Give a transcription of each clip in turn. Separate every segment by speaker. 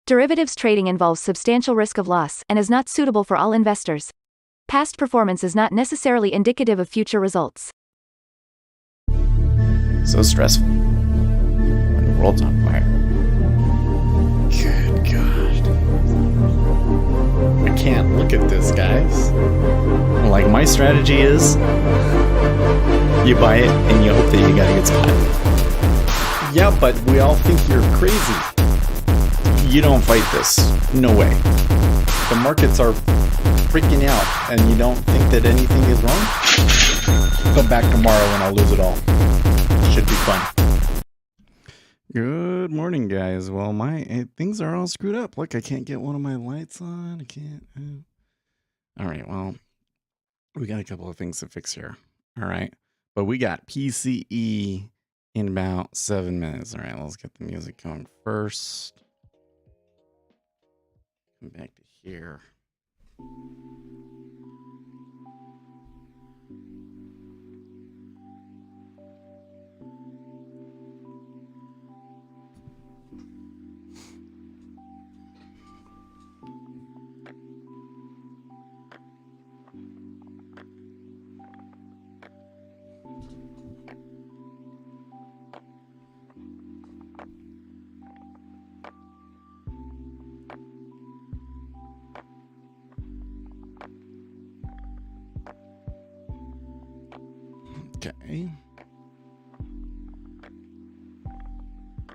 Speaker 1: Derivatives trading involves substantial risk of loss and is not suitable for all investors. Past performance is not necessarily indicative of future results.
Speaker 2: So stressful when the world's on fire. Good God. I can't look at this, guys. Like, my strategy is you buy it and you hope that you gotta get cut. Yeah, but we all think you're crazy. You don't fight this. No way. The markets are freaking out and you don't think that anything is wrong? Come back tomorrow and I'll lose it all. Should be fun. Good morning, guys. Well, my things are all screwed up. Look, I can't get one of my lights on. I can't. All right, well, we got a couple of things to fix here. All right, but we got PCE in about 7 minutes. All right, let's get the music going first. Come back to here. Okay.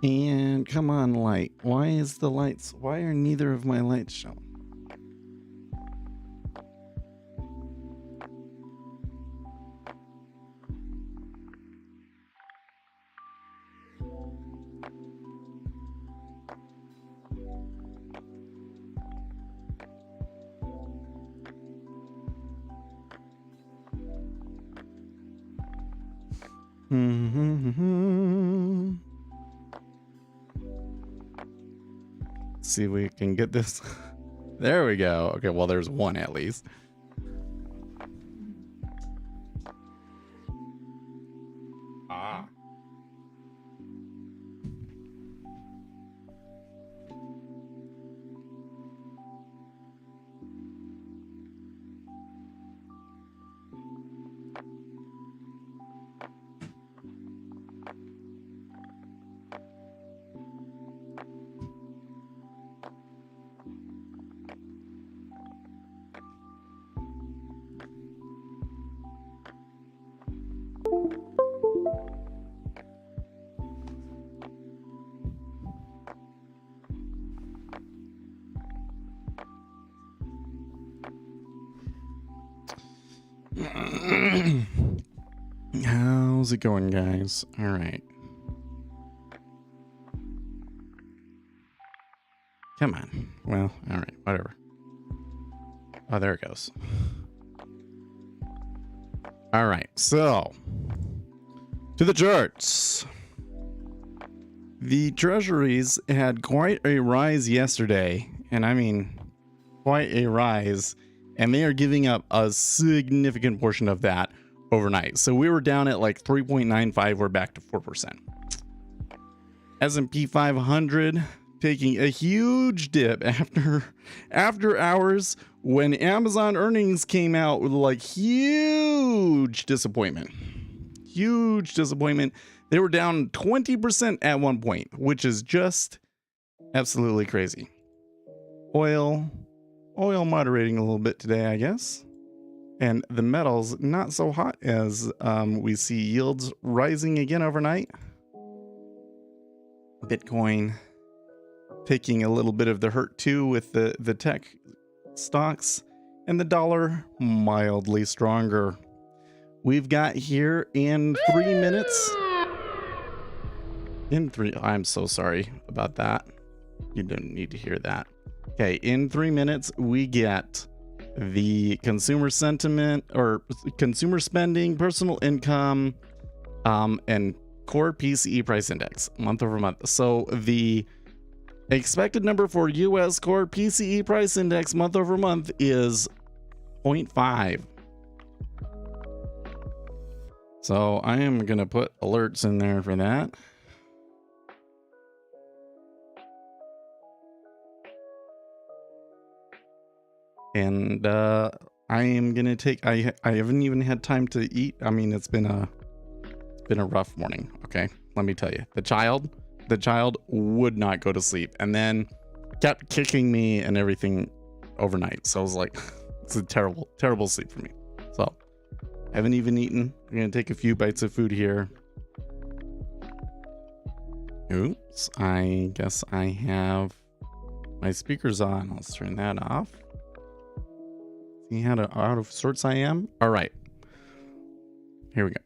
Speaker 2: And come on, light. Why are neither of my lights shown? See if we can get this. There we go. Okay, well, there's one at least. Ah. How's it going, guys? All right. Come on. Well, all right, whatever. Oh, there it goes. All right, so to the charts. The treasuries had quite a rise yesterday, and I mean quite a rise, and they are giving up a significant portion of that overnight. So we were down at like 3.95, we're back to 4%. S&P 500 taking a huge dip after hours when Amazon earnings came out with like huge disappointment. They were down 20% at one point, which is just absolutely crazy. Oil moderating a little bit today, I guess. And the metals not so hot as we see yields rising again overnight. Bitcoin taking a little bit of the hurt too with the tech stocks, and the dollar mildly stronger. We've got here in 3 minutes. I'm so sorry about that. You don't need to hear that. Okay, in 3 minutes, we get the consumer sentiment or consumer spending, personal income, and core PCE price index month over month. So the expected number for US core PCE price index month over month is 0.5. So I am going to put alerts in there for that. And I am gonna take. I haven't even had time to eat. I mean, it's been a rough morning. Okay, let me tell you, the child would not go to sleep, and then kept kicking me and everything overnight. So I was like, it's a terrible sleep for me. So I haven't even eaten. I'm gonna take a few bites of food here. Oops, I guess I have my speakers on. Let's turn that off. See how out of sorts I am? All right, here we go.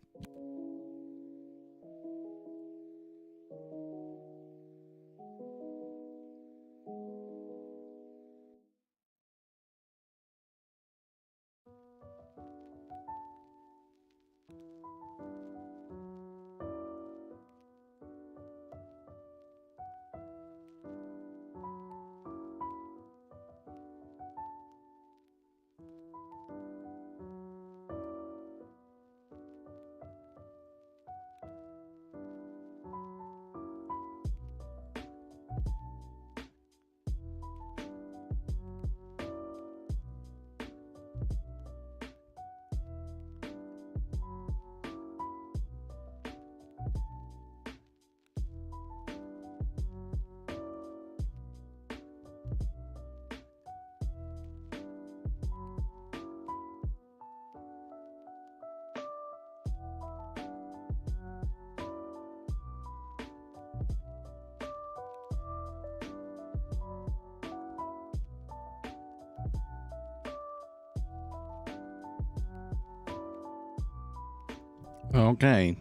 Speaker 2: Okay,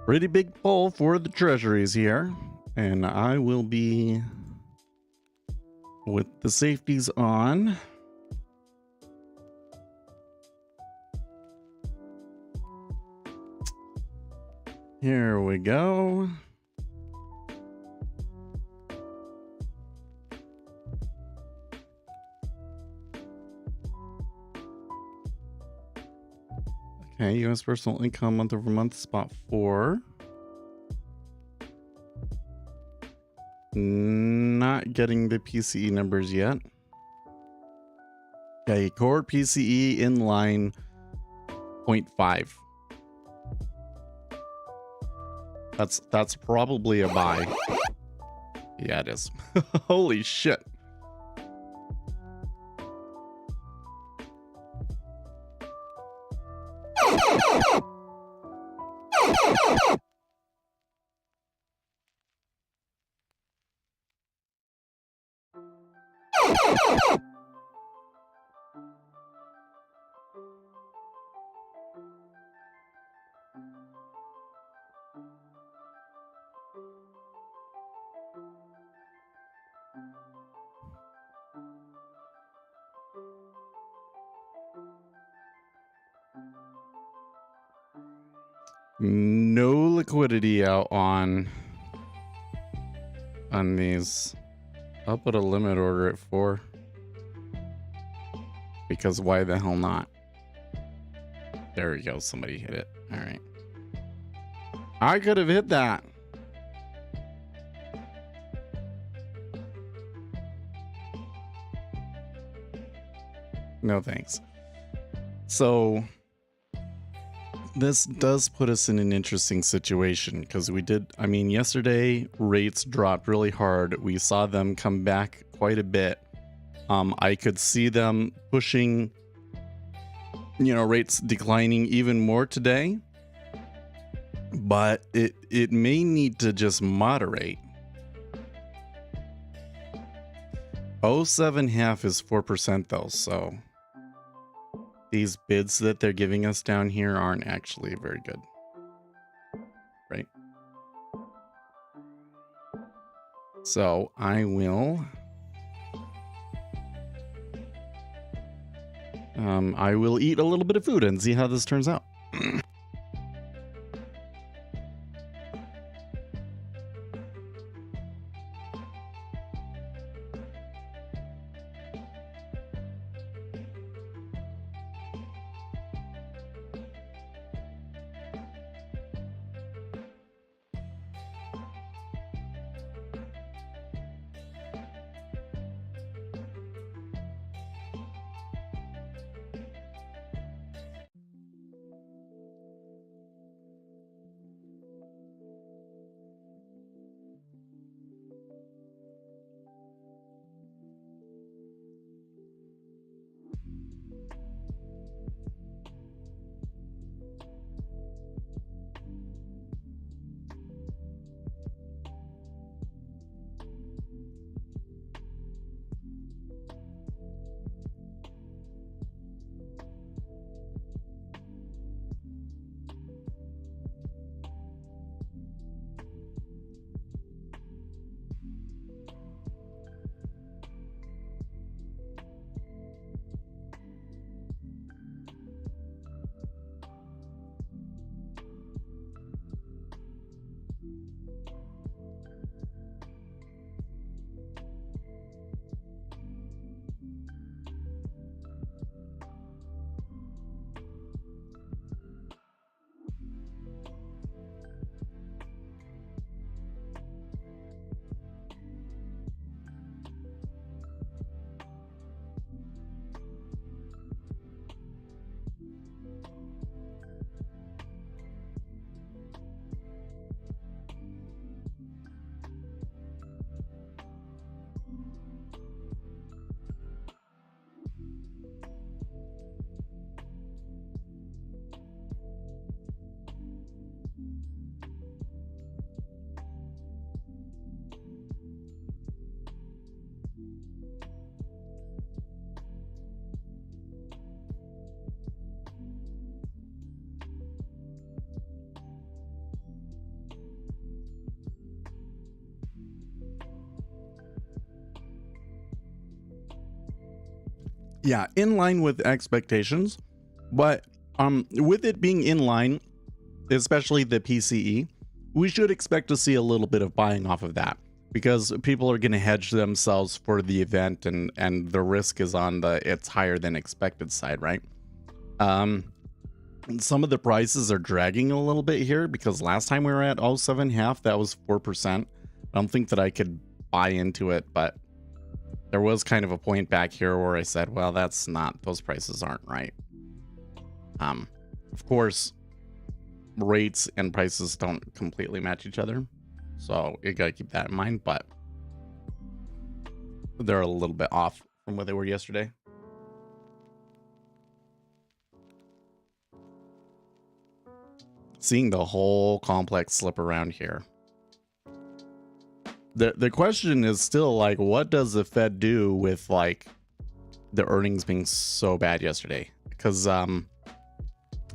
Speaker 2: pretty big pull for the treasuries here, and I will be with the safeties on. Here we go. Okay, U.S. personal income month over month, spot 4. Not getting the PCE numbers yet. Okay, core PCE in line 0.5. That's probably a buy. Yeah, it is. Holy shit. No liquidity out on these. I'll put a limit order at 4. Because why the hell not? There we go. Somebody hit it. All right. I could have hit that. No thanks. So this does put us in an interesting situation because we did, I mean, yesterday rates dropped really hard. We saw them come back quite a bit. I could see them pushing, rates declining even more today, but it may need to just moderate. 0.75 is 4% though, so these bids that they're giving us down here aren't actually very good, right? So I will eat a little bit of food and see how this turns out. Yeah, in line with expectations, but with it being in line, especially the PCE, we should expect to see a little bit of buying off of that because people are going to hedge themselves for the event, and the risk is on the it's higher than expected side, right? Some of the prices are dragging a little bit here because last time we were at 07.5, that was 4%. I don't think that I could buy into it, but there was kind of a point back here where I said, well, that's not, those prices aren't right. Of course, rates and prices don't completely match each other, so you gotta keep that in mind, but they're a little bit off from what they were yesterday. Seeing the whole complex slip around here. The question is still like, what does the Fed do with like the earnings being so bad yesterday? Because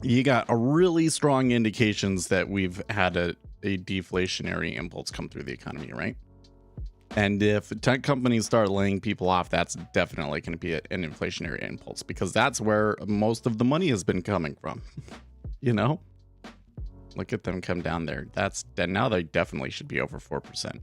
Speaker 2: you got a really strong indications that we've had a deflationary impulse come through the economy, right? And if tech companies start laying people off, that's definitely going to be an inflationary impulse, because that's where most of the money has been coming from. You know, look at them come down there. Now they definitely should be over 4%.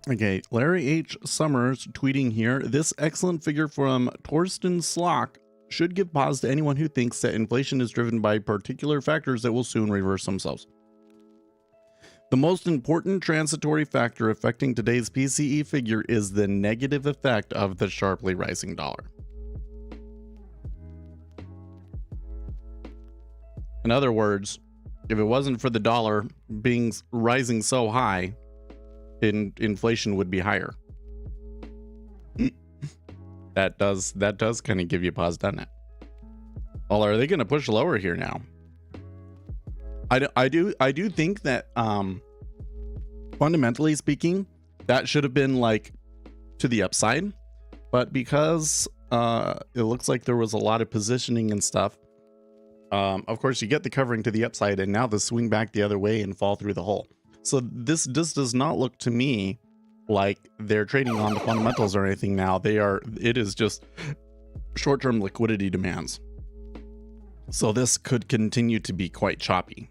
Speaker 2: Okay, Larry H. Summers tweeting here, this excellent figure from Torsten Slock should give pause to anyone who thinks that inflation is driven by particular factors that will soon reverse themselves. The most important transitory factor affecting today's PCE figure is the negative effect of the sharply rising dollar. In other words, if it wasn't for the dollar rising so high, inflation would be higher. that does kind of give you pause, doesn't it? Well, are they going to push lower here now? I do think that fundamentally speaking, that should have been like to the upside, but because it looks like there was a lot of positioning and stuff, of course you get the covering to the upside, and now the swing back the other way and fall through the hole. So this does not look to me like they're trading on the fundamentals or anything now. It is just short-term liquidity demands. So this could continue to be quite choppy.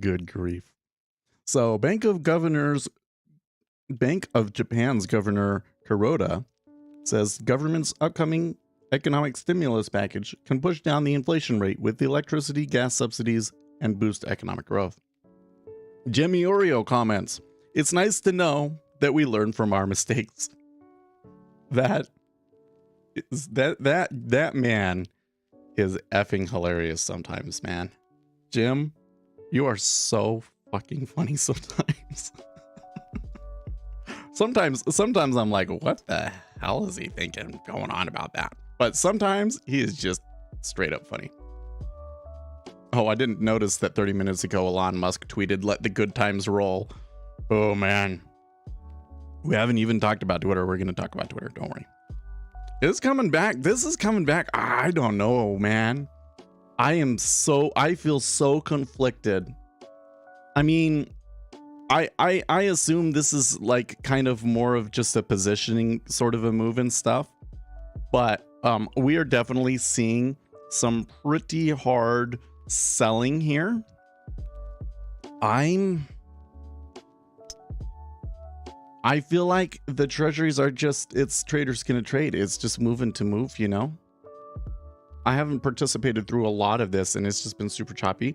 Speaker 2: Good grief. So Bank of Japan's Governor Kuroda says government's upcoming economic stimulus package can push down the inflation rate with the electricity, gas subsidies, and boost economic growth. Jimmy Oreo comments, it's nice to know that we learn from our mistakes. That man is effing hilarious sometimes, man. Jim, You are so fucking funny sometimes. Sometimes I'm like, what the hell is he thinking going on about that? But sometimes he is just straight up funny. Oh, I didn't notice that 30 minutes ago Elon Musk tweeted, "Let the good times roll." Oh man. We haven't even talked about Twitter. We're going to talk about Twitter. Don't worry. It's coming back. This is coming back. I don't know, man. I feel so conflicted. I mean, I assume this is like kind of more of just a positioning sort of a move and stuff. But we are definitely seeing some pretty hard selling here. I feel like the treasuries are just, it's traders gonna trade. It's just moving to move, you know? I haven't participated through a lot of this and it's just been super choppy.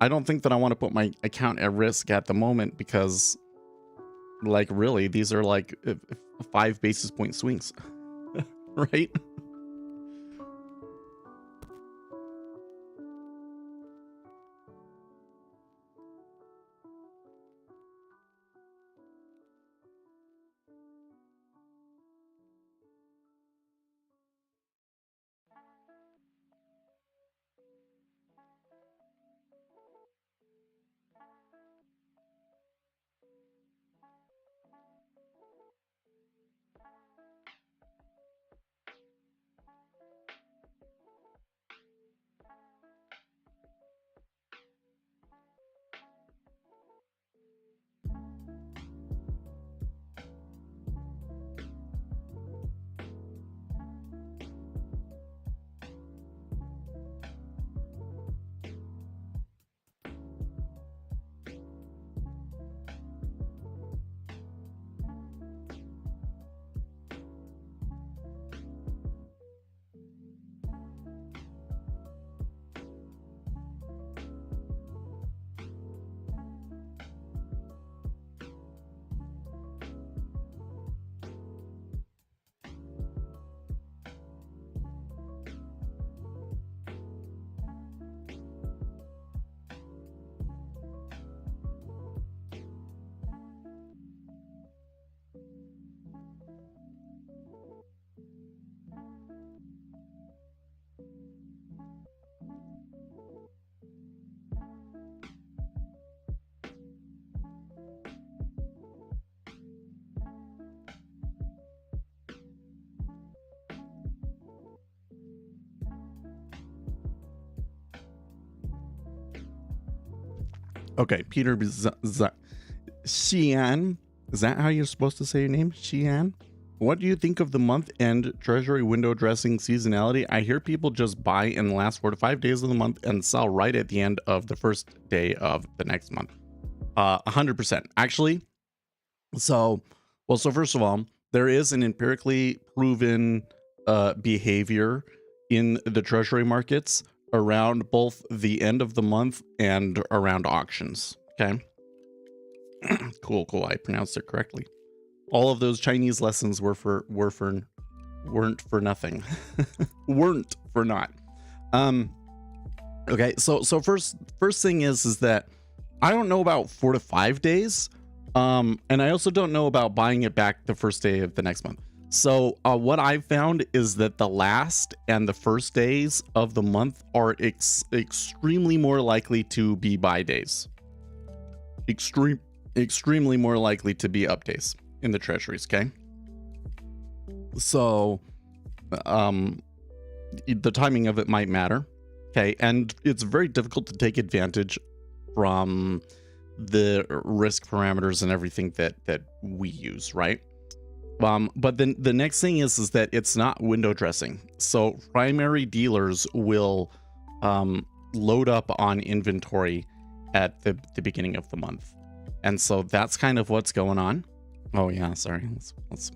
Speaker 2: I don't think that I want to put my account at risk at the moment because, like, really, these are like 5 basis point swings, right? Okay, Peter Xian. Is that how you're supposed to say your name? Xian? What do you think of the month-end treasury window dressing seasonality? I hear people just buy in the last 4 to 5 days of the month and sell right at the end of the first day of the next month. 100%. Actually, so first of all, there is an empirically proven behavior in the treasury markets around both the end of the month and around auctions. Okay. Cool. I pronounced it correctly. All of those Chinese lessons weren't for nothing. Weren't for naught. Okay, so first thing is that I don't know about 4 to 5 days. And I also don't know about buying it back the first day of the next month. So what I've found is that the last and the first days of the month are extremely more likely to be buy days. Extremely more likely to be up days in the treasuries, okay? So the timing of it might matter, okay? And it's very difficult to take advantage from the risk parameters and everything that we use, right? But then the next thing is that it's not window dressing. So primary dealers will load up on inventory at the beginning of the month. And so that's kind of what's going on. Oh yeah, sorry. Let's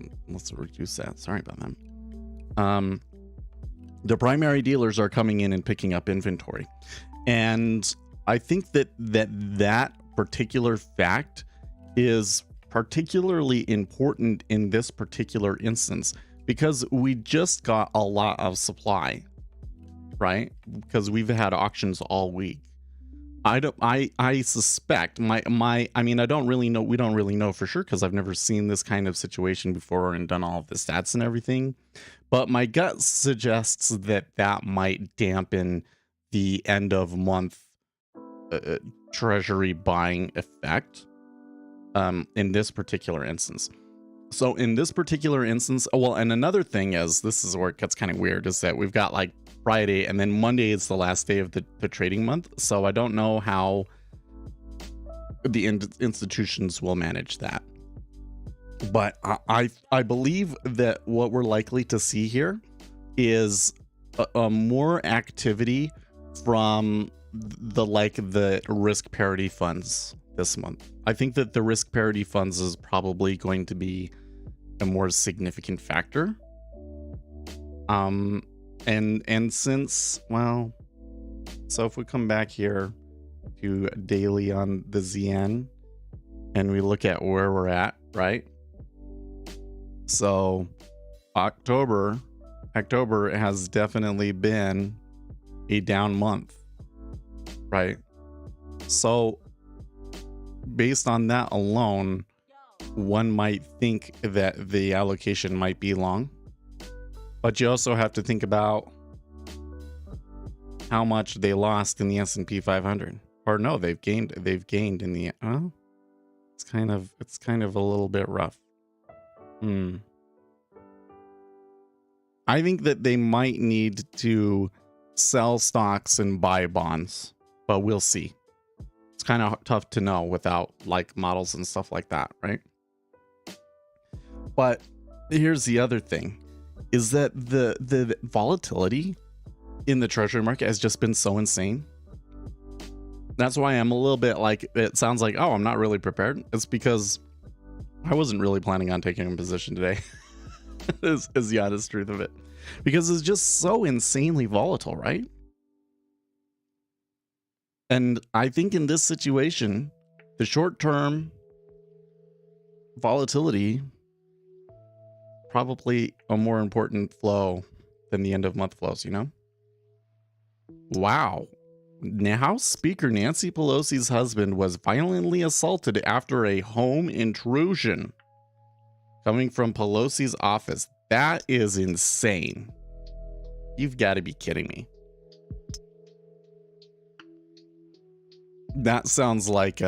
Speaker 2: reduce that. Sorry about that. The primary dealers are coming in and picking up inventory. And I think that particular fact is particularly important in this particular instance because we just got a lot of supply, right? Because we've had auctions all week. I suspect I mean, I don't really know. We don't really know for sure because I've never seen this kind of situation before and done all of the stats and everything. But my gut suggests that that might dampen the end of month treasury buying effect in this particular instance. So in this particular instance, well, and another thing is, this is where it gets kind of weird, is that we've got like Friday and then Monday is the last day of the trading month. So I don't know how the institutions will manage that. But I believe that what we're likely to see here is a more activity from the risk parity funds this month. I think that the risk parity funds is probably going to be a more significant factor. And since, well, so if we come back here to daily on the ZN and we look at where we're at, right? So October has definitely been a down month, right? So based on that alone, one might think that the allocation might be long, but you also have to think about how much they lost in the S&P 500. Or no, they've gained in the it's kind of a little bit rough. I think that they might need to sell stocks and buy bonds, but we'll see. It's kind of tough to know without like models and stuff like that, right? But here's the other thing, is that the volatility in the treasury market has just been so insane. That's why I'm a little bit like, it sounds like, oh, I'm not really prepared. It's because I wasn't really planning on taking a position today. is the honest truth of it, because it's just so insanely volatile, right? And I think in this situation, the short-term volatility probably a more important flow than the end of month flows, you know? Wow. House Speaker Nancy Pelosi's husband was violently assaulted after a home intrusion coming from Pelosi's office. That is insane. You've got to be kidding me. That sounds like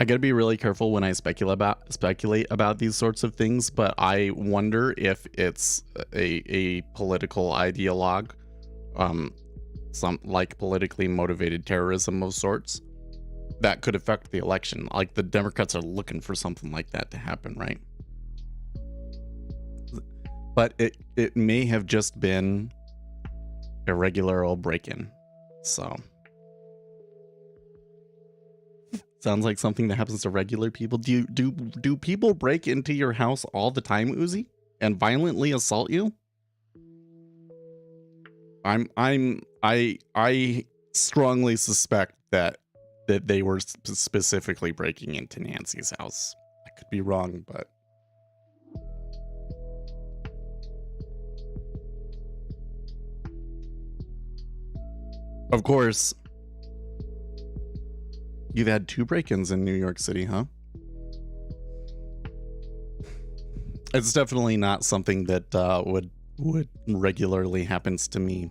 Speaker 2: I gotta be really careful when I speculate about these sorts of things, but I wonder if it's a political ideologue, some like politically motivated terrorism of sorts that could affect the election. Like the Democrats are looking for something like that to happen, right? But it may have just been a regular old break-in. So sounds like something that happens to regular people. Do people break into your house all the time, Uzi, and violently assault you? I strongly suspect that they were specifically breaking into Nancy's house. I could be wrong, but of course, you've had 2 break-ins in New York City, huh? It's definitely not something that would regularly happens to me.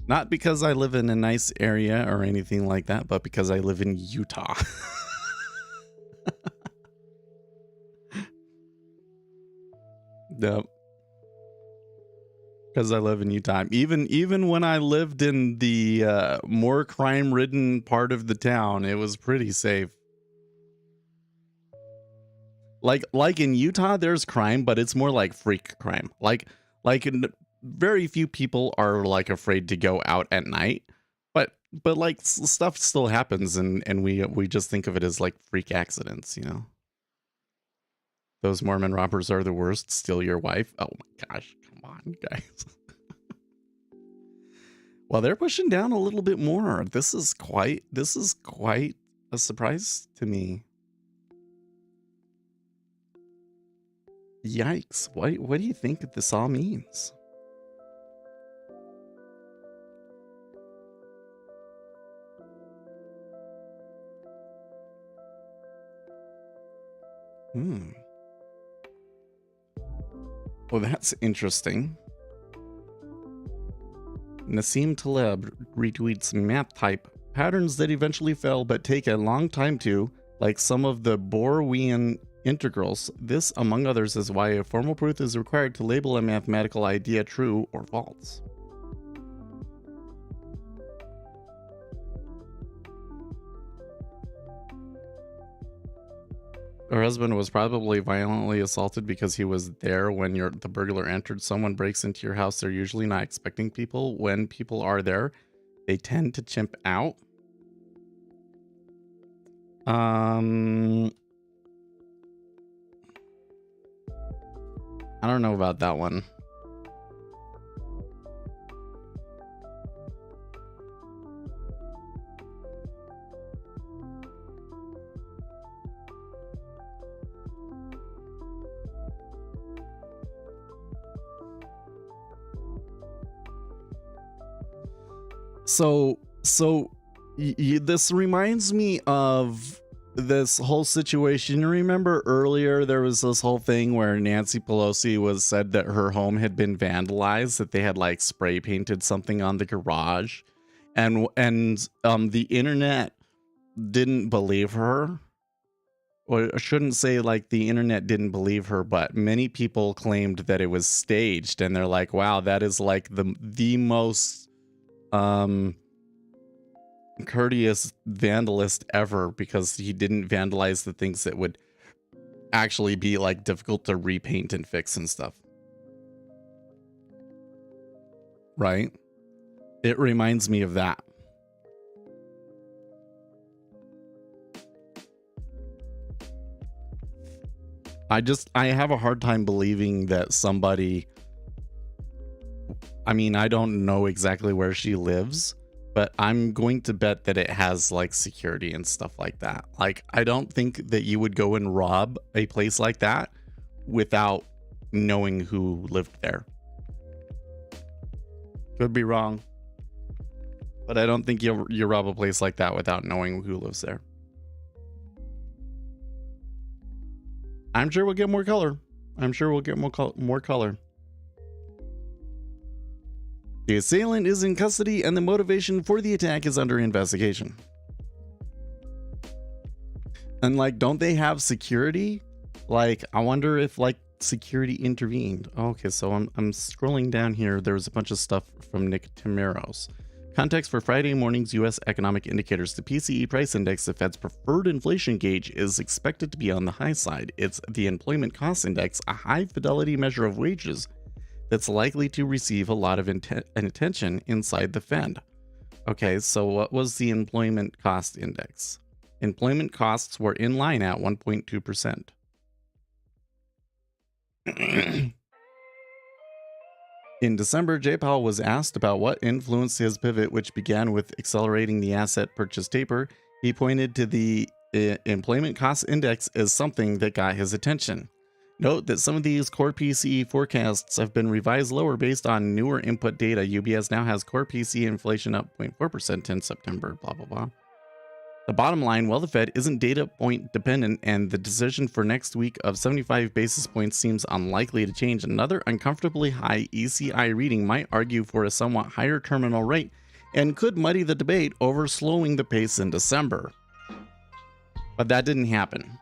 Speaker 2: Not because I live in a nice area or anything like that, but because I live in Utah. Yep. Because I live in Utah. Even when I lived in the more crime-ridden part of the town, it was pretty safe. Like in Utah, there's crime, but it's more like freak crime. Like very few people are like afraid to go out at night, but like stuff still happens, and we just think of it as like freak accidents, you know. Those Mormon robbers are the worst. Steal your wife. Oh my gosh, come on, guys. Well, they're pushing down a little bit more. This is quite a surprise to me. Yikes. What do you think this all means? Well, that's interesting. Nassim Taleb retweets math type patterns that eventually fail but take a long time to, like some of the Borwean integrals. This, among others, is why a formal proof is required to label a mathematical idea true or false. Her husband was probably violently assaulted because he was there when the burglar entered. Someone breaks into your house. They're usually not expecting people. When people are there, they tend to chimp out. I don't know about that one. So this reminds me of this whole situation. You remember earlier there was this whole thing where Nancy Pelosi was said that her home had been vandalized, that they had like spray painted something on the garage, and the internet didn't believe her. Or I shouldn't say like the internet didn't believe her, but many people claimed that it was staged, and they're like, wow, that is like the most courteous vandalist ever, because he didn't vandalize the things that would actually be like difficult to repaint and fix and stuff. Right? It reminds me of that. I have a hard time believing that somebody, I mean, I don't know exactly where she lives, but I'm going to bet that it has like security and stuff like that. Like, I don't think that you would go and rob a place like that without knowing who lived there. Could be wrong, but I don't think you rob a place like that without knowing who lives there. I'm sure we'll get more color. I'm sure we'll get more color. The assailant is in custody and the motivation for the attack is under investigation. And like, don't they have security? Like, I wonder if like security intervened. Okay, so I'm scrolling down here. There's a bunch of stuff from Nick Timeros. Context for Friday morning's U.S. economic indicators. The PCE price index, the Fed's preferred inflation gauge, is expected to be on the high side. It's the employment cost index, a high fidelity measure of wages that's likely to receive a lot of attention inside the Fed. Okay, so what was the employment cost index? Employment costs were in line at 1.2%. In December, Jay Powell was asked about what influenced his pivot, which began with accelerating the asset purchase taper. He pointed to the employment cost index as something that got his attention. Note that some of these core PCE forecasts have been revised lower based on newer input data. UBS now has core PCE inflation up 0.4% in September, blah, blah, blah. The bottom line, well, the Fed isn't data point dependent, and the decision for next week of 75 basis points seems unlikely to change. Another uncomfortably high ECI reading might argue for a somewhat higher terminal rate and could muddy the debate over slowing the pace in December. But that didn't happen.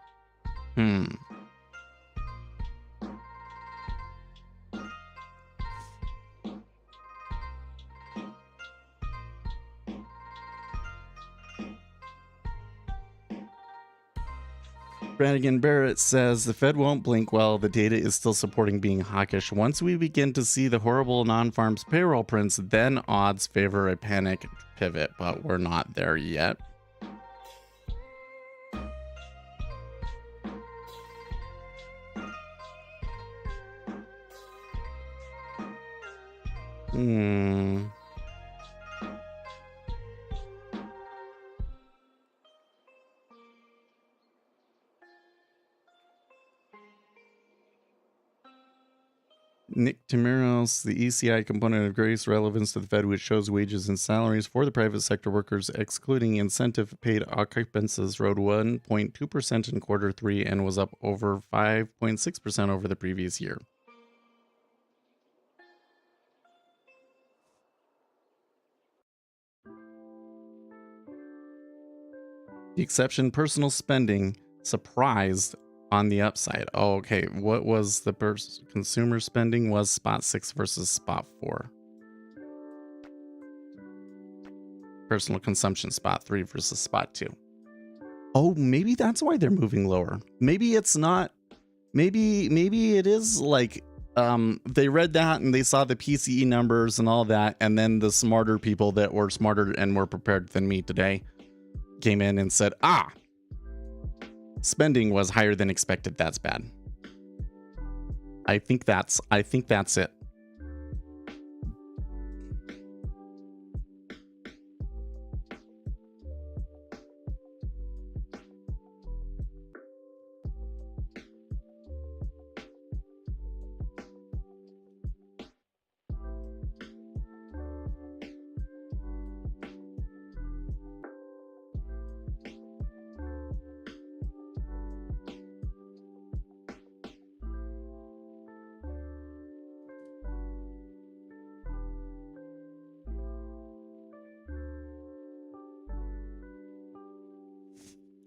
Speaker 2: Brannigan Barrett says the Fed won't blink while the data is still supporting being hawkish. Once we begin to see the horrible non-farms payroll prints, then odds favor a panic pivot, but we're not there yet. Nick Timiros, the ECI component of greatest relevance to the Fed, which shows wages and salaries for the private sector workers, excluding incentive paid occupancies, rose 1.2% in quarter three and was up over 5.6% over the previous year. The exception, personal spending, surprised on the upside. Oh, okay. What was the consumer spending? Was spot 6 versus spot 4. Personal consumption, spot 3 versus spot 2. Oh, maybe that's why they're moving lower. Maybe it's not. Maybe it is like they read that and they saw the PCE numbers and all that, and then the smarter people that were smarter and more prepared than me today came in and said, spending was higher than expected. That's bad. I think that's it.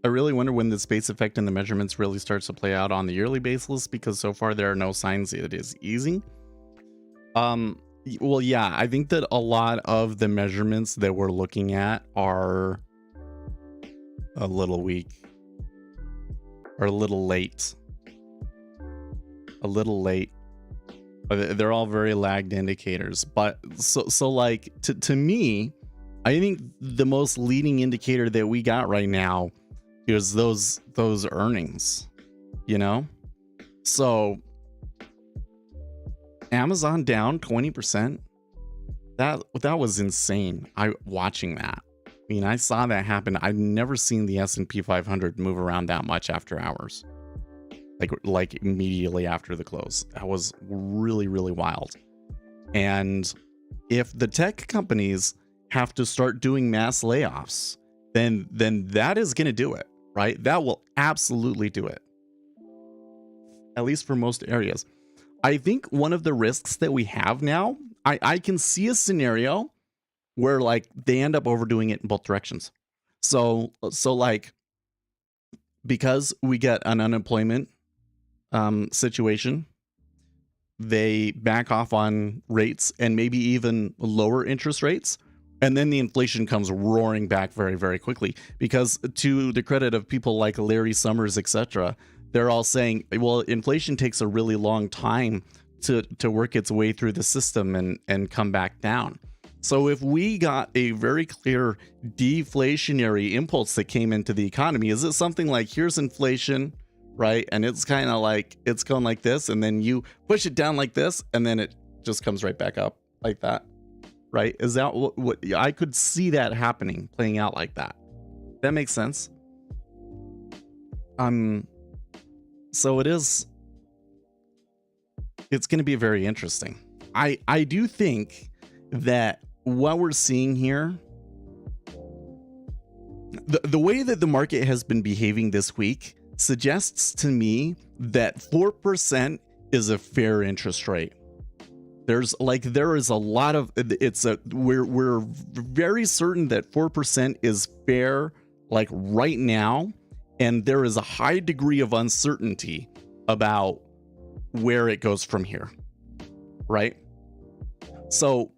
Speaker 2: I really wonder when the space effect in the measurements really starts to play out on the yearly basis, because so far there are no signs it is easing. Well, yeah, I think that a lot of the measurements that we're looking at are a little weak, or a little late. They're all very lagged indicators, but so like to me, I think the most leading indicator that we got right now is those earnings, you know? So Amazon down 20%. That was insane. Watching that. I mean, I saw that happen. I've never seen the S&P 500 move around that much after hours. Like immediately after the close. That was really, really wild. And if the tech companies have to start doing mass layoffs, then that is going to do it. Right? That will absolutely do it. At least for most areas. I think one of the risks that we have now, I can see a scenario where like they end up overdoing it in both directions. So like, because we get an unemployment situation, they back off on rates and maybe even lower interest rates. And then the inflation comes roaring back very, very quickly, because to the credit of people like Larry Summers, etc., they're all saying, well, inflation takes a really long time to work its way through the system and come back down. So if we got a very clear deflationary impulse that came into the economy, is it something like, here's inflation, right? And it's kind of like, it's going like this, and then you push it down like this, and then it just comes right back up like that. Right? Is that what I could see that happening, playing out like that? That makes sense. So it's going to be very interesting. I do think that what we're seeing here, the way that the market has been behaving this week suggests to me that 4% is a fair interest rate. There is a lot of, we're very certain that 4% is fair, like right now, and there is a high degree of uncertainty about where it goes from here, right? So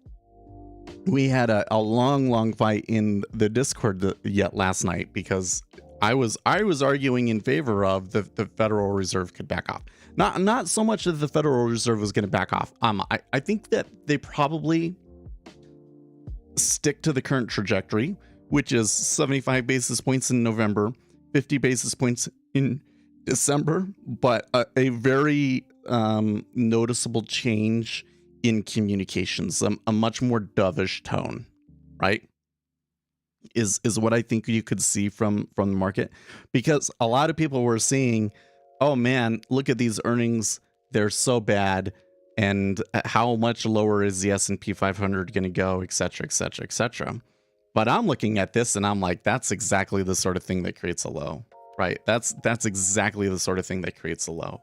Speaker 2: we had a long fight in the Discord yet last night, because I was arguing in favor of the Federal Reserve could back off. Not so much that the Federal Reserve was going to back off. I think that they probably stick to the current trajectory, which is 75 basis points in November, 50 basis points in December, but a very noticeable change in communications, a much more dovish tone, right? Is what I think you could see from the market, because a lot of people were saying, oh man, look at these earnings, they're so bad, and how much lower is the S&P 500 going to go, et cetera, et cetera, et cetera. But I'm looking at this and I'm like, that's exactly the sort of thing that creates a low, right? That's exactly the sort of thing that creates a low.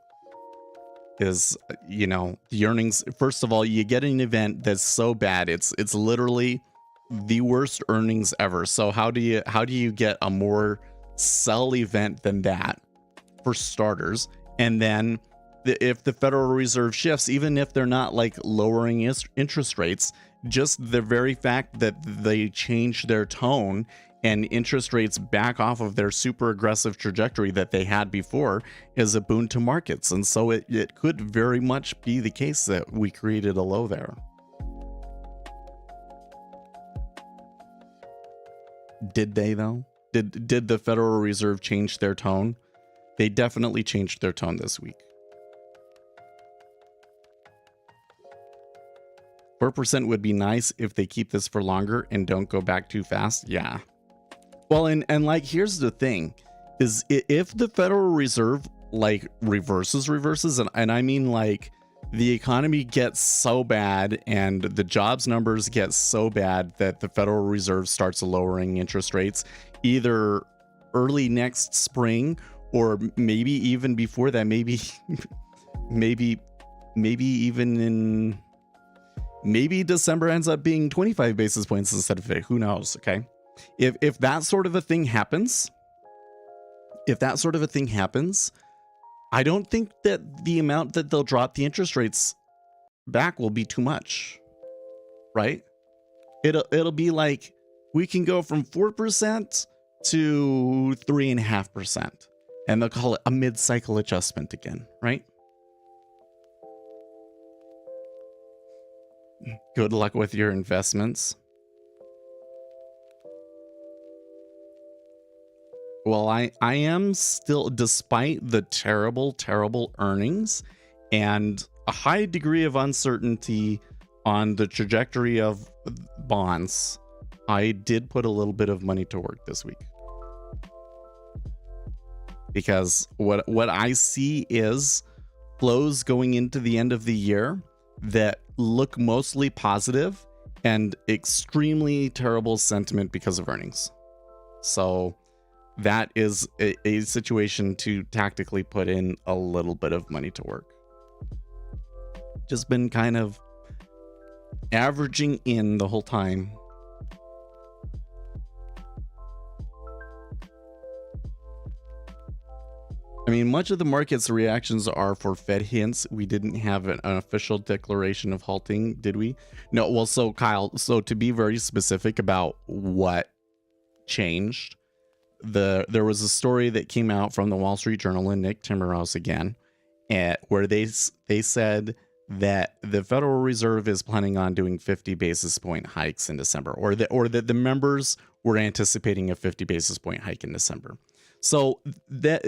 Speaker 2: Is, the earnings. First of all, you get an event that's so bad, it's literally the worst earnings ever. So how do you get a more sell event than that, for starters? And then if the Federal Reserve shifts, even if they're not like lowering interest rates, just the very fact that they change their tone and interest rates back off of their super aggressive trajectory that they had before is a boon to markets. And so it could very much be the case that we created a low there. Did they though? Did the Federal Reserve change their tone? They definitely changed their tone this week. 4% would be nice if they keep this for longer and don't go back too fast. Yeah. Well, and like, here's the thing, is if the Federal Reserve like reverses, and I mean like the economy gets so bad and the jobs numbers get so bad that the Federal Reserve starts lowering interest rates either early next spring or maybe even before that, maybe even in, maybe December ends up being 25 basis points instead of 8. Who knows? Okay. If that sort of a thing happens, I don't think that the amount that they'll drop the interest rates back will be too much, right? It'll be like we can go from 4% to 3.5%, and they'll call it a mid-cycle adjustment again, right? Good luck with your investments. Well, I am still, despite the terrible earnings and a high degree of uncertainty on the trajectory of bonds, I did put a little bit of money to work this week. Because what I see is flows going into the end of the year that look mostly positive and extremely terrible sentiment because of earnings. So that is a situation to tactically put in a little bit of money to work. Just been kind of averaging in the whole time. I mean, much of the market's reactions are for Fed hints. We didn't have an official declaration of halting, did we? No. Well, so Kyle, so to be very specific about what changed, there was a story that came out from the Wall Street Journal and Nick Timmerhouse again, where they said that the Federal Reserve is planning on doing 50 basis point hikes in December, or that the members were anticipating a 50 basis point hike in December. So that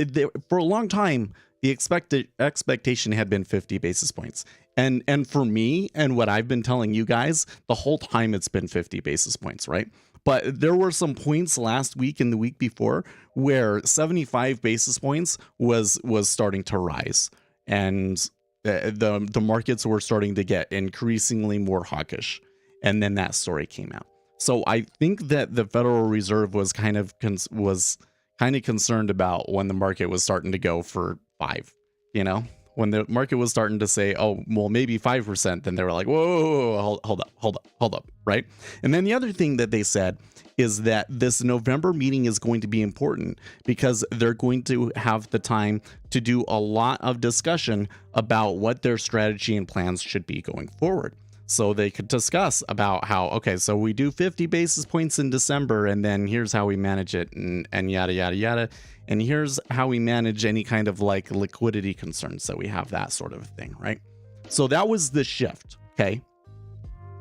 Speaker 2: for a long time, the expectation had been 50 basis points. And for me, and what I've been telling you guys, the whole time it's been 50 basis points, right? But there were some points last week and the week before where 75 basis points was starting to rise, and the markets were starting to get increasingly more hawkish. And then that story came out. So I think that the Federal Reserve was kind of concerned about when the market was starting to go for 5, when the market was starting to say, oh, well, maybe 5%, then they were like, whoa, hold up, right? And then the other thing that they said is that this November meeting is going to be important because they're going to have the time to do a lot of discussion about what their strategy and plans should be going forward. So they could discuss about how, okay, so we do 50 basis points in December, and then here's how we manage it, and yada, yada, yada. And here's how we manage any kind of like liquidity concerns that we have, that sort of thing, right? So that was the shift, okay?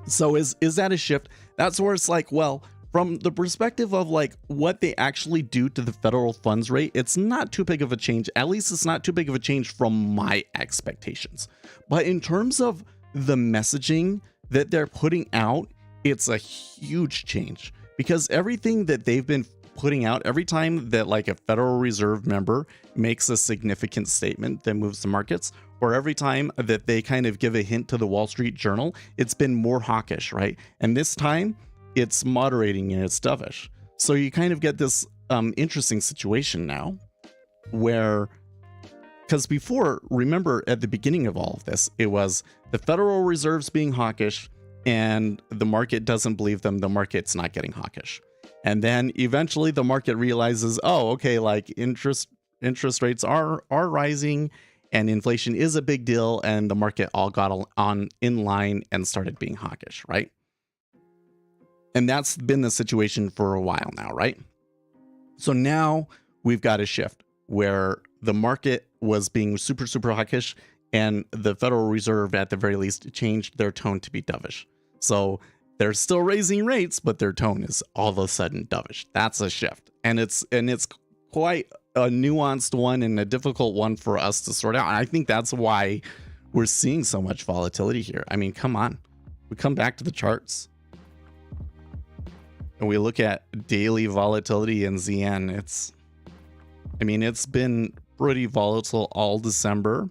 Speaker 2: So is that a shift? That's where it's like, well, from the perspective of like what they actually do to the federal funds rate, it's not too big of a change. At least it's not too big of a change from my expectations. But in terms of the messaging that they're putting out, it's a huge change, because everything that they've been putting out, every time that like a Federal Reserve member makes a significant statement that moves the markets, or every time that they kind of give a hint to the Wall Street Journal, it's been more hawkish, right? And this time it's moderating and it's dovish. So you kind of get this interesting situation now where, because before, remember at the beginning of all of this, it was the Federal Reserve's being hawkish and the market doesn't believe them. The market's not getting hawkish. And then eventually the market realizes, oh, okay, like interest rates are rising and inflation is a big deal. And the market all got on in line and started being hawkish, right? And that's been the situation for a while now, right? So now we've got a shift where the market was being super, super hawkish and the Federal Reserve at the very least changed their tone to be dovish. So they're still raising rates, but their tone is all of a sudden dovish. That's a shift. And it's quite a nuanced one and a difficult one for us to sort out. And I think that's why we're seeing so much volatility here. I mean, come on. We come back to the charts and we look at daily volatility in ZN. It's been pretty volatile all December,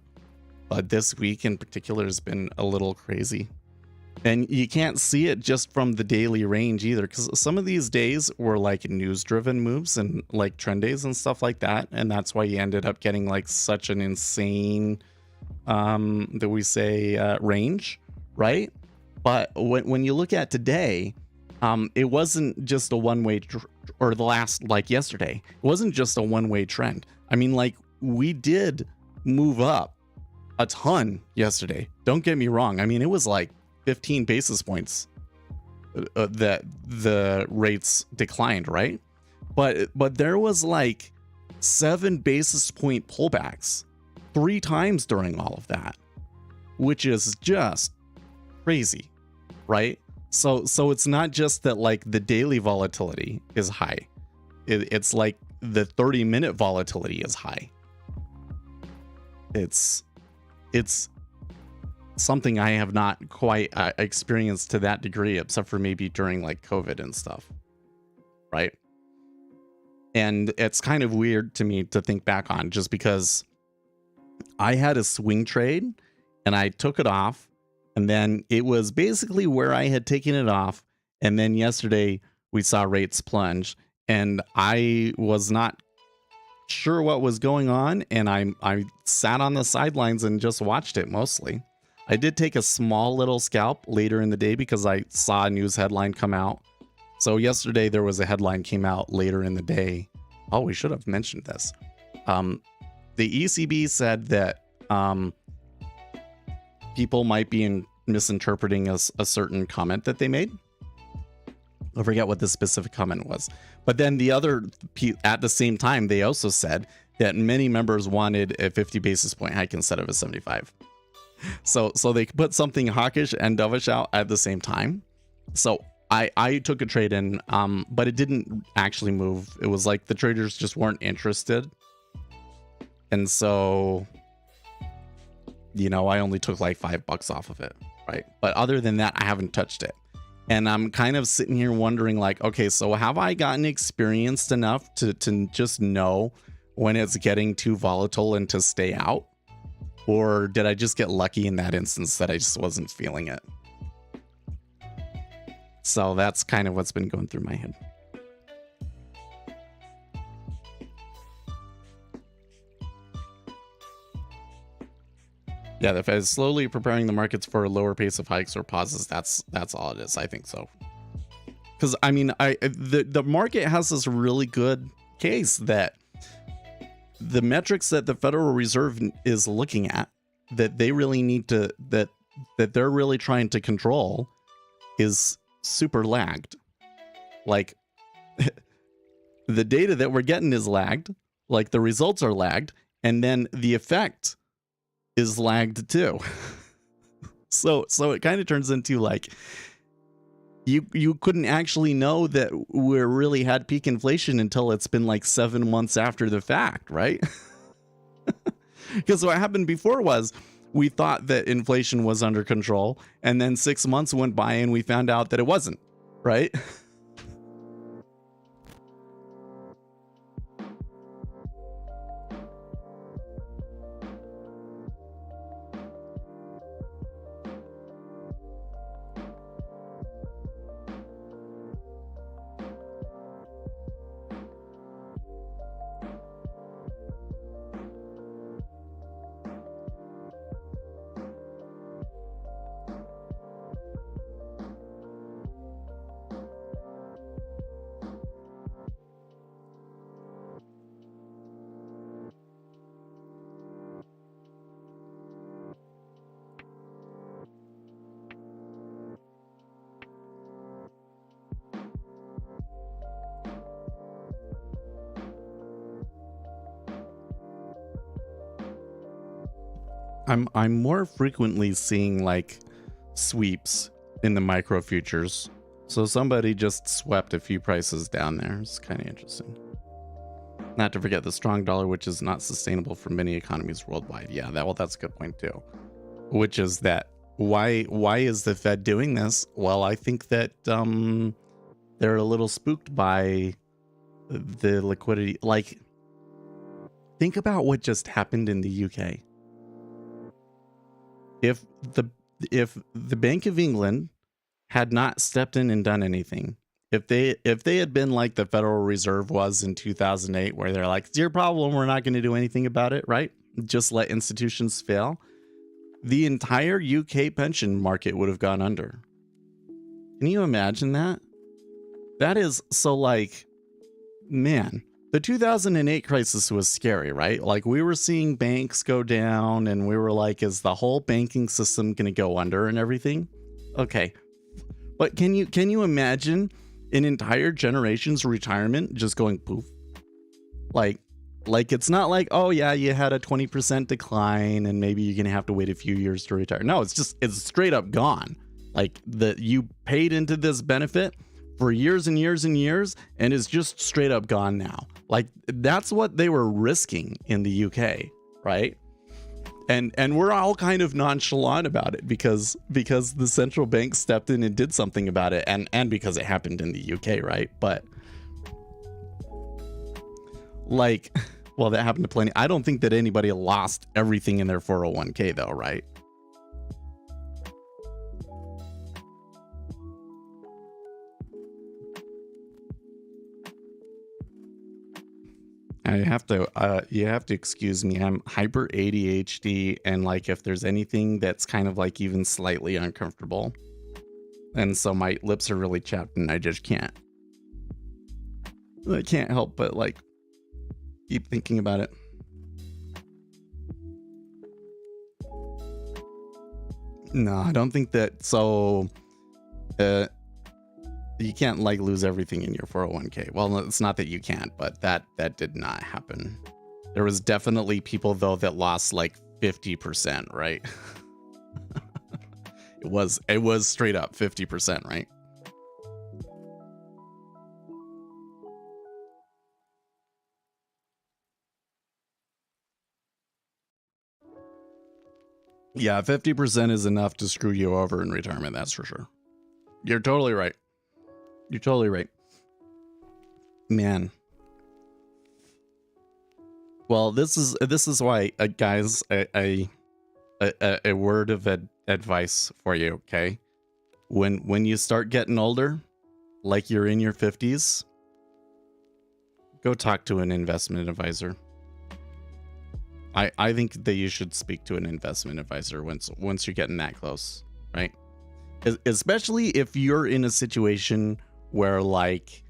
Speaker 2: but this week in particular has been a little crazy. And you can't see it just from the daily range either, because some of these days were like news driven moves and like trend days and stuff like that. And that's why you ended up getting like such an insane, range, right? But when you look at today, it wasn't just a one-way or the last, like yesterday, it wasn't just a one-way trend. I mean, like we did move up a ton yesterday. Don't get me wrong. I mean, it was like 15 basis points that the rates declined, right? But there was like 7 basis point pullbacks 3 times during all of that, which is just crazy, right? So it's not just that like the daily volatility is high. It's like the 30-minute volatility is high. It's something I have not quite experienced to that degree, except for maybe during like COVID and stuff, right? And it's kind of weird to me to think back on, just because I had a swing trade and I took it off, and then it was basically where I had taken it off, and then yesterday we saw rates plunge and I was not sure what was going on, and I sat on the sidelines and just watched it mostly. I did take a small little scalp later in the day because I saw a news headline come out. So yesterday there was a headline came out later in the day. Oh, we should have mentioned this. The ECB said that people might be misinterpreting a certain comment that they made. I forget what the specific comment was. But then at the same time, they also said that many members wanted a 50 basis point hike instead of a 75. So they put something hawkish and dovish out at the same time. So I took a trade in, but it didn't actually move. It was like the traders just weren't interested. And so, I only took like $5 off of it, right? But other than that, I haven't touched it. And I'm kind of sitting here wondering like, okay, so have I gotten experienced enough to just know when it's getting too volatile and to stay out? Or did I just get lucky in that instance that I just wasn't feeling it? So that's kind of what's been going through my head. Yeah, the Fed is slowly preparing the markets for a lower pace of hikes or pauses. That's all it is. I think so. Because I mean, the market has this really good case that the metrics that the Federal Reserve is looking at, that they really need to, that they're really trying to control, is super lagged. Like the data that we're getting is lagged, like the results are lagged, and then the effect is lagged too. So it kind of turns into like you couldn't actually know that we really had peak inflation until it's been like 7 months after the fact, right? Because what happened before was we thought that inflation was under control, and then 6 months went by and we found out that it wasn't, right? I'm more frequently seeing like sweeps in the micro futures. So somebody just swept a few prices down there. It's kind of interesting. Not to forget the strong dollar, which is not sustainable for many economies worldwide. Yeah, that's a good point too. Which is that why is the Fed doing this? Well, I think that they're a little spooked by the liquidity. Like, think about what just happened in the UK. If the Bank of England had not stepped in and done anything, if they had been like the Federal Reserve was in 2008, where they're like, it's your problem, we're not going to do anything about it, right? Just let institutions fail, the entire UK pension market would have gone under. Can you imagine that? That is so, like, man, the 2008 crisis was scary, right? Like, we were seeing banks go down and we were like, is the whole banking system going to go under and everything? Okay. But can you imagine an entire generation's retirement just going poof? Like it's not like, oh yeah, you had a 20% decline and maybe you're going to have to wait a few years to retire. No, it's straight up gone. Like, you paid into this benefit for years and years and years, and it's just straight up gone now. Like, that's what they were risking in the UK, right? And we're all kind of nonchalant about it because the central bank stepped in and did something about it, and because it happened in the UK, right? But like, well, that happened to plenty. I don't think that anybody lost everything in their 401k though, right? You have to excuse me. I'm hyper ADHD, and like, if there's anything that's kind of like even slightly uncomfortable, and so my lips are really chapped, and I just can't help but like keep thinking about it. No, I don't think that. So, you can't like lose everything in your 401k. Well, it's not that you can't, but that did not happen. There was definitely people though that lost like 50%, right? it was straight up 50%, right? Yeah, 50% is enough to screw you over in retirement, that's for sure. You're totally right. You're totally right. Man. Well, this is why, guys, a word of advice for you, okay? When you start getting older, like you're in your 50s, go talk to an investment advisor. I think that you should speak to an investment advisor once you're getting that close, right? Especially if you're in a situation where like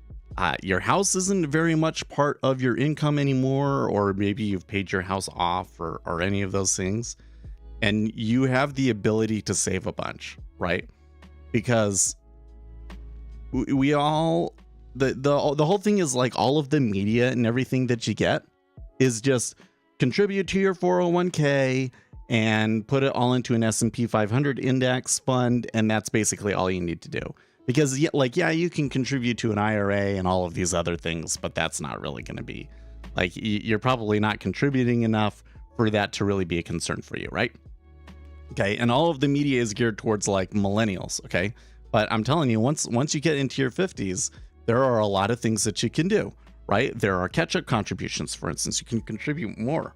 Speaker 2: your house isn't very much part of your income anymore, or maybe you've paid your house off or any of those things, and you have the ability to save a bunch, right? Because we all, the whole thing is like, all of the media and everything that you get is just contribute to your 401k and put it all into an S&P 500 index fund, and that's basically all you need to do. Because yeah, you can contribute to an IRA and all of these other things, but that's not really going to be like, you're probably not contributing enough for that to really be a concern for you, right? Okay, and all of the media is geared towards like millennials, okay? But I'm telling you, once you get into your 50s, there are a lot of things that you can do, right? There are catch-up contributions, for instance. You can contribute more.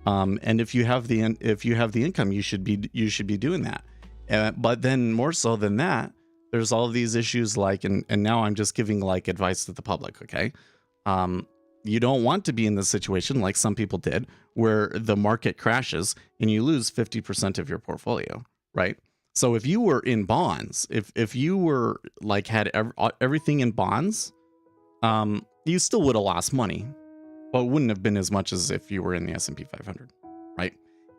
Speaker 2: And if you have the income, you should be doing that. But then more so than that, there's all of these issues like, and now I'm just giving like advice to the public, okay? You don't want to be in this situation like some people did, where the market crashes and you lose 50% of your portfolio, right? So if you were in bonds, if you were like had everything in bonds, you still would have lost money, but it wouldn't have been as much as if you were in the S&P 500, right?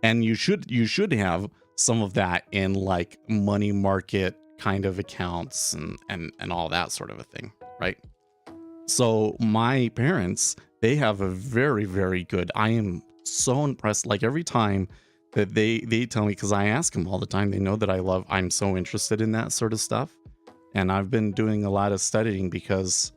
Speaker 2: And you should have some of that in like money market kind of accounts and all that sort of a thing, right? So my parents, they have a very, very good, I am so impressed. Like, every time that they tell me, because I ask them all the time. They know that I'm so interested in that sort of stuff. And I've been doing a lot of studying because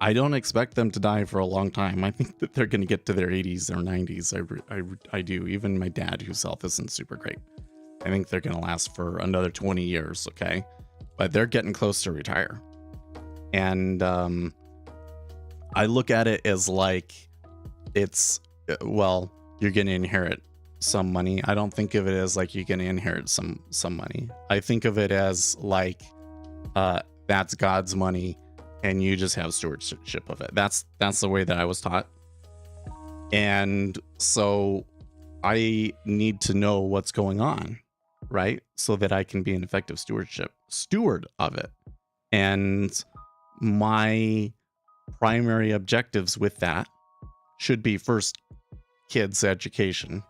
Speaker 2: I don't expect them to die for a long time. I think that they're going to get to their 80s or 90s. I do. Even my dad, whose health isn't super great, I think they're going to last for another 20 years. Okay. But they're getting close to retire. And I look at it as like it's, well, you're going to inherit some money. I don't think of it as like you're going to inherit some money. I think of it as like that's God's money and you just have stewardship of it. That's the way that I was taught. And so I need to know what's going on, right? So that I can be an effective steward of it. And my primary objectives with that should be, first, kids education,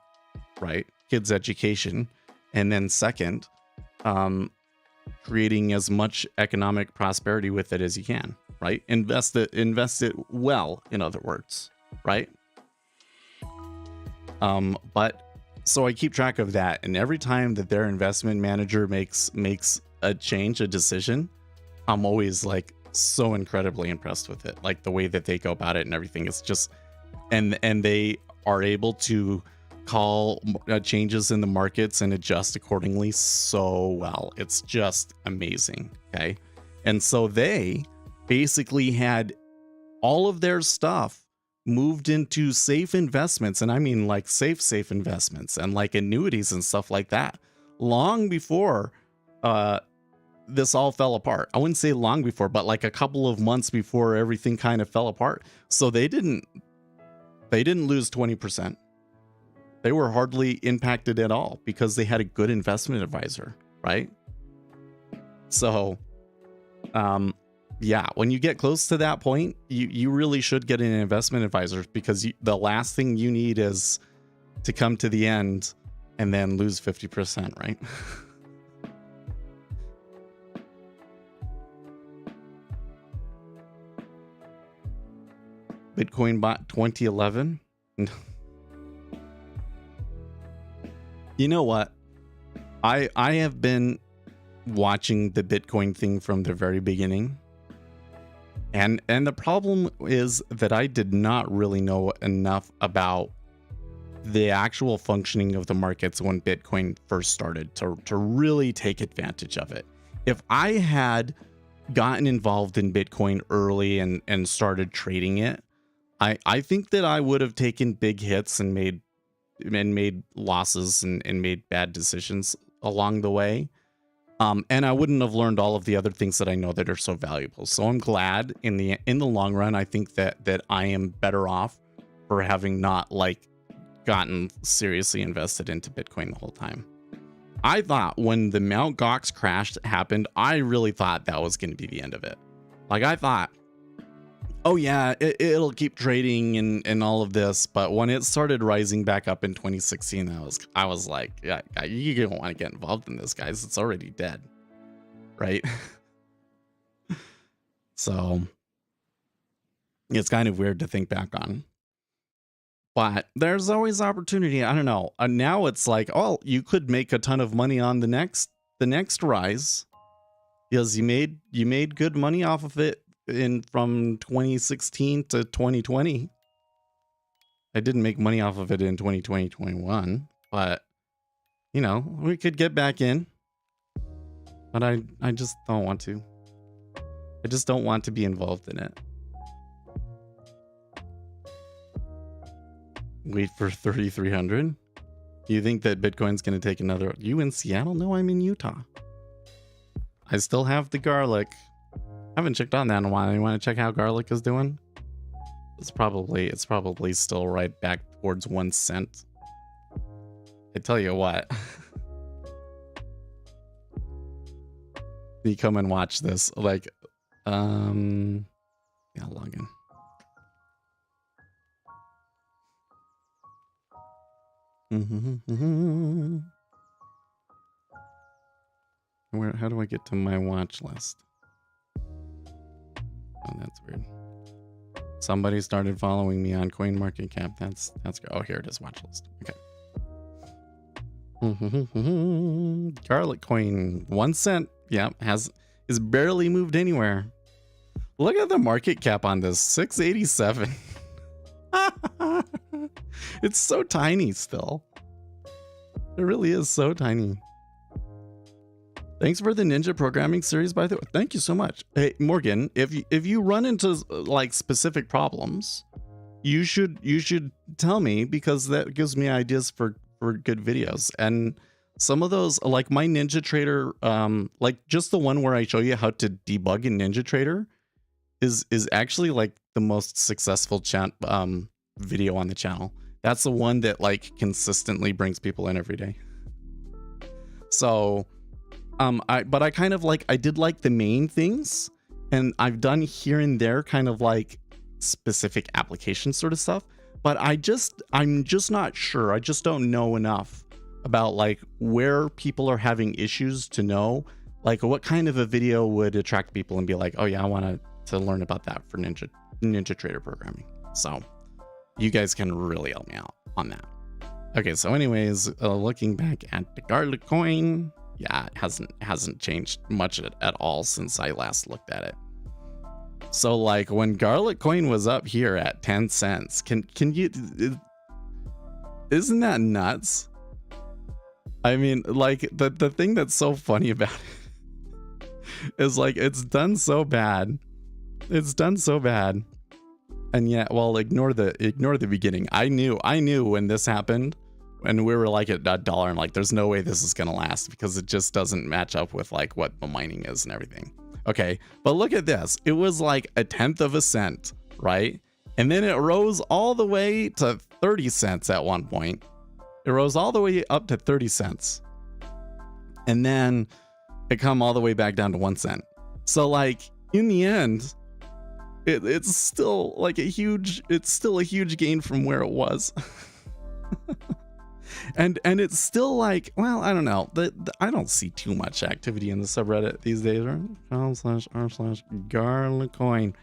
Speaker 2: right? Kids education. And then second, creating as much economic prosperity with it as you can, right? Invest it well, in other words, right? But so I keep track of that, and every time that their investment manager makes a change, a decision, I'm always like so incredibly impressed with it. Like the way that they go about it and everything is just, and they are able to call changes in the markets and adjust accordingly so well. It's just amazing. Okay. And so they basically had all of their stuff moved into safe investments. And I mean like safe investments and like annuities and stuff like that long before this all fell apart. I wouldn't say long before, but like a couple of months before everything kind of fell apart. So they didn't lose 20%. They were hardly impacted at all because they had a good investment advisor, right? So, yeah, when you get close to that point, you really should get an investment advisor, because the last thing you need is to come to the end and then lose 50%, right? Bitcoin bought 2011. You know what? I have been watching the Bitcoin thing from the very beginning. And the problem is that I did not really know enough about the actual functioning of the markets when Bitcoin first started to really take advantage of it. If I had gotten involved in Bitcoin early and started trading it, I think that I would have taken big hits and made losses and made bad decisions along the way. And I wouldn't have learned all of the other things that I know that are so valuable. So I'm glad in the long run, I think that I am better off for having not like gotten seriously invested into Bitcoin the whole time. I thought when the Mt. Gox crash happened, I really thought that was going to be the end of it. Like I thought, oh yeah, it'll keep trading and all of this. But when it started rising back up in 2016, I was like, yeah, you don't want to get involved in this, guys. It's already dead, right? So it's kind of weird to think back on. But there's always opportunity. I don't know. Now it's like, oh, you could make a ton of money on the next rise, because you made good money off of it from 2016 to 2020. I didn't make money off of it in 2020, 21, but you know, we could get back in. But I just don't want to. I just don't want to be involved in it. Wait for 3,300. Do you think that Bitcoin's going to take another? You in Seattle? No, I'm in Utah. I still have the garlic. I haven't checked on that in a while. You want to check how garlic is doing? It's probably still right back towards 1 cent. I tell you what. You come and watch this. Like, yeah, log in. How do I get to my watch list? Oh, that's weird. Somebody started following me on CoinMarketCap. That's oh, here it is, watch list. Okay. Garlic coin, 1 cent. Yeah, is barely moved anywhere. Look at the market cap on this, 687. It's so tiny still. It really is so tiny. Thanks for the Ninja programming series, by the way. Thank you so much. Hey, Morgan, if you run into like specific problems, you should tell me, because that gives me ideas for good videos. And some of those, like my NinjaTrader, like just the one where I show you how to debug in NinjaTrader, is actually like the most successful video on the channel. That's the one that like consistently brings people in every day. So I kind of like, I did like the main things, and I've done here and there kind of like specific application sort of stuff, but I'm just not sure. I just don't know enough about like where people are having issues to know like what kind of a video would attract people and be like, oh yeah, I want to learn about that for NinjaTrader programming. So you guys can really help me out on that. Okay, so anyways, looking back at the garlic coin, yeah, it hasn't changed much at all since I last looked at it. So like when garlic coin was up here at 10 cents, can you, isn't that nuts? I mean, like the thing that's so funny about it is like it's done so bad. It's done so bad. And yet, well, ignore the beginning. I knew when this happened, and we were like at $1, I'm like, there's no way this is gonna last, because it just doesn't match up with like what the mining is and everything. Okay, but look at this. It was like 1/10 of a cent, right? And then it rose all the way to 30 cents at one point. It rose all the way up to 30 cents. And then it come all the way back down to 1 cent. So like in the end, it's still like it's still a huge gain from where it was. and it's still like, well, I don't know. I don't see too much activity in the subreddit these days, right? r/garlic coin.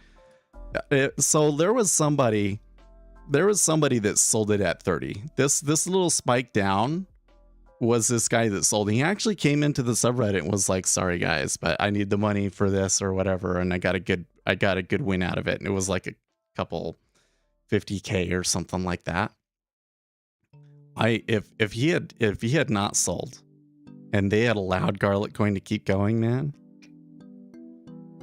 Speaker 2: So there was somebody that sold it at 30. This little spike down was this guy that sold. He actually came into the subreddit and was like, sorry guys, but I need the money for this or whatever, and I got a good win out of it. And it was like a couple 50K or something like that. If he had not sold and they had allowed garlic coin to keep going, man,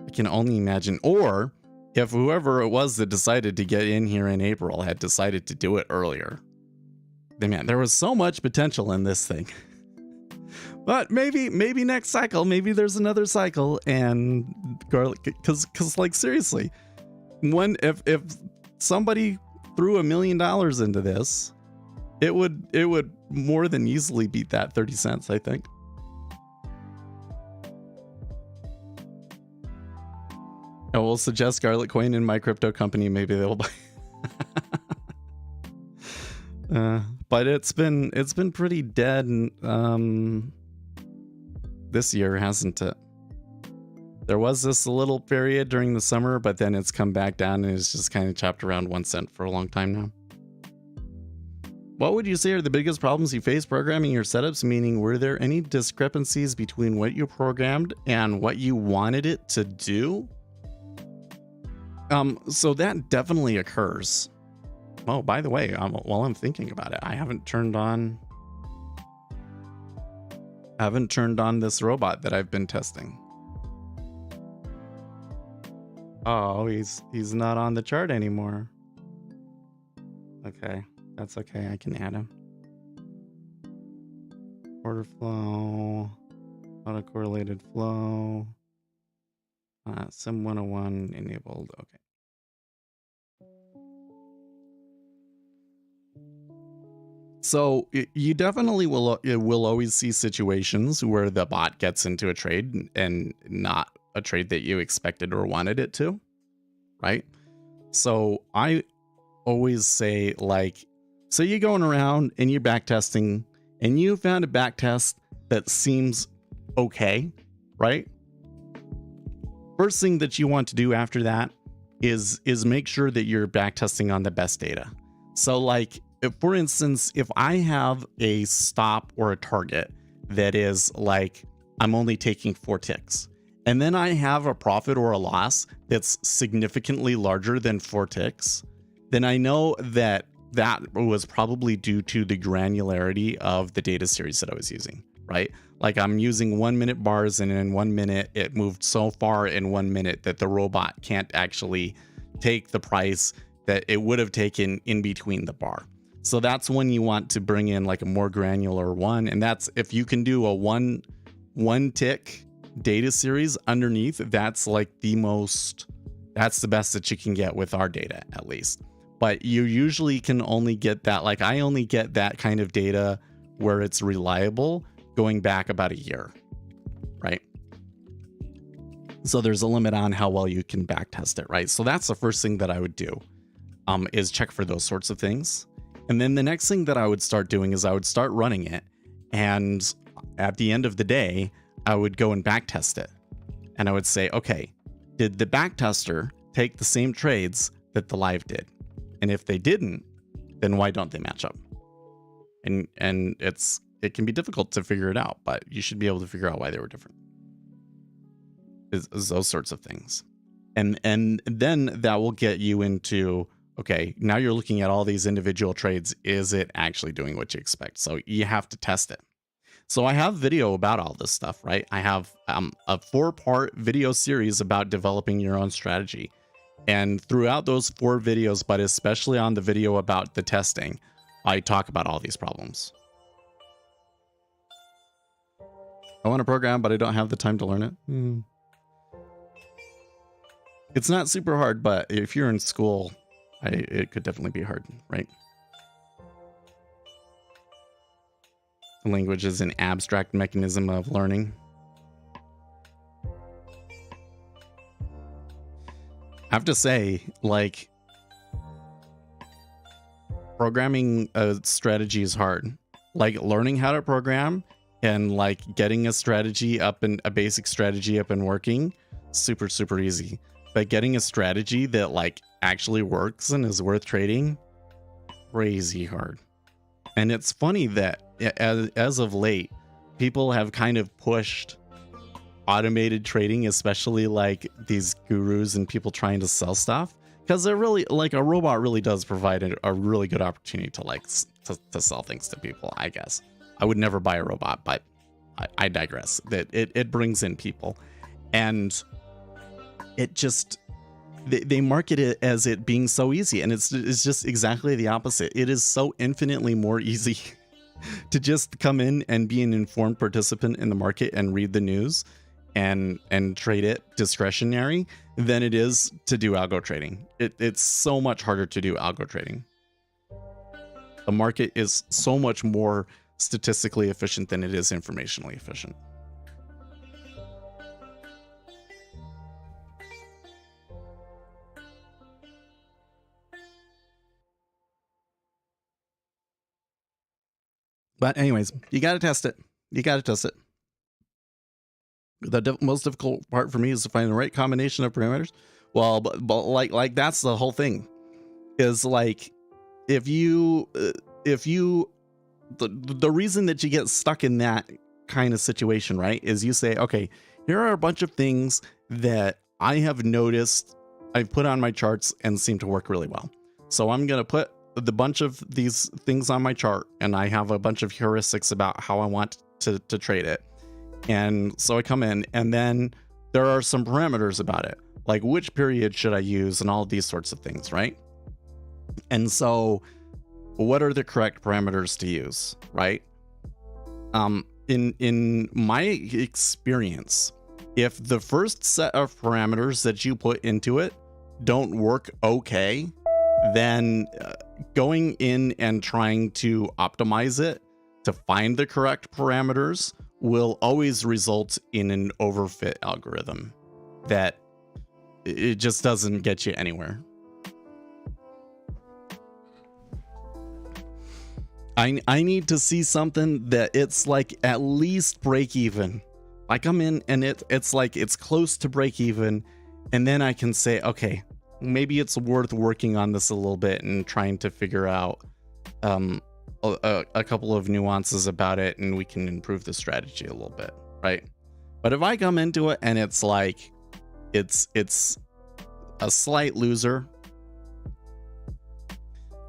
Speaker 2: I can only imagine. Or if whoever it was that decided to get in here in April had decided to do it earlier, then man, there was so much potential in this thing. But maybe next cycle, maybe there's another cycle, and garlic, because like seriously, if somebody threw $1 million into this, it would more than easily beat that 30 cents, I think. I will suggest garlic coin in my crypto company. Maybe they'll buy. But it's been pretty dead this year, hasn't it? There was this little period during the summer, but then it's come back down and it's just kind of chopped around 1 cent for a long time now. What would you say are the biggest problems you face programming your setups? Meaning, were there any discrepancies between what you programmed and what you wanted it to do? So that definitely occurs. Oh, by the way, while I'm thinking about it, I haven't turned on this robot that I've been testing. Oh, he's not on the chart anymore. Okay, that's okay. I can add him. Order flow, autocorrelated flow, Sim 101 enabled. Okay. So you definitely will always see situations where the bot gets into a trade and not a trade that you expected or wanted it to, right? So I always say, like, so you're going around and you're back testing and you found a back test that seems okay, right? First thing that you want to do after that is make sure that you're back testing on the best data. So like, for instance, if I have a stop or a target that is like, I'm only taking 4 ticks, and then I have a profit or a loss that's significantly larger than 4 ticks, then I know that that was probably due to the granularity of the data series that I was using, right? Like I'm using 1 minute bars, and in 1 minute, it moved so far in 1 minute that the robot can't actually take the price that it would have taken in between the bar. So that's when you want to bring in like a more granular one. And that's if you can do a one tick data series underneath, that's like that's the best that you can get with our data, at least. But you usually can only get that, like I only get that kind of data where it's reliable going back about a year, right? So there's a limit on how well you can back test it, right? So that's the first thing that I would do, is check for those sorts of things. And then the next thing that I would start doing is I would start running it. And at the end of the day, I would go and back test it. And I would say, okay, did the back tester take the same trades that the live did? And if they didn't, then why don't they match up? And it can be difficult to figure it out, but you should be able to figure out why they were different. Is those sorts of things. And then that will get you into, okay, now you're looking at all these individual trades. Is it actually doing what you expect? So you have to test it. So I have video about all this stuff, right? I have a 4-part video series about developing your own strategy. And throughout those 4 videos, but especially on the video about the testing, I talk about all these problems. I want to program, but I don't have the time to learn it. It's not super hard, but if you're in school, it could definitely be hard, right? The language is an abstract mechanism of learning. I have to say, like, programming a strategy is hard. Like learning how to program and like getting a strategy up and a basic strategy up and working, super, super easy. But getting a strategy that like actually works and is worth trading, crazy hard. And it's funny that as of late, people have kind of pushed automated trading, especially like these gurus and people trying to sell stuff, because they're really like a robot really does provide a really good opportunity to like to sell things to people. I guess I would never buy a robot, but I digress. That it brings in people, and it just they market it as it being so easy, and it's just exactly the opposite. It is so infinitely more easy to just come in and be an informed participant in the market and read the news and trade it discretionary than it is to do algo trading. It's so much harder to do algo trading. The market is so much more statistically efficient than it is informationally efficient. But anyways, you got to test it. You got to test it. The most difficult part for me is to find the right combination of parameters. Well, but like that's the whole thing. Is like if you the reason that you get stuck in that kind of situation, right, is you say, okay, here are a bunch of things that I have noticed I've put on my charts and seem to work really well. So I'm gonna put the bunch of these things on my chart, and I have a bunch of heuristics about how I want to trade it. And so I come in, and then there are some parameters about it, like which period should I use and all these sorts of things, right? And so what are the correct parameters to use, right? In my experience, if the first set of parameters that you put into it don't work okay, then going in and trying to optimize it to find the correct parameters will always result in an overfit algorithm that it just doesn't get you anywhere. I need to see something that it's like at least break even. I come in and it's like it's close to break even, and then I can say, okay, maybe it's worth working on this a little bit and trying to figure out a couple of nuances about it, and we can improve the strategy a little bit, right? But if I come into it and it's like it's a slight loser,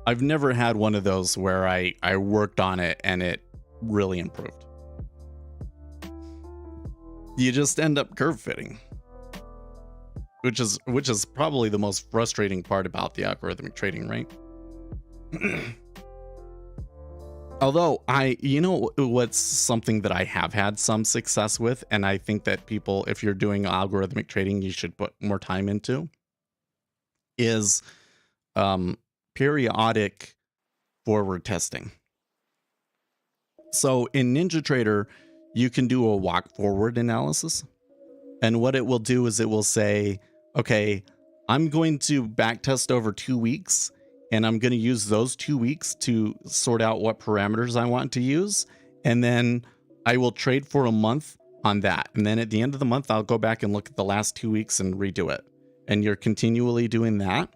Speaker 2: I've never had one of those where I worked on it and it really improved. You just end up curve fitting, which is probably the most frustrating part about the algorithmic trading, right? Although what's something that I have had some success with, and I think that people, if you're doing algorithmic trading, you should put more time into, is periodic forward testing. So in NinjaTrader, you can do a walk forward analysis. And what it will do is it will say, okay, I'm going to backtest over 2 weeks, and I'm going to use those 2 weeks to sort out what parameters I want to use. And then I will trade for a month on that. And then at the end of the month, I'll go back and look at the last 2 weeks and redo it. And you're continually doing that.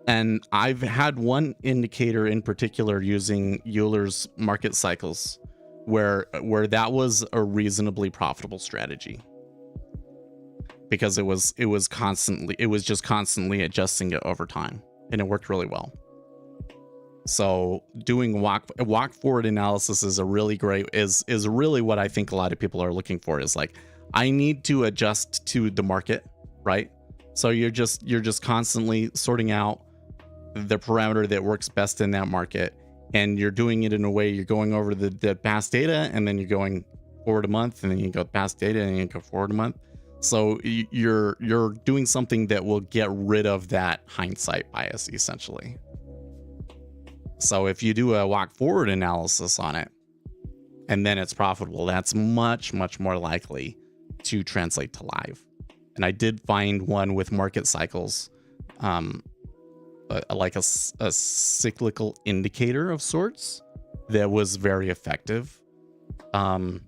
Speaker 2: And I've had one indicator in particular using Euler's market cycles where that was a reasonably profitable strategy, because it was just constantly adjusting it over time, and it worked really well. So doing walk forward analysis is really what I think a lot of people are looking for, is like, I need to adjust to the market, right? So you're just constantly sorting out the parameter that works best in that market, and you're doing it in a way you're going over the past data, and then you're going forward a month, and then you go past data, and you go forward a month. So you're doing something that will get rid of that hindsight bias, essentially. So if you do a walk forward analysis on it, and then it's profitable, that's much, much more likely to translate to live. And I did find one with market cycles, like a cyclical indicator of sorts, that was very effective. I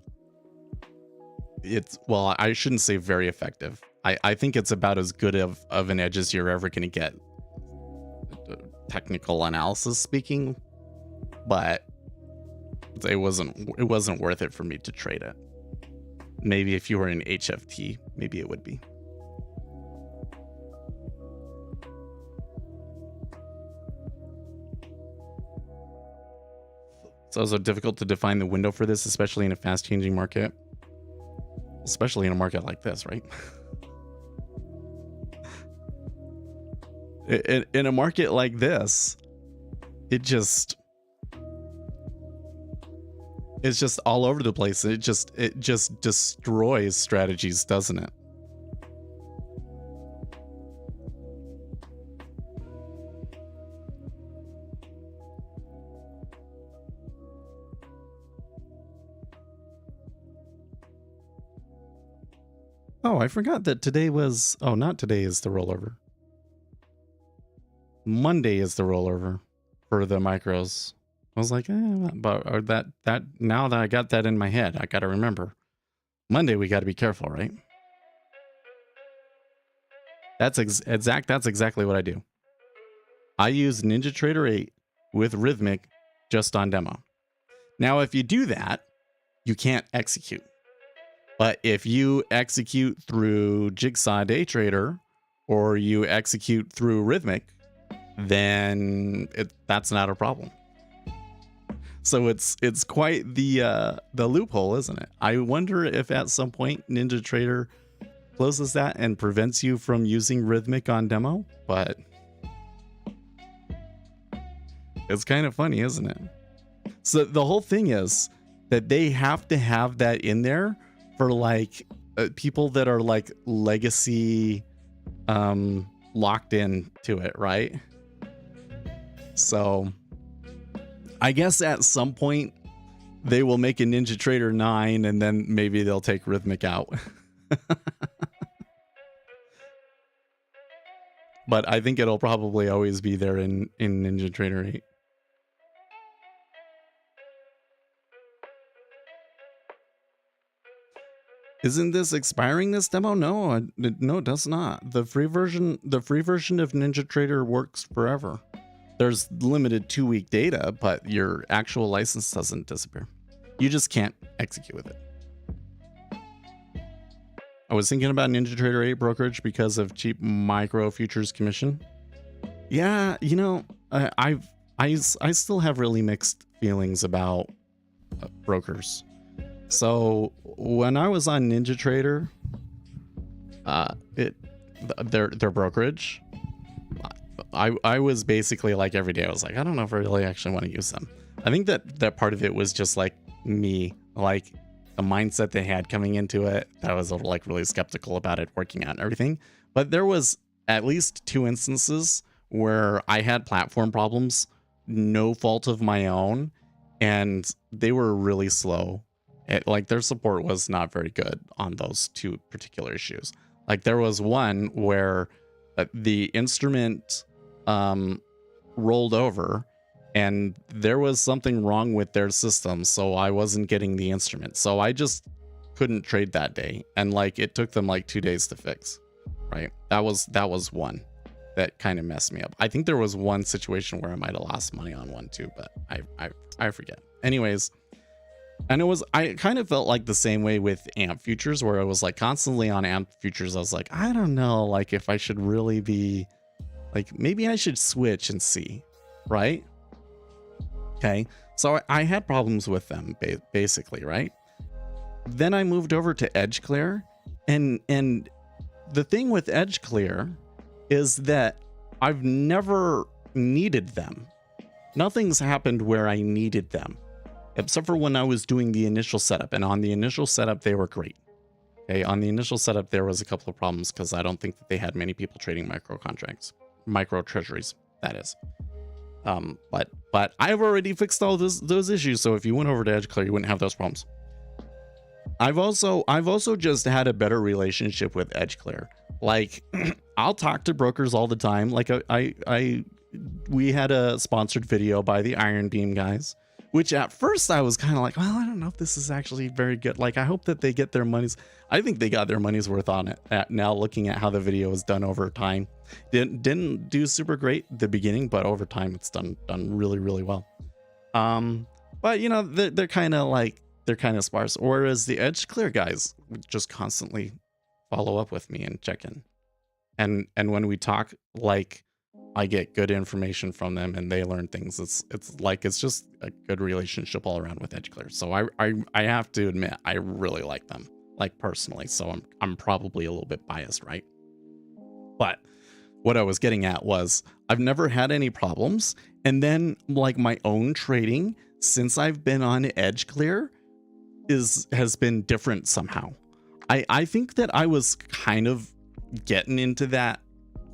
Speaker 2: shouldn't say very effective. I think it's about as good of an edge as you're ever going to get, technical analysis speaking, but it wasn't worth it for me to trade it. Maybe if you were in HFT, maybe it would be. It's also difficult to define the window for this, especially in a fast changing market. Especially in a market like this, right? In a market like this, it's just all over the place. It just destroys strategies, doesn't it? Oh, I forgot that today was... Oh, not today is the rollover. Monday is the rollover for the micros. I was like, but that now that I got that in my head, I got to remember. Monday, we got to be careful, right? That's exactly what I do. I use NinjaTrader 8 with Rhythmic just on demo. Now, if you do that, you can't execute. But if you execute through Jigsaw Day Trader, or you execute through Rhythmic, then that's not a problem. So it's quite the loophole, isn't it? I wonder if at some point NinjaTrader closes that and prevents you from using Rhythmic on demo, but it's kind of funny, isn't it? So the whole thing is that they have to have that in there for like people that are like legacy locked in to it, right? So I guess at some point they will make a NinjaTrader 9 and then maybe they'll take Rhythmic out. But I think it'll probably always be there in NinjaTrader 8. Isn't this expiring, this demo? No, it does not. The free version of NinjaTrader works forever. there's limited 2-week data, but your actual license doesn't disappear. You just can't execute with it. I was thinking about NinjaTrader 8 brokerage because of cheap micro futures commission. Yeah, you know, I still have really mixed feelings about brokers. So when I was on NinjaTrader, their brokerage, I was basically like every day I was like, I don't know if I really actually want to use them. I think that part of it was just like me, like the mindset they had coming into it, that I was like really skeptical about it working out and everything. But there was at least 2 instances where I had platform problems, no fault of my own, and they were really slow. Like their support was not very good on those 2 particular issues. Like there was one where the instrument rolled over and there was something wrong with their system, so I wasn't getting the instrument. So I just couldn't trade that day, and like it took them like 2 days to fix. Right? That was one that kind of messed me up. I think there was one situation where I might have lost money on one too, but I forget. Anyways, and I kind of felt like the same way with AMP futures, where I was like constantly on AMP futures. I was like, I don't know, like if I should really be like, maybe I should switch and see, right? Okay, so I had problems with them basically, right? Then I moved over to EdgeClear, and the thing with EdgeClear is that I've never needed them. Nothing's happened where I needed them, except for when I was doing the initial setup. And on the initial setup, they were great. Okay, on the initial setup, there was a couple of problems because I don't think that they had many people trading micro contracts, micro treasuries, that is. But I've already fixed all those issues. So if you went over to EdgeClear, you wouldn't have those problems. I've also just had a better relationship with EdgeClear. Like I'll talk to brokers all the time. Like we had a sponsored video by the Iron Beam guys, which at first I was kind of like, well, I don't know if this is actually very good. Like I hope that they get their money's. I think they got their money's worth on it. Now looking at how the video was done over time, didn't do super great at the beginning, but over time it's done really, really well. But you know, they're kind of sparse. Whereas the EdgeClear guys would just constantly follow up with me and check in. And when we talk, like I get good information from them and they learn things. It's just a good relationship all around with EdgeClear. So I have to admit, I really like them, like personally. So I'm probably a little bit biased, right? But what I was getting at was I've never had any problems. And then like my own trading since I've been on EdgeClear has been different somehow. I think that I was kind of getting into that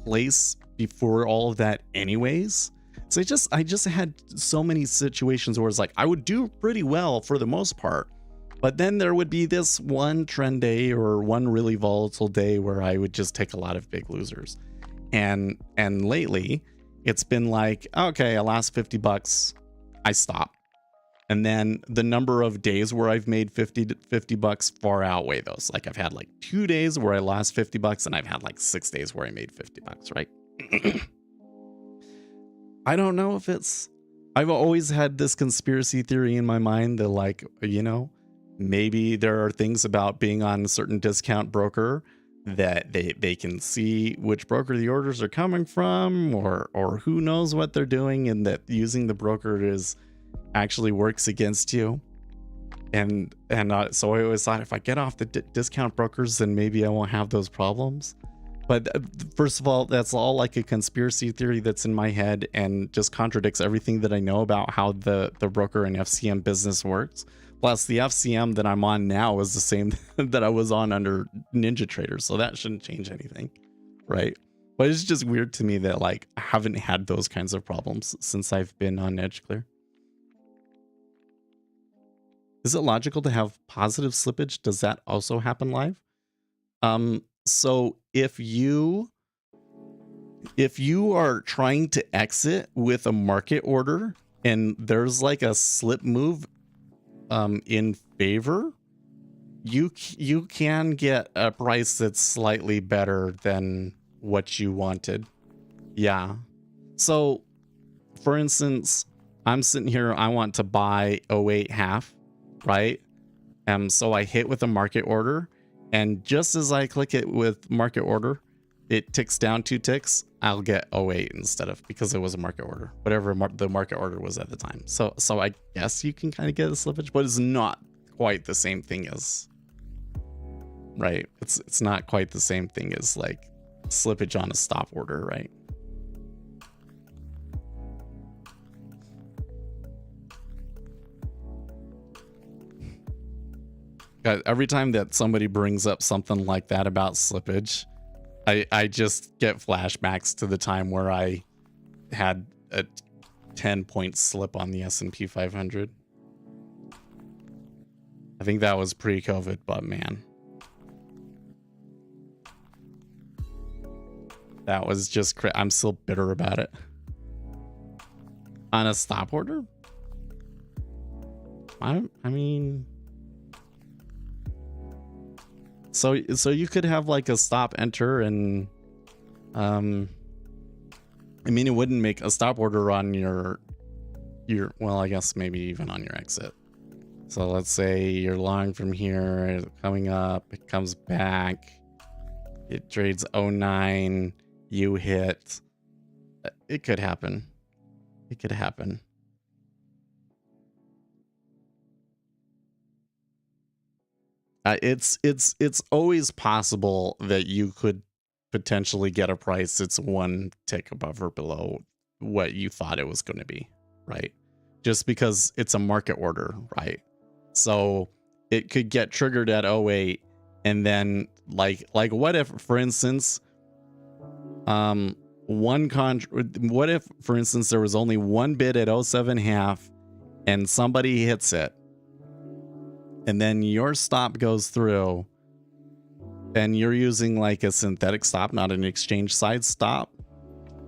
Speaker 2: place before all of that anyways. So I just had so many situations where it's like I would do pretty well for the most part, but then there would be this one trend day or one really volatile day where I would just take a lot of big losers. And lately it's been like, okay, I lost $50, I stop. And then the number of days where I've made $50 far outweigh those. Like I've had like 2 days where I lost $50 and I've had like 6 days where I made $50, right? I don't know if I've always had this conspiracy theory in my mind that like, you know, maybe there are things about being on a certain discount broker that they can see which broker the orders are coming from, or who knows what they're doing, and that using the broker actually works against you. And so I always thought if I get off the discount brokers, then maybe I won't have those problems. But first of all, that's all like a conspiracy theory that's in my head and just contradicts everything that I know about how the broker and FCM business works. Plus the FCM that I'm on now is the same that I was on under NinjaTrader, so that shouldn't change anything, right? But it's just weird to me that like I haven't had those kinds of problems since I've been on EdgeClear. Is it logical to have positive slippage? Does that also happen live? So if you are trying to exit with a market order and there's like a slip move in favor, you can get a price that's slightly better than what you wanted. Yeah. So for instance, I'm sitting here, I want to buy 08 half, right? So I hit with a market order, and just as I click it with market order, it ticks down 2 ticks. I'll get 08 instead of, because it was a market order, whatever the market order was at the time. So I guess you can kind of get a slippage, but it's not quite the same thing as, right? It's not quite the same thing as like slippage on a stop order, right? Every time that somebody brings up something like that about slippage, I just get flashbacks to the time where I had a 10-point slip on the S&P 500. I think that was pre-COVID, but man, that was just I'm still bitter about it. On a stop order? I mean, so you could have like a stop enter, and I mean, it wouldn't make a stop order on your well, I guess maybe even on your exit. So let's say you're long from here, coming up, it comes back, it trades 09, you hit. It could happen. It could happen. It's always possible that you could potentially get a price that's 1 tick above or below what you thought it was going to be, right? Just because it's a market order, right? So it could get triggered at 08, and then like what if, for instance, what if, for instance, there was only 1 bid at 07 half and somebody hits it, and then your stop goes through, and you're using like a synthetic stop, not an exchange side stop,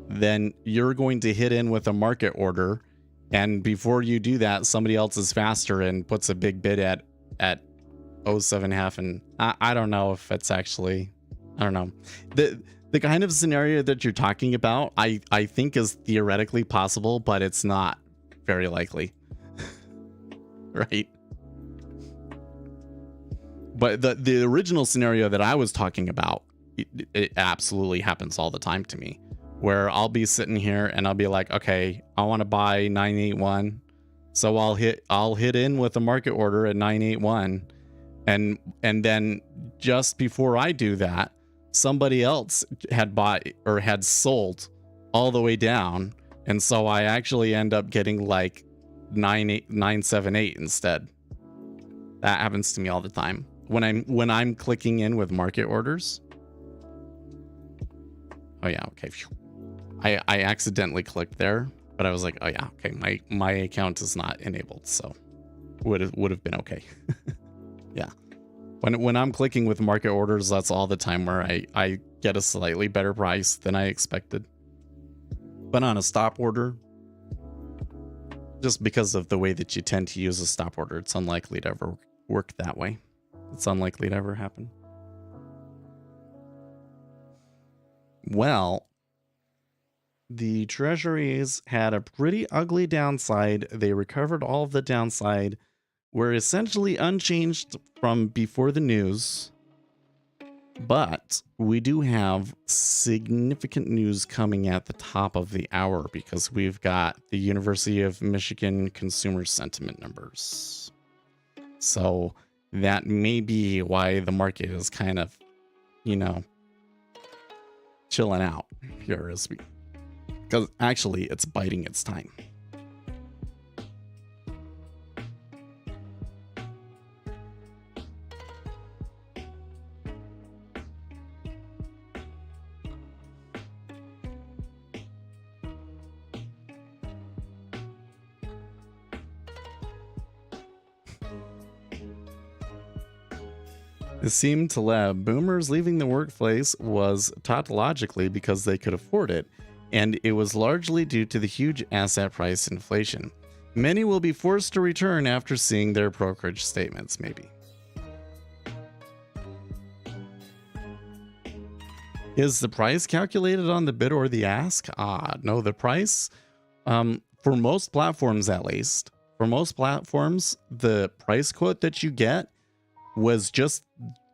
Speaker 2: then you're going to hit in with a market order. And before you do that, somebody else is faster and puts a big bid at 07 half. And I don't know if it's actually, I don't know. The kind of scenario that you're talking about, I think is theoretically possible, but it's not very likely. Right? But the original scenario that I was talking about, it absolutely happens all the time to me, where I'll be sitting here and I'll be like, okay, I want to buy 981. So I'll hit in with a market order at 981. And then just before I do that, somebody else had bought or had sold all the way down. And so I actually end up getting like 978 instead. That happens to me all the time when I'm clicking in with market orders. Oh yeah, okay. I accidentally clicked there, but I was like, oh yeah, okay, my account is not enabled, so would have been okay. Yeah. When I'm clicking with market orders, that's all the time where I get a slightly better price than I expected. But on a stop order, just because of the way that you tend to use a stop order, it's unlikely to ever work that way. It's unlikely to ever happen. Well, the treasuries had a pretty ugly downside. They recovered all of the downside, were essentially unchanged from before the news. But we do have significant news coming at the top of the hour, because we've got the University of Michigan consumer sentiment numbers. So that may be why the market is kind of, chilling out here as we, because actually it's biding its time. It seemed to Leb, boomers leaving the workplace was tautologically because they could afford it, and it was largely due to the huge asset price inflation. Many will be forced to return after seeing their brokerage statements, maybe. Is the price calculated on the bid or the ask? No, the price For most platforms, at least, for most platforms, the price quote that you get was just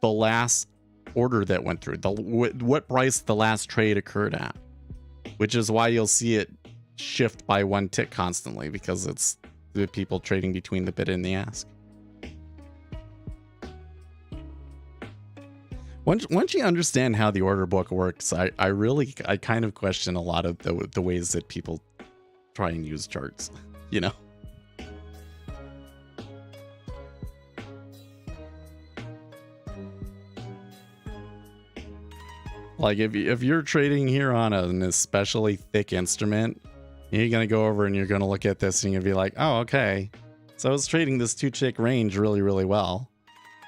Speaker 2: the last order that went through, what price the last trade occurred at, which is why you'll see it shift by 1 tick constantly, because it's the people trading between the bid and the ask. Once you understand how the order book works, I kind of question a lot of the ways that people try and use charts, you know? Like if you're trading here on an especially thick instrument, you're going to go over and you're going to look at this and you're going to be like, oh, okay. So I was trading this 2-tick range really, really well.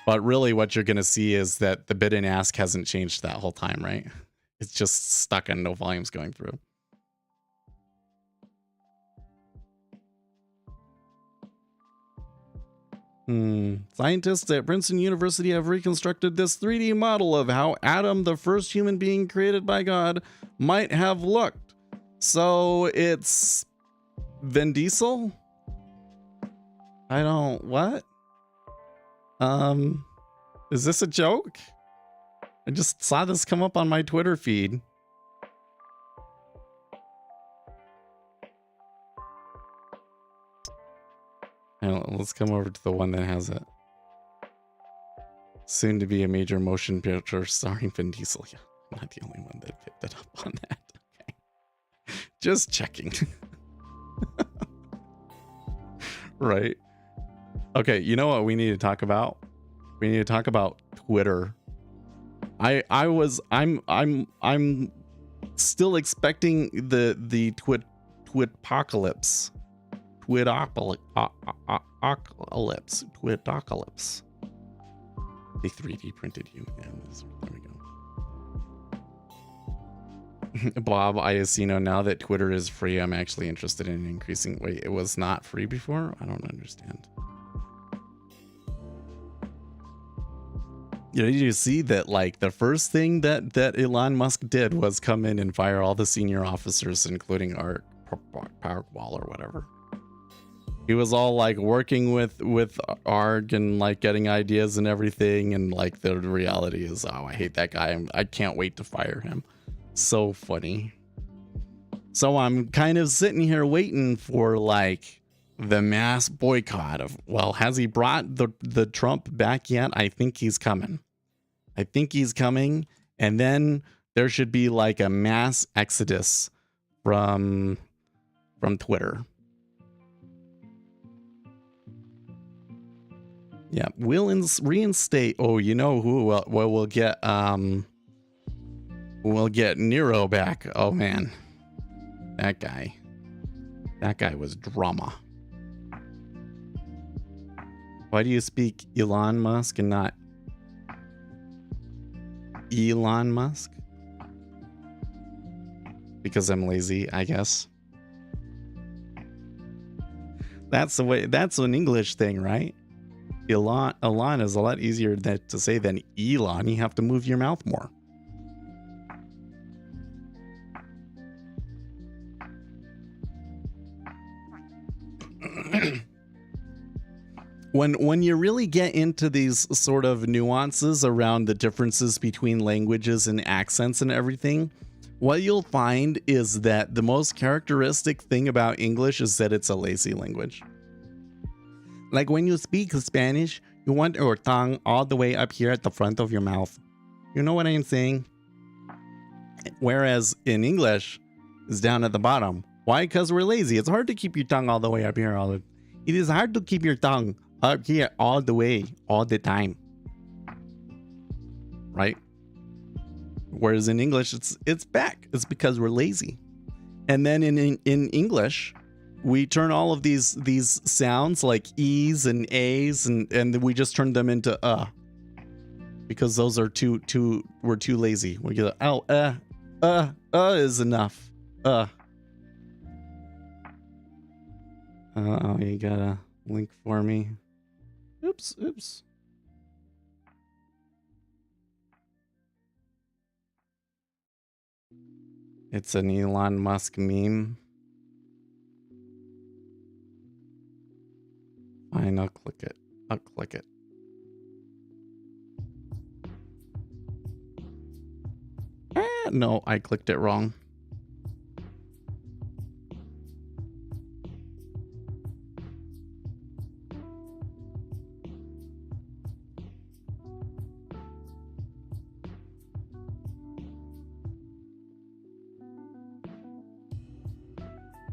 Speaker 2: But really what you're going to see is that the bid and ask hasn't changed that whole time, right? It's just stuck and no volume's going through. Scientists at Princeton University have reconstructed this 3D model of how Adam, the first human being created by God, might have looked. So it's Vin Diesel? I don't... What? Is this a joke? I just saw this come up on my Twitter feed. Let's come over to the one that has it. Soon to be a major motion picture starring Vin Diesel. Yeah, I'm not the only one that picked it up on that. Okay. Just checking. Right. Okay, you know what we need to talk about? We need to talk about Twitter. I'm still expecting the Twitpocalypse. Twitocalypse. They 3D printed you. Yeah, there we go. Bob Iacino, now that Twitter is free, I'm actually interested in increasing. Wait, it was not free before? I don't understand. You know, you see that like the first thing that Elon Musk did was come in and fire all the senior officers, including Art Parkwall or whatever. He was all like working with ARG and like getting ideas and everything, and like the reality is, oh, I hate that guy. I can't wait to fire him. So funny. So I'm kind of sitting here waiting for like the mass boycott of, well, has he brought the Trump back yet? I think he's coming. I think he's coming, and then there should be like a mass exodus from Twitter. Yeah, we'll reinstate. Oh, you know who? Well, we'll get Nero back. Oh man, that guy was drama. Why do you speak Elon Musk and not Elon Musk? Because I'm lazy, I guess. That's the way. That's an English thing, right? Elon is a lot easier to say than Elon. You have to move your mouth more. When you really get into these sort of nuances around the differences between languages and accents and everything, what you'll find is that the most characteristic thing about English is that it's a lazy language. Like when you speak Spanish, you want your tongue all the way up here at the front of your mouth. You know what I'm saying? Whereas in English, it's down at the bottom. Why? Because we're lazy. It's hard to keep your tongue all the way up here. It is hard to keep your tongue up here all the way, all the time. Right? Whereas in English, it's back. It's because we're lazy. And then in English, we turn all of these sounds like E's and A's and we just turn them into because those are we're too lazy. We get is enough. Oh, you got a link for me. Oops. It's an Elon Musk meme. fine. I'll click it. I'll click it. No, I clicked it wrong.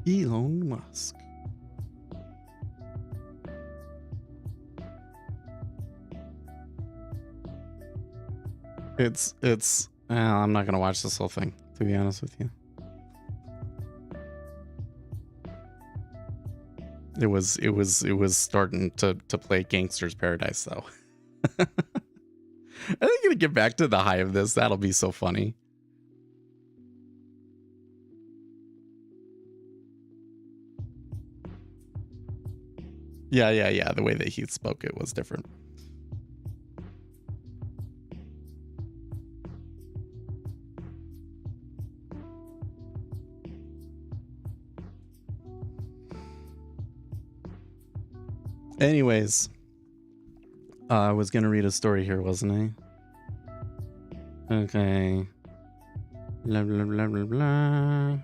Speaker 2: Elon Musk. I'm not gonna watch this whole thing, to be honest with you. It was starting to play Gangster's Paradise though. I think I'm gonna get back to the high of this. That'll be so funny. Yeah. The way that he spoke it was different. Anyways, I was gonna read a story here, wasn't I? Okay. Blah blah blah blah blah.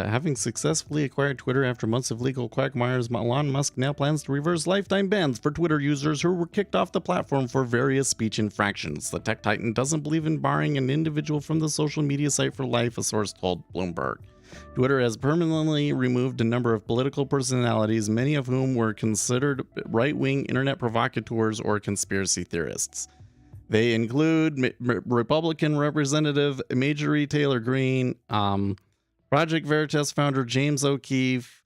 Speaker 2: Having successfully acquired Twitter after months of legal quagmires, Elon Musk now plans to reverse lifetime bans for Twitter users who were kicked off the platform for various speech infractions. The tech titan doesn't believe in barring an individual from the social media site for life, a source told Bloomberg. Twitter has permanently removed a number of political personalities, many of whom were considered right-wing internet provocateurs or conspiracy theorists. They include Republican Representative Marjorie Taylor Greene, Project Veritas founder James O'Keefe,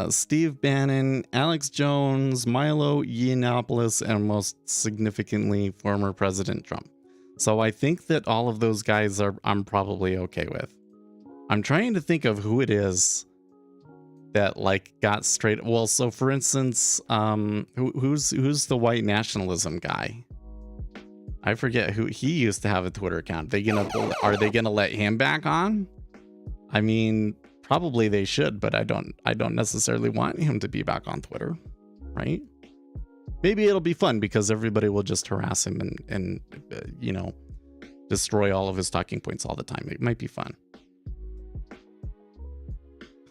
Speaker 2: Steve Bannon, Alex Jones, Milo Yiannopoulos, and most significantly, former President Trump. So I think that all of those guys I'm probably okay with. I'm trying to think of who it is that like got straight. Well, so for instance, who's the white nationalism guy? I forget who. He used to have a Twitter account. Are they gonna let him back on? I mean, probably they should, but I don't necessarily want him to be back on Twitter, right? Maybe it'll be fun because everybody will just harass him and destroy all of his talking points all the time. It might be fun.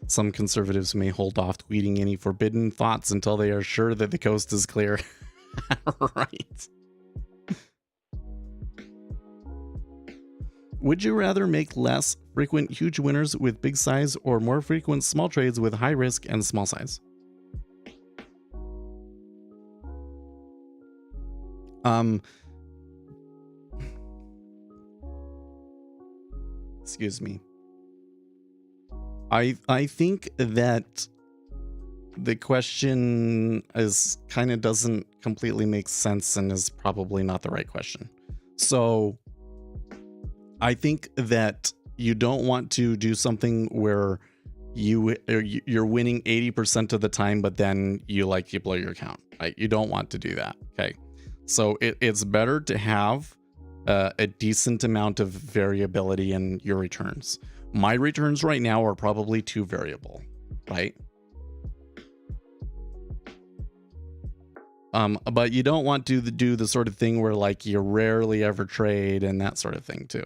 Speaker 2: Some conservatives may hold off tweeting any forbidden thoughts until they are sure that the coast is clear. Right. Would you rather make less frequent huge winners with big size or more frequent small trades with high risk and small size? Excuse me. I think that the question is kind of doesn't completely make sense and is probably not the right question. So I think that you don't want to do something where you're winning 80% of the time, but then you blow your account, right? You don't want to do that. Okay. So it's better to have a decent amount of variability in your returns. My returns right now are probably too variable, right? But you don't want to do the sort of thing where like you rarely ever trade and that sort of thing too.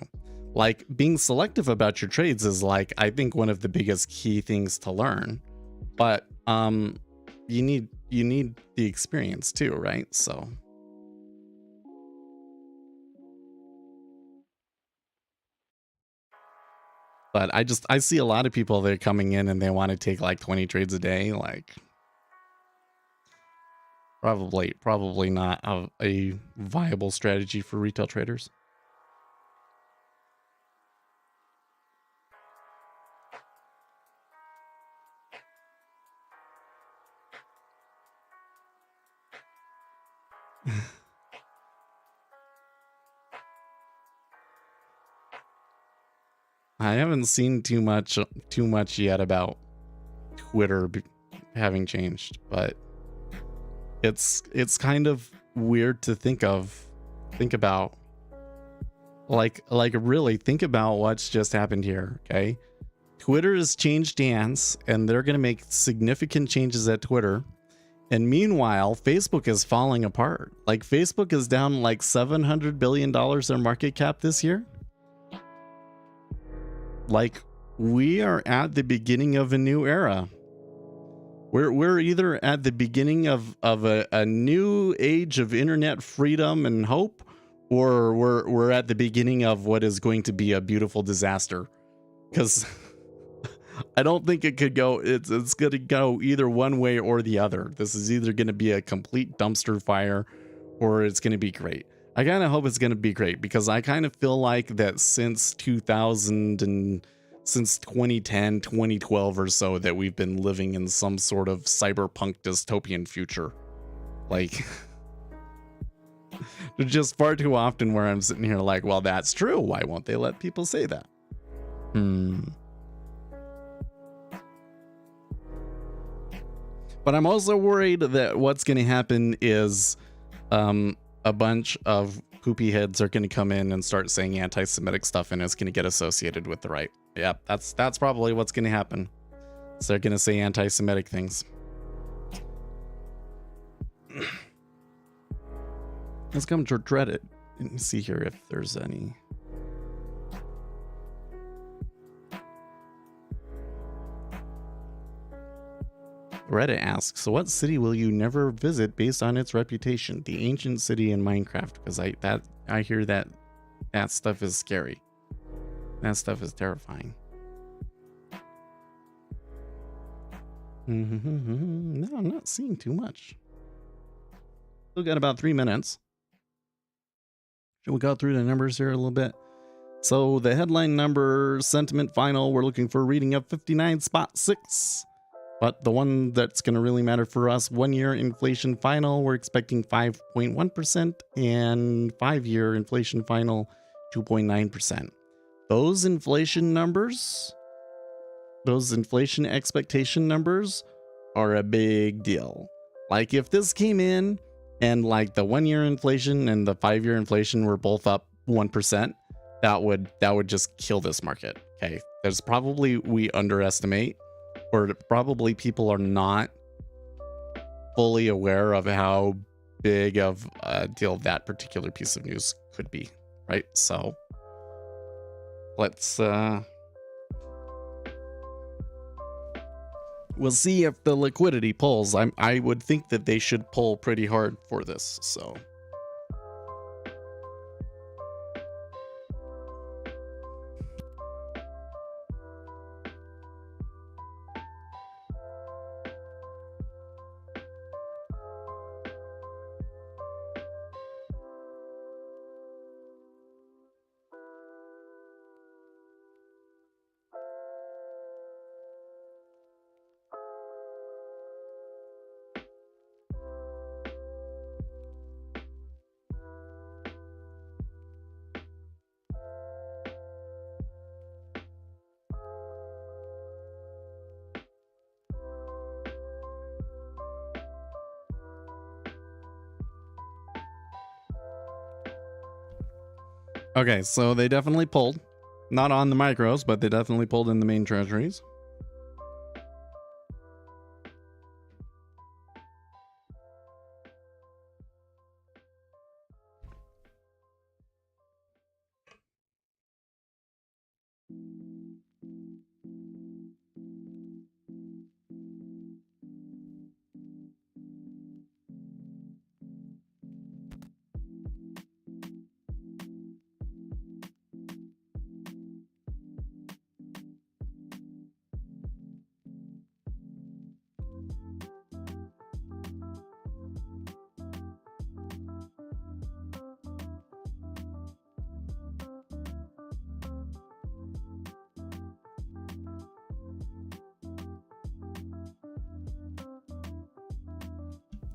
Speaker 2: Like being selective about your trades is like, I think one of the biggest key things to learn, but you need the experience too, right? So but I see a lot of people that are coming in and they want to take like 20 trades a day, like probably not a viable strategy for retail traders. I haven't seen too much yet about Twitter having changed, but it's kind of weird to think about. Like really think about what's just happened here. Okay, Twitter has changed hands, and they're going to make significant changes at Twitter. And meanwhile, Facebook is falling apart. Like, Facebook is down like $700 billion in market cap this year. Like, we are at the beginning of a new era. We're either at the beginning of a new age of internet freedom and hope, or we're at the beginning of what is going to be a beautiful disaster. Because I don't think it could go, it's going to go either one way or the other. This is either going to be a complete dumpster fire, or it's going to be great. I kind of hope it's going to be great, because I kind of feel like that since 2000 and since 2010, 2012 or so, that we've been living in some sort of cyberpunk dystopian future. Like, just far too often where I'm sitting here like, well, that's true. Why won't they let people say that? But I'm also worried that what's going to happen is a bunch of poopy heads are going to come in and start saying anti-Semitic stuff, and it's going to get associated with the right. Yep, that's probably what's going to happen. So they're going to say anti-Semitic things. Let's come to Reddit and see here if there's any. Reddit asks, so what city will you never visit based on its reputation? The ancient city in Minecraft, because I hear that stuff is scary. That stuff is terrifying. No, I'm not seeing too much. Still got about 3 minutes. Should we go through the numbers here a little bit? So the headline number, sentiment final, we're looking for a reading of 59.6. But the one that's going to really matter for us, 1 year inflation final, we're expecting 5.1%, and 5-year inflation final, 2.9%. Those inflation numbers, those inflation expectation numbers are a big deal. Like, if this came in and like the 1 year inflation and the 5-year inflation were both up 1%, that would just kill this market. Okay. There's probably, we underestimate, or probably people are not fully aware of how big of a deal that particular piece of news could be, right? So let's we'll see if the liquidity pulls. I would think that they should pull pretty hard for this, so okay, so they definitely pulled. Not on the micros, but they definitely pulled in the main treasuries.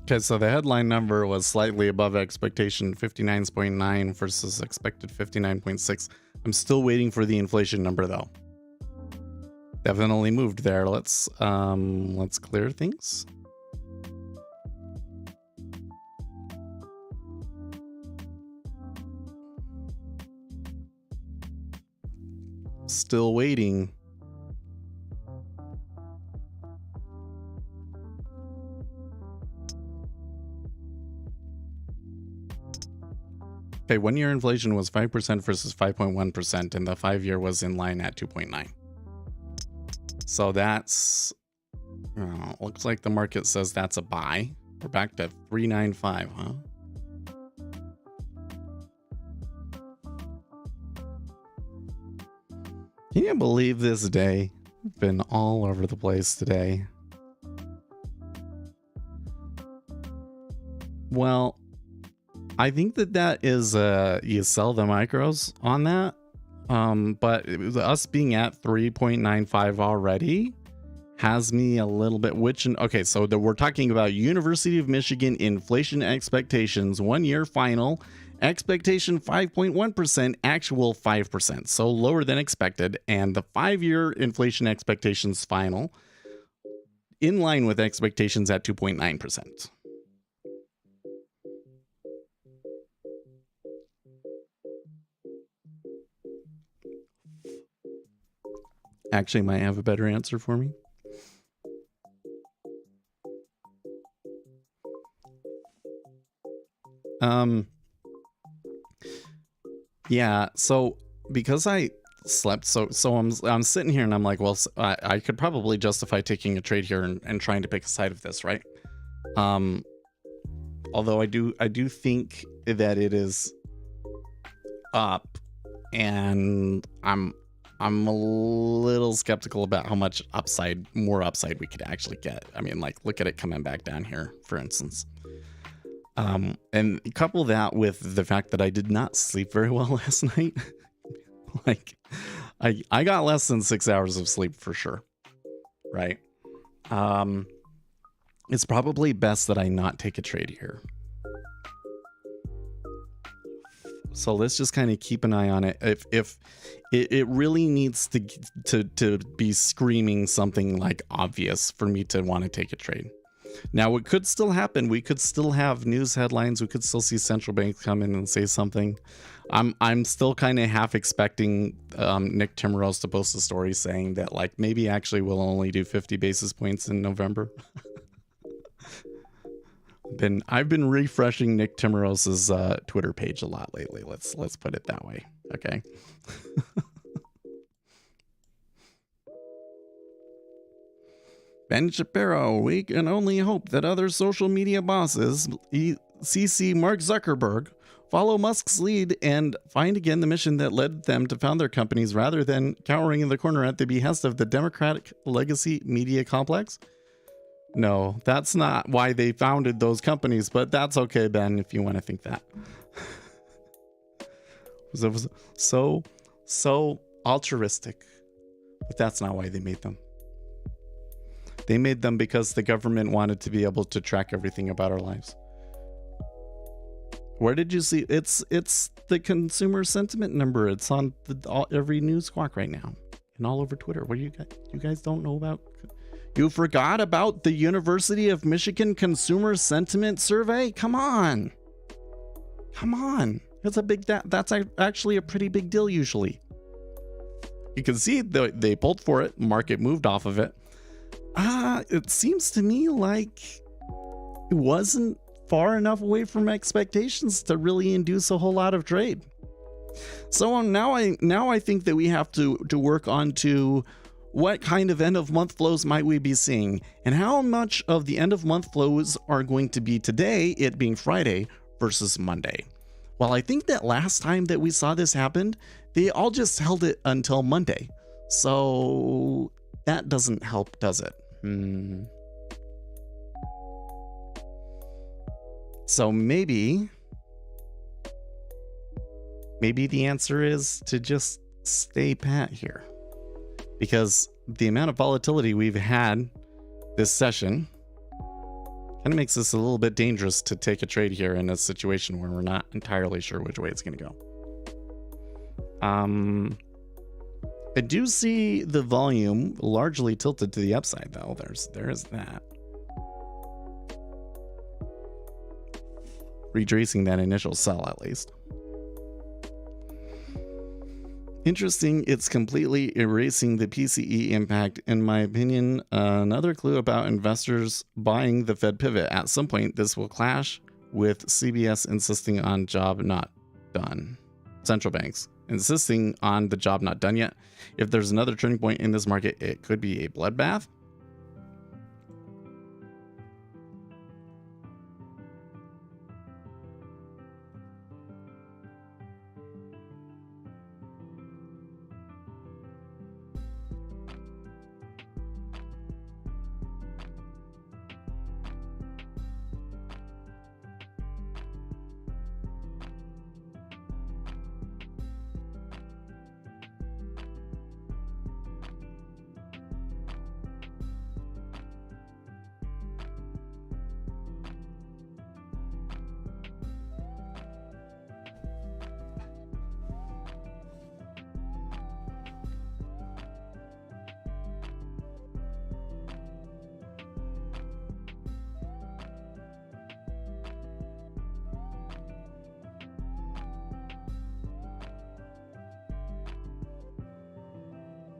Speaker 2: Okay, so the headline number was slightly above expectation, 59.9 versus expected 59.6. I'm still waiting for the inflation number though. Definitely moved there. Let's clear things. Still waiting. Okay, 1 year inflation was 5% versus 5.1%, and the 5-year was in line at 2.9. So that's, looks like the market says that's a buy. We're back to 395, huh? Can you believe this day? Been all over the place today. Well, I think that is you sell the micros on that. But us being at 3.95 already has me a little bit okay, so we're talking about University of Michigan inflation expectations, 1 year final expectation 5.1%, actual 5%, so lower than expected, and the 5-year inflation expectations final in line with expectations at 2.9%. Actually might have a better answer for me. Yeah, so because I slept, so I'm sitting here and I'm like, well, I could probably justify taking a trade here and trying to pick a side of this, right? Although I do think that it is up, and I'm a little skeptical about how much more upside we could actually get. I mean, like, look at it coming back down here, for instance. And couple that with the fact that I did not sleep very well last night. Like, I got less than 6 hours of sleep for sure, right? It's probably best that I not take a trade here. So let's just kind of keep an eye on it. If it really needs to be screaming something like obvious for me to want to take a trade. Now, it could still happen. We could still have news headlines. We could still see central banks come in and say something. I'm still kind of half expecting Nick Timmerose to post a story saying that, like, maybe actually we'll only do 50 basis points in November. I've been refreshing Nick Timmerose's Twitter page a lot lately. Let's put it that way. Okay. Ben Shapiro, we can only hope that other social media bosses, CC Mark Zuckerberg, follow Musk's lead and find again the mission that led them to found their companies rather than cowering in the corner at the behest of the Democratic legacy media complex. No, that's not why they founded those companies, but that's okay, Ben, if you want to think that. It was so altruistic, but that's not why they made them. They made them because the government wanted to be able to track everything about our lives. Where did you see? It's the consumer sentiment number. It's on every news squawk right now and all over Twitter. What do you guys don't know about? You forgot about the University of Michigan Consumer Sentiment Survey? Come on. That's that's actually a pretty big deal usually. You can see they pulled for it. Market moved off of it. It seems to me like it wasn't far enough away from expectations to really induce a whole lot of trade. So now I think that we have to work on to what kind of end of month flows might we be seeing, and how much of the end of month flows are going to be today, it being Friday, versus Monday. Well, I think that last time that we saw this happen, they all just held it until Monday. So that doesn't help, does it? So maybe the answer is to just stay pat here, because the amount of volatility we've had this session kind of makes this a little bit dangerous to take a trade here in a situation where we're not entirely sure which way it's going to go. I do see the volume largely tilted to the upside, though. There is that. Retracing that initial sell, at least. Interesting, it's completely erasing the PCE impact, in my opinion. Another clue about investors buying the Fed pivot. At some point, this will clash with CBS insisting on job not done. Central banks insisting on the job not done yet. If there's another turning point in this market, it could be a bloodbath.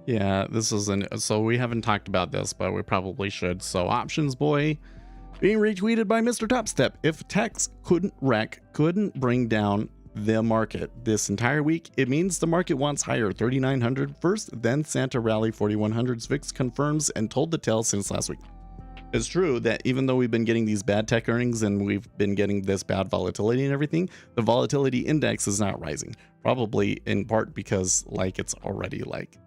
Speaker 2: Yeah, this is so we haven't talked about this, but we probably should. So options boy being retweeted by Mr. Topstep. If techs couldn't bring down the market this entire week, it means the market wants higher. 3,900 first, then Santa rally 4,100s. VIX confirms and told the tale since last week. It's true that even though we've been getting these bad tech earnings and we've been getting this bad volatility and everything, the volatility index is not rising. Probably in part because like it's already like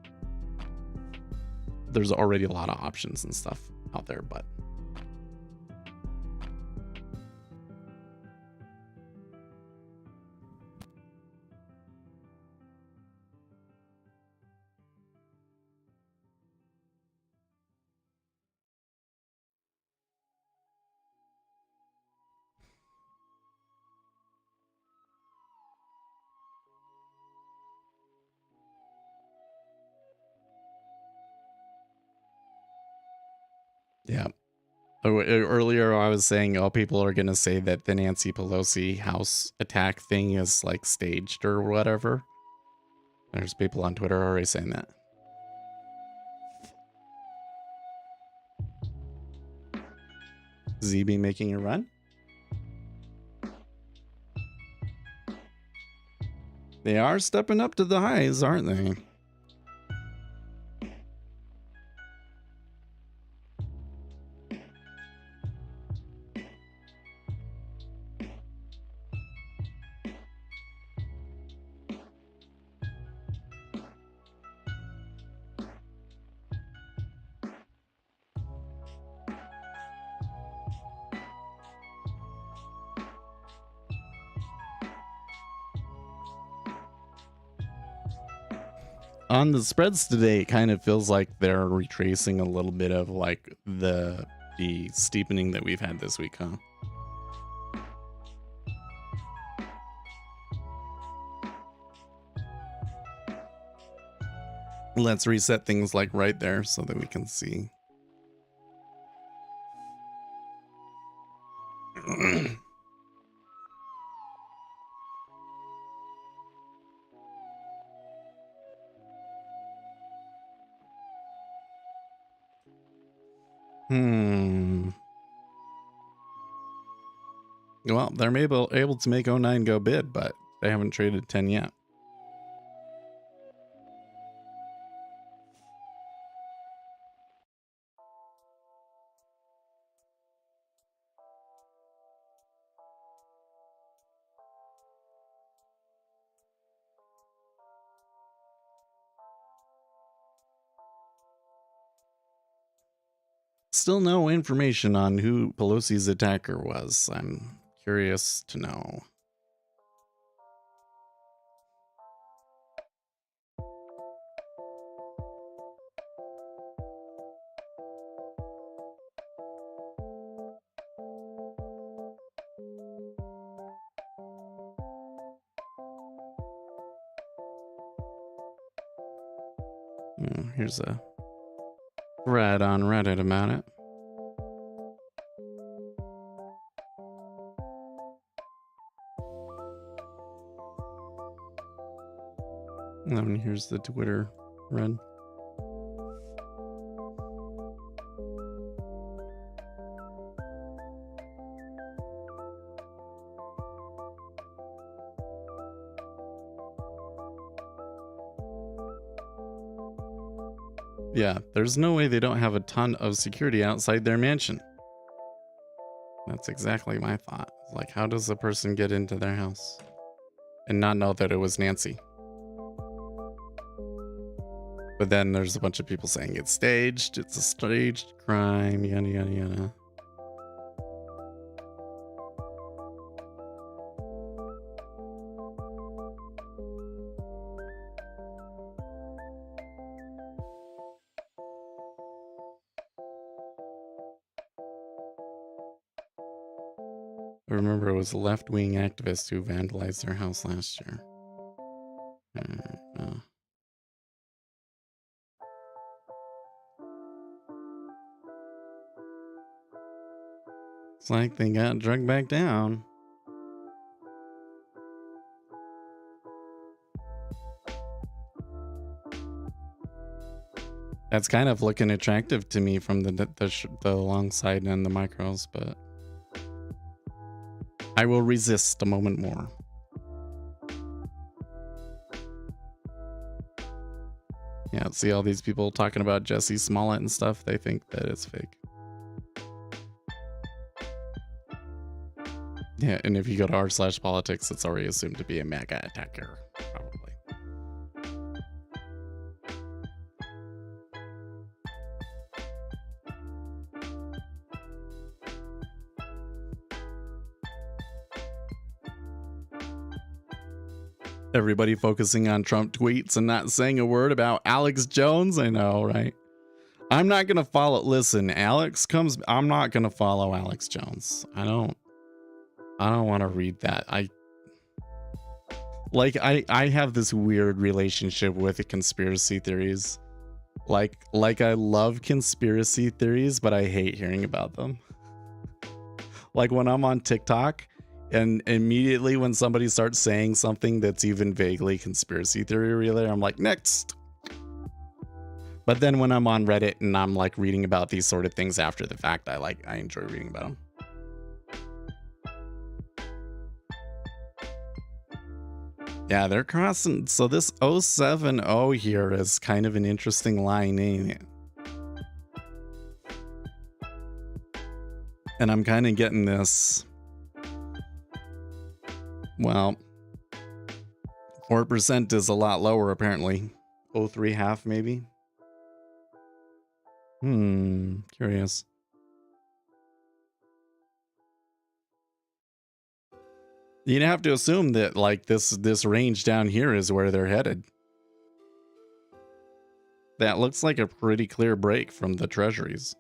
Speaker 2: there's already a lot of options and stuff out there, but yeah. Earlier I was saying, oh, people are going to say that the Nancy Pelosi house attack thing is like staged or whatever. There's people on Twitter already saying that. ZB making a run? They are stepping up to the highs, aren't they? On the spreads today, it kind of feels like they're retracing a little bit of like the steepening that we've had this week, huh? Let's reset things like right there so that we can see. Well, they're able to make 09 go bid, but they haven't traded 10 yet. Still no information on who Pelosi's attacker was. I'm curious to know. Here's a thread on Reddit about it. And then here's the Twitter thread. Yeah, there's no way they don't have a ton of security outside their mansion. That's exactly my thought. Like, how does a person get into their house and not know that it was Nancy? But then there's a bunch of people saying it's staged, it's a staged crime, yada, yada, yada. I remember it was a left-wing activist who vandalized their house last year. It's like they got dragged back down. That's kind of looking attractive to me from the long side and the micros, but I will resist a moment more. Yeah, see all these people talking about Jesse Smollett and stuff. They think that it's fake. Yeah, and if you go to r/politics, it's already assumed to be a MAGA attacker, probably. Everybody focusing on Trump tweets and not saying a word about Alex Jones. I know, right? I'm not gonna follow. Listen, I'm not gonna follow Alex Jones. I don't want to read that. I have this weird relationship with the conspiracy theories. Like I love conspiracy theories, but I hate hearing about them. Like when I'm on TikTok and immediately when somebody starts saying something that's even vaguely conspiracy theory related, I'm like, next. But then when I'm on Reddit and I'm like reading about these sort of things after the fact, I enjoy reading about them. Yeah, they're crossing. So this 070 here is kind of an interesting line, ain't it? And I'm kind of getting this. Well, 4% is a lot lower, apparently. 0.3 maybe. Curious. You'd have to assume that like this range down here is where they're headed. That looks like a pretty clear break from the treasuries.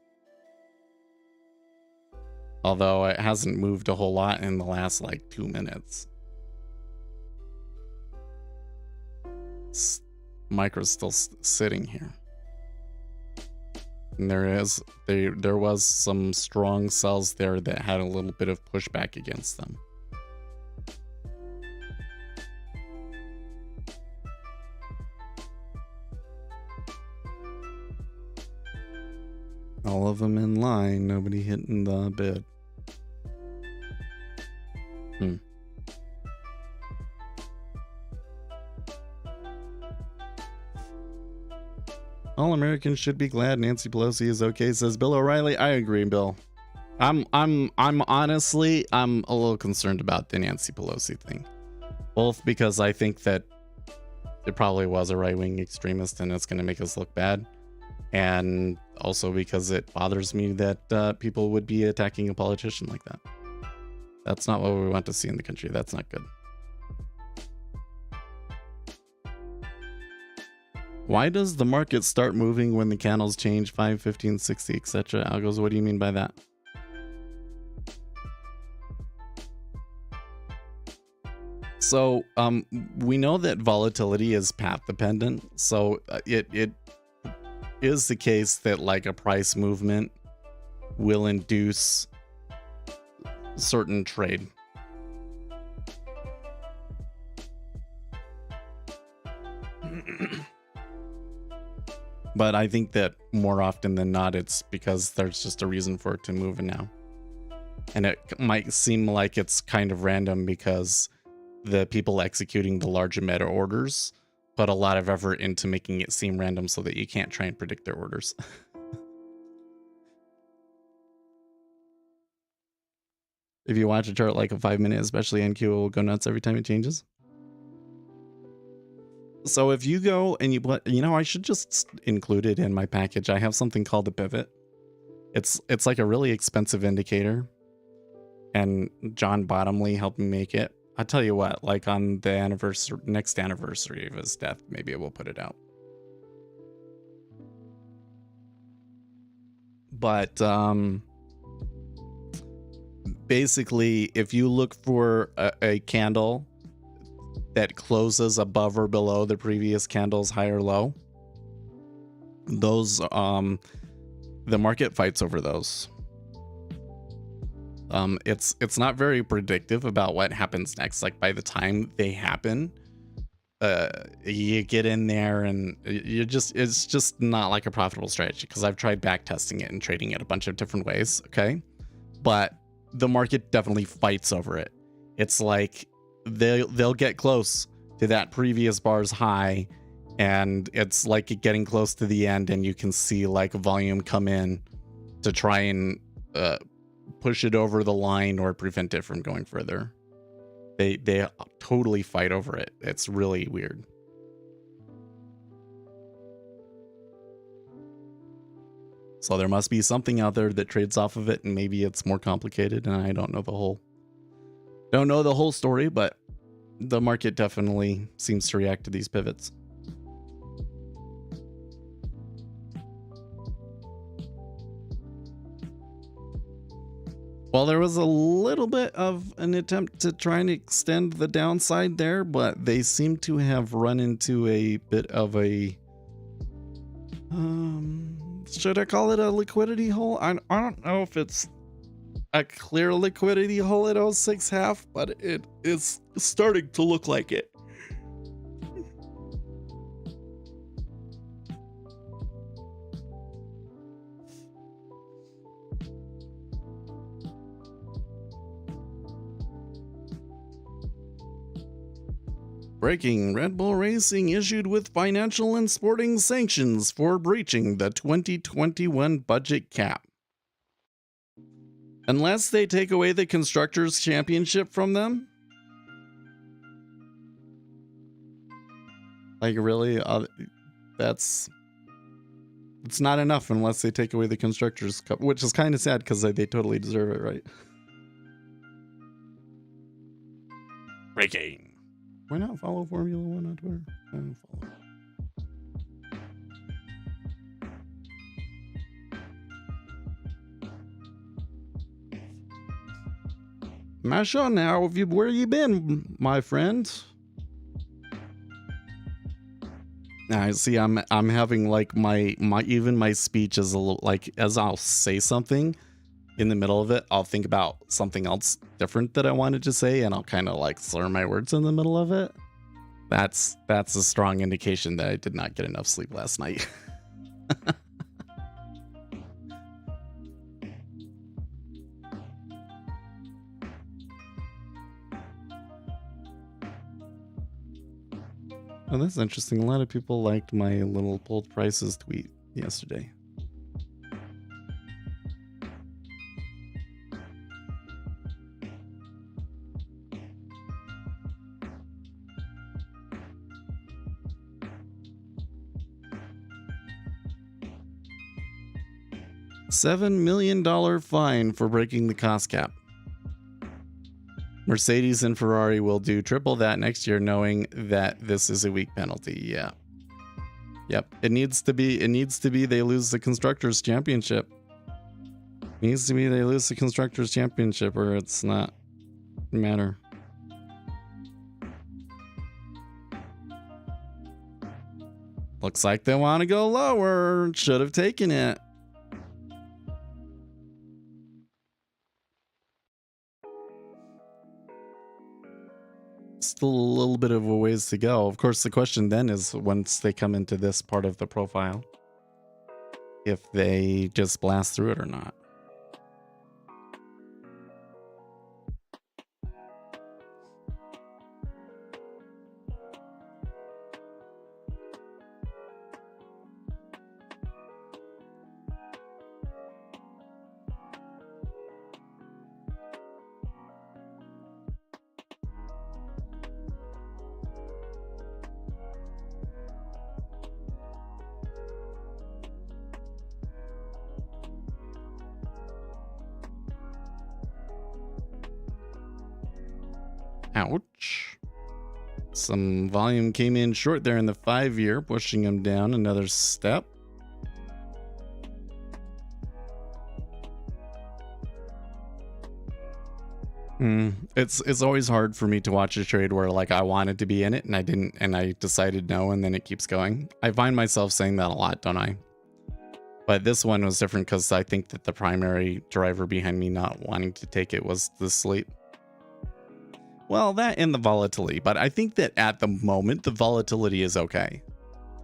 Speaker 2: Although it hasn't moved a whole lot in the last like 2 minutes. Micro's still sitting here. And there was some strong sells there that had a little bit of pushback against them. All of them in line, nobody hitting the bid. All Americans should be glad Nancy Pelosi is okay, says Bill O'Reilly. I agree, Bill. I'm honestly a little concerned about the Nancy Pelosi thing. Both because I think that it probably was a right-wing extremist and it's going to make us look bad. And also because it bothers me that people would be attacking a politician like that. That's not what we want to see in the country. That's not good. Why does the market start moving when the candles change 5, 15, 60, etc.? Algos, what do you mean by that? So we know that volatility is path dependent. So it is the case that like a price movement will induce certain trade. But I think that more often than not, it's because there's just a reason for it to move now. And it might seem like it's kind of random because the people executing the large emitter orders put a lot of effort into making it seem random so that you can't try and predict their orders. If you watch a chart like a 5-minute, especially NQ, it will go nuts every time it changes. So if you go and I should just include it in my package. I have something called the pivot. It's like a really expensive indicator, and John Bottomley helped me make it. I'll tell you what, like on the next anniversary of his death, maybe we'll put it out. But basically, if you look for a candle that closes above or below the previous candle's high or low, those the market fights over those. It's not very predictive about what happens next. Like by the time they happen, you get in there and it's just not like a profitable strategy, because I've tried back testing it and trading it a bunch of different ways. Okay, but the market definitely fights over it. It's like they'll get close to that previous bar's high, and it's like getting close to the end, and you can see like volume come in to try and push it over the line or prevent it from going further. They totally fight over it. It's really weird. So there must be something out there that trades off of it, and maybe it's more complicated, and I don't know the whole story, but the market definitely seems to react to these pivots. Well, there was a little bit of an attempt to try and extend the downside there, but they seem to have run into a bit of a should I call it a liquidity hole? I don't know if it's a clear liquidity hole at 06.5, but it is starting to look like it. Breaking: Red Bull Racing issued with financial and sporting sanctions for breaching the 2021 budget cap. Unless they take away the Constructors' Championship from them? Like, really? It's not enough unless they take away the Constructors' Cup, which is kind of sad because they totally deserve it, right? Breaking. Why not follow Formula One on Twitter? Follow. Masha, now where you been, my friend? I see. I'm having like my even my speech is a little like, as I'll say something in the middle of it, I'll think about something else different that I wanted to say, and I'll kind of like slur my words in the middle of it. That's a strong indication that I did not get enough sleep last night. Oh, that's interesting. A lot of people liked my little pulled prices tweet yesterday. $7 million fine for breaking the cost cap. Mercedes and Ferrari will do triple that next year, knowing that this is a weak penalty. Yeah. Yep. It needs to be they lose the Constructors' Championship. It needs to be they lose the Constructors' Championship, or it's not matter. Looks like they want to go lower. Should have taken it. Still a little bit of a ways to go. Of course, the question then is, once they come into this part of the profile, if they just blast through it or not. Ouch. Some volume came in short there in the 5-year, pushing him down another step. It's always hard for me to watch a trade where like I wanted to be in it and I didn't, and I decided no, and then it keeps going. I find myself saying that a lot, don't I? But this one was different because I think that the primary driver behind me not wanting to take it was the sleep. Well, that and the volatility, but I think that at the moment the volatility is okay.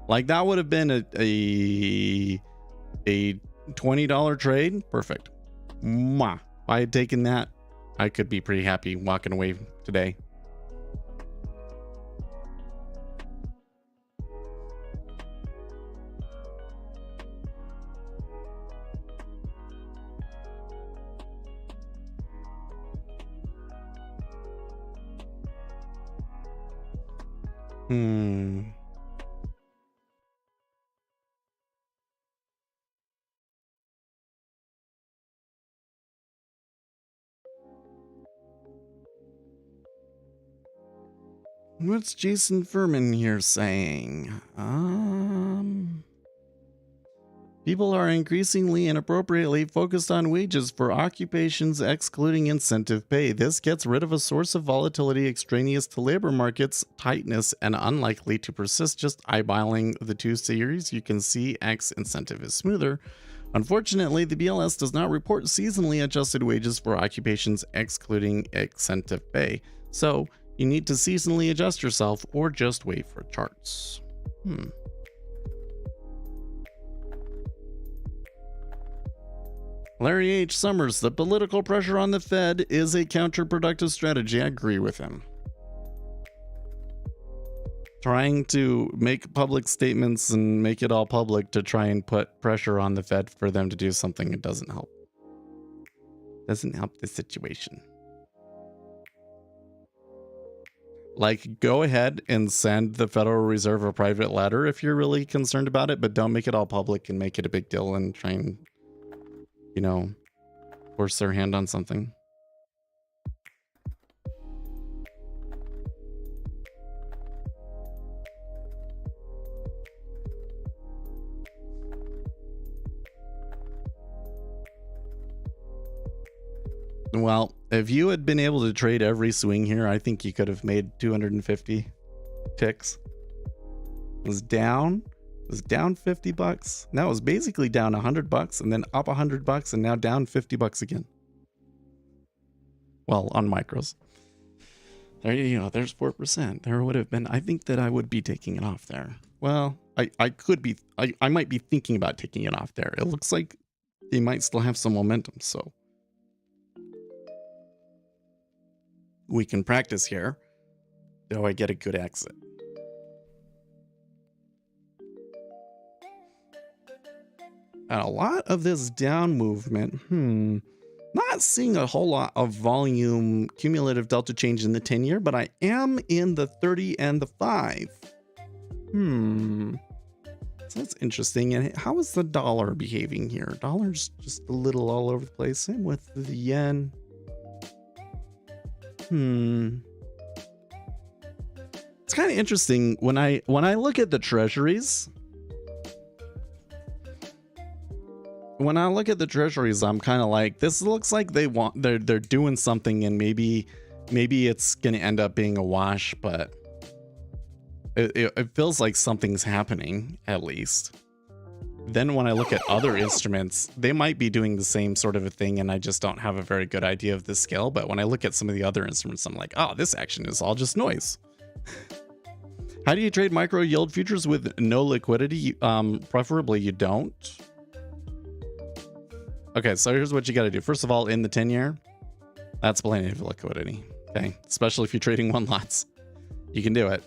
Speaker 2: Like that would have been a $20 trade, perfect. Mwah. If I had taken that, I could be pretty happy walking away today. What's Jason Furman here saying? People are increasingly and appropriately focused on wages for occupations excluding incentive pay. This gets rid of a source of volatility extraneous to labor markets tightness and unlikely to persist. Just eyeballing the two series, you can see X incentive is smoother. Unfortunately, the BLS does not report seasonally adjusted wages for occupations excluding incentive pay. So you need to seasonally adjust yourself or just wait for charts. Larry H. Summers, the political pressure on the Fed is a counterproductive strategy. I agree with him. Trying to make public statements and make it all public to try and put pressure on the Fed for them to do something, it doesn't help. Doesn't help the situation. Like, go ahead and send the Federal Reserve a private letter if you're really concerned about it, but don't make it all public and make it a big deal and try and, you know, force their hand on something. Well, if you had been able to trade every swing here, I think you could have made 250 ticks. It was down 50 bucks. Now it was basically down 100 bucks and then up 100 bucks and now down 50 bucks again. Well, on micros. There you go. There's 4%. There would have been, I think that I would be taking it off there. Well, I could be, I might be thinking about taking it off there. It looks like they might still have some momentum, so we can practice here. Do I get a good exit? And a lot of this down movement, not seeing a whole lot of volume cumulative delta change in the 10-year, but I am in the 30 and the 5. So that's interesting. And how is the dollar behaving here? Dollar's just a little all over the place. Same with the yen. It's kind of interesting when I look at the treasuries. When I look at the treasuries, I'm kind of like, this looks like they're doing something, and maybe it's gonna end up being a wash, but it feels like something's happening at least. Then when I look at other instruments, they might be doing the same sort of a thing, and I just don't have a very good idea of the scale. But when I look at some of the other instruments, I'm like, oh, this action is all just noise. How do you trade micro yield futures with no liquidity? Preferably you don't. Okay, so here's what you got to do. First of all, in the 10-year, that's plenty of liquidity. Okay, especially if you're trading one lots, you can do it.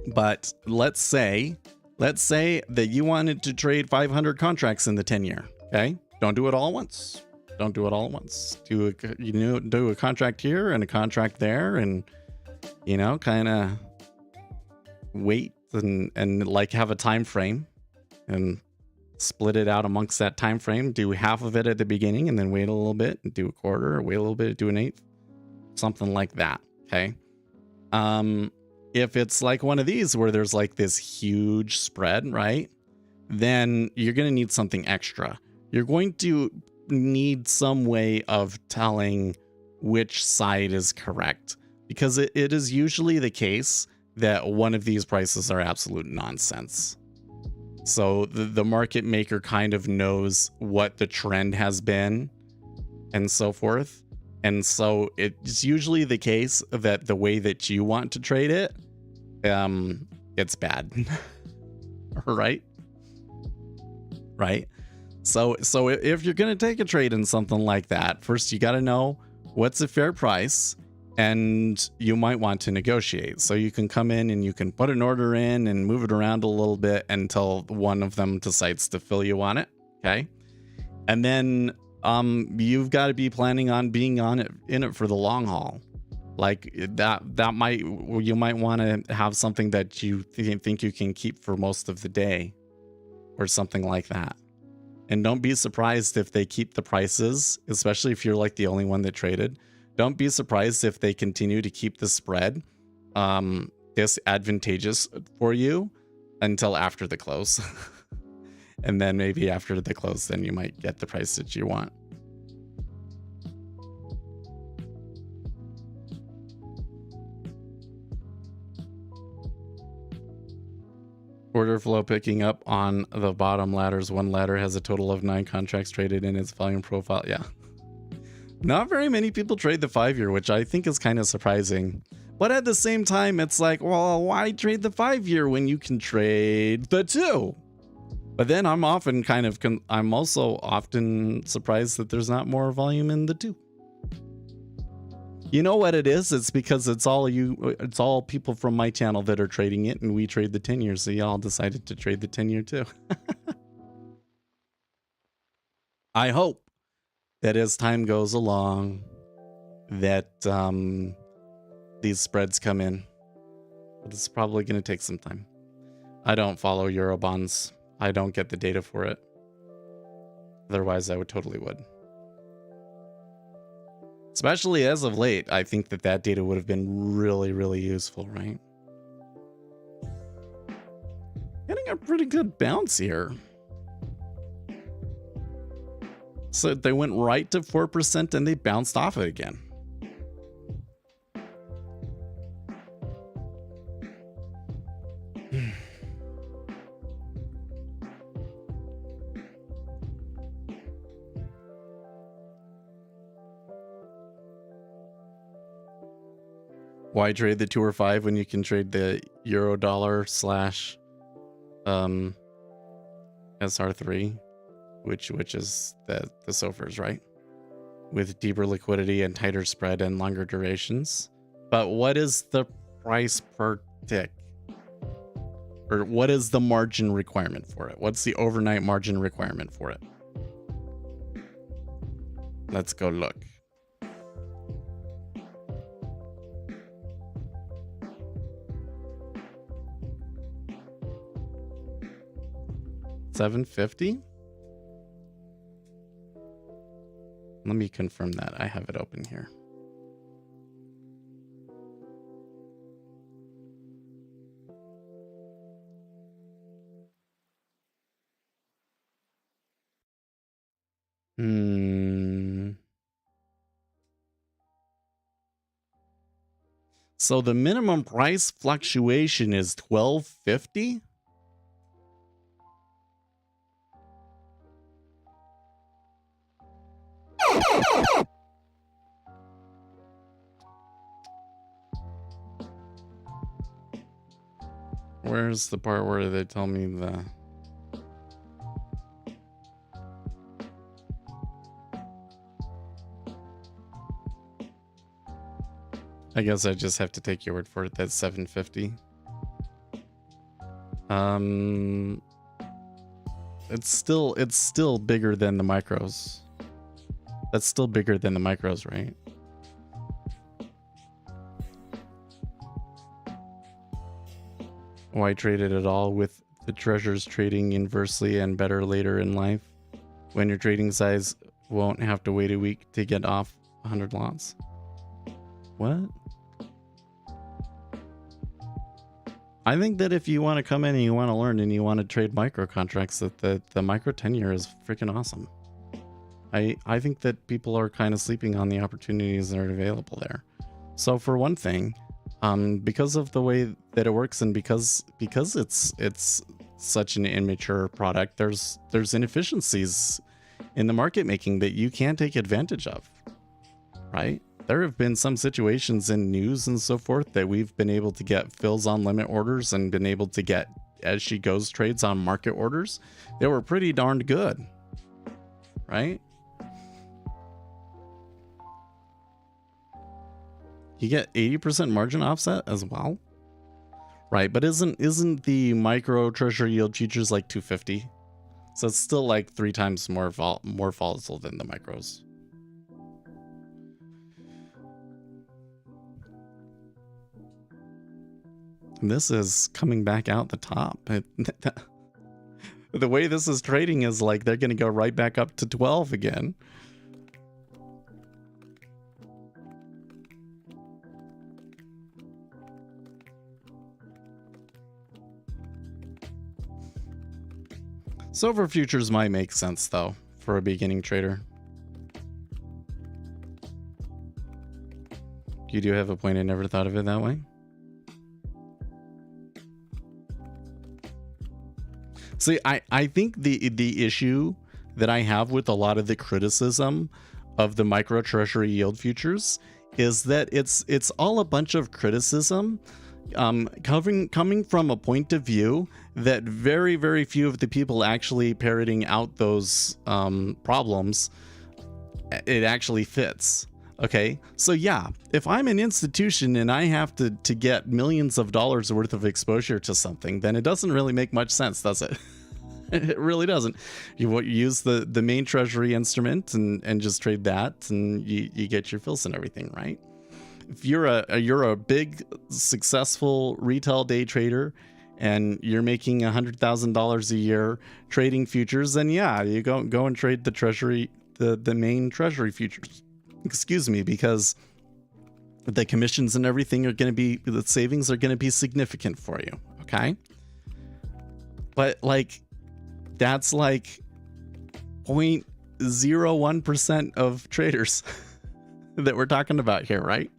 Speaker 2: But let's say that you wanted to trade 500 contracts in the 10-year. Okay, don't do it all at once. Don't do it all at once. Do a contract here and a contract there, and kind of wait and like have a time frame and split it out amongst that time frame. Do half of it at the beginning and then wait a little bit and do a quarter, or wait a little bit, do an eighth. something like that. Okay. If it's like one of these where there's like this huge spread, right? Then you're going to need something extra. You're going to need some way of telling which side is correct, because it is usually the case that one of these prices are absolute nonsense. So the market maker kind of knows what the trend has been and so forth. And so it's usually the case that the way that you want to trade it, it's bad. Right? Right? So if you're going to take a trade in something like that, first you got to know what's a fair price, and you might want to negotiate. So you can come in and you can put an order in and move it around a little bit until one of them decides to fill you on it. Okay. And then you've got to be planning on being in it for the long haul. Like you might want to have something that you think you can keep for most of the day or something like that. And don't be surprised if they keep the prices, especially if you're like the only one that traded. Don't be surprised if they continue to keep the spread disadvantageous for you until after the close. And then maybe after the close, then you might get the price that you want. Order flow picking up on the bottom ladders. One ladder has a total of 9 contracts traded in its volume profile. Yeah. Not very many people trade the 5-year, which I think is kind of surprising. But at the same time, it's like, well, why trade the 5-year when you can trade the 2? But then I'm also often surprised that there's not more volume in the 2. You know what it is? It's because it's all people from my channel that are trading it, and we trade the 10-year, so y'all decided to trade the 10-year too. I hope that as time goes along, that these spreads come in. But it's probably going to take some time. I don't follow Eurobonds. I don't get the data for it. Otherwise, I totally would. Especially as of late, I think that data would have been really, really useful, right? Getting a pretty good bounce here. So they went right to 4% and they bounced off it again. Why trade the 2 or 5 when you can trade the euro dollar / SR3, which is the SOFRs, right? With deeper liquidity and tighter spread and longer durations. But what is the price per tick? Or what is the margin requirement for it? What's the overnight margin requirement for it? Let's go look. $7.50? Let me confirm that. I have it open here. So the minimum price fluctuation is $12.50? Where's the part where they tell me the... I guess I just have to take your word for it. That's $7.50. It's still bigger than the micros. That's still bigger than the micros, right? Why trade it at all with the treasures trading inversely and better later in life when your trading size won't have to wait a week to get off 100 lots? What? I think that if you want to come in and you want to learn and you want to trade micro contracts, that the micro 10-year is freaking awesome. I think that people are kind of sleeping on the opportunities that are available there. So for one thing, because of the way that it works and because it's such an immature product, there's inefficiencies in the market making that you can take advantage of, right? There have been some situations in news and so forth that we've been able to get fills on limit orders and been able to get as she goes trades on market orders. They were pretty darned good, right? You get 80% margin offset as well, right? But isn't the micro treasury yield futures like 250? So it's still like 3 times more volatile than the micros. And this is coming back out the top. The way this is trading is like they're going to go right back up to 12 again. Silver futures might make sense though for a beginning trader. You do have a point. I never thought of it that way. See, I think the issue that I have with a lot of the criticism of the micro treasury yield futures is that it's all a bunch of criticism coming from a point of view that very, very few of the people actually parroting out those problems, it actually fits. Okay, so yeah, if I'm an institution and I have to get millions of dollars worth of exposure to something, then it doesn't really make much sense, does it? It really doesn't. You use the main treasury instrument and just trade that, and you get your fills and everything, right? If you're a big successful retail day trader and you're making $100,000 a year trading futures, then yeah, you go and trade the treasury, the main treasury futures. Excuse me, because the commissions and everything are going to be, the savings are going to be significant for you. Okay. But like, that's like 0.01% of traders that we're talking about here, right?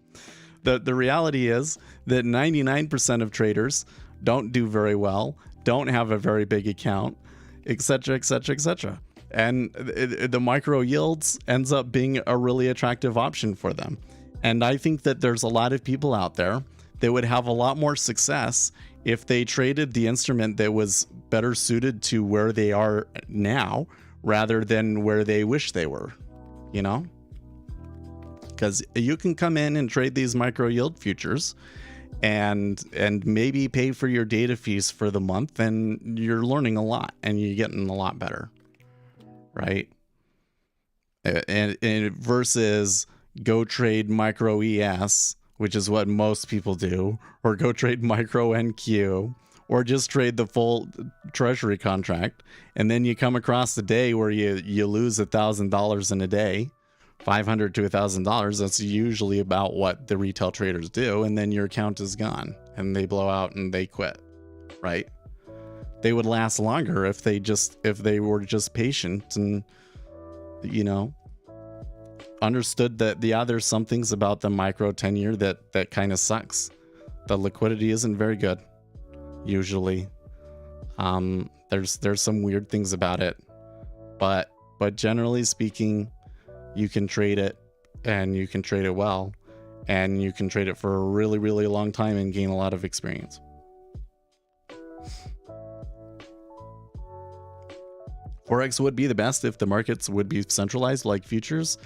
Speaker 2: The reality is that 99% of traders don't do very well, don't have a very big account, etc., etc., etc. And the micro yields ends up being a really attractive option for them. And I think that there's a lot of people out there that would have a lot more success if they traded the instrument that was better suited to where they are now rather than where they wish they were, you know? Because you can come in and trade these micro yield futures and maybe pay for your data fees for the month, and you're learning a lot and you're getting a lot better, right? And versus go trade micro ES, which is what most people do, or go trade micro NQ, or just trade the full treasury contract, and then you come across a day where you lose $1,000 in a day, $500 to $1,000. That's usually about what the retail traders do, and then your account is gone and they blow out and they quit, right? They would last longer if they were just patient and, you know, understood that there's some things about the micro 10-year that kind of sucks. The liquidity isn't very good usually. There's some weird things about it, but generally speaking, you can trade it, and you can trade it well, and you can trade it for a really, really long time and gain a lot of experience. Forex would be the best if the markets would be centralized like futures.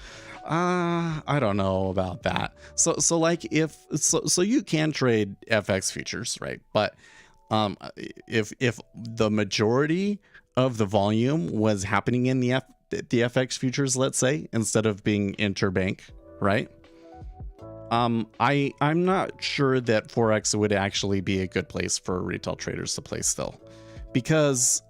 Speaker 2: I don't know about that. So like so you can trade FX futures, right? But if the majority of the volume was happening in the FX futures, let's say, instead of being interbank, right? I'm not sure that Forex would actually be a good place for retail traders to play still, because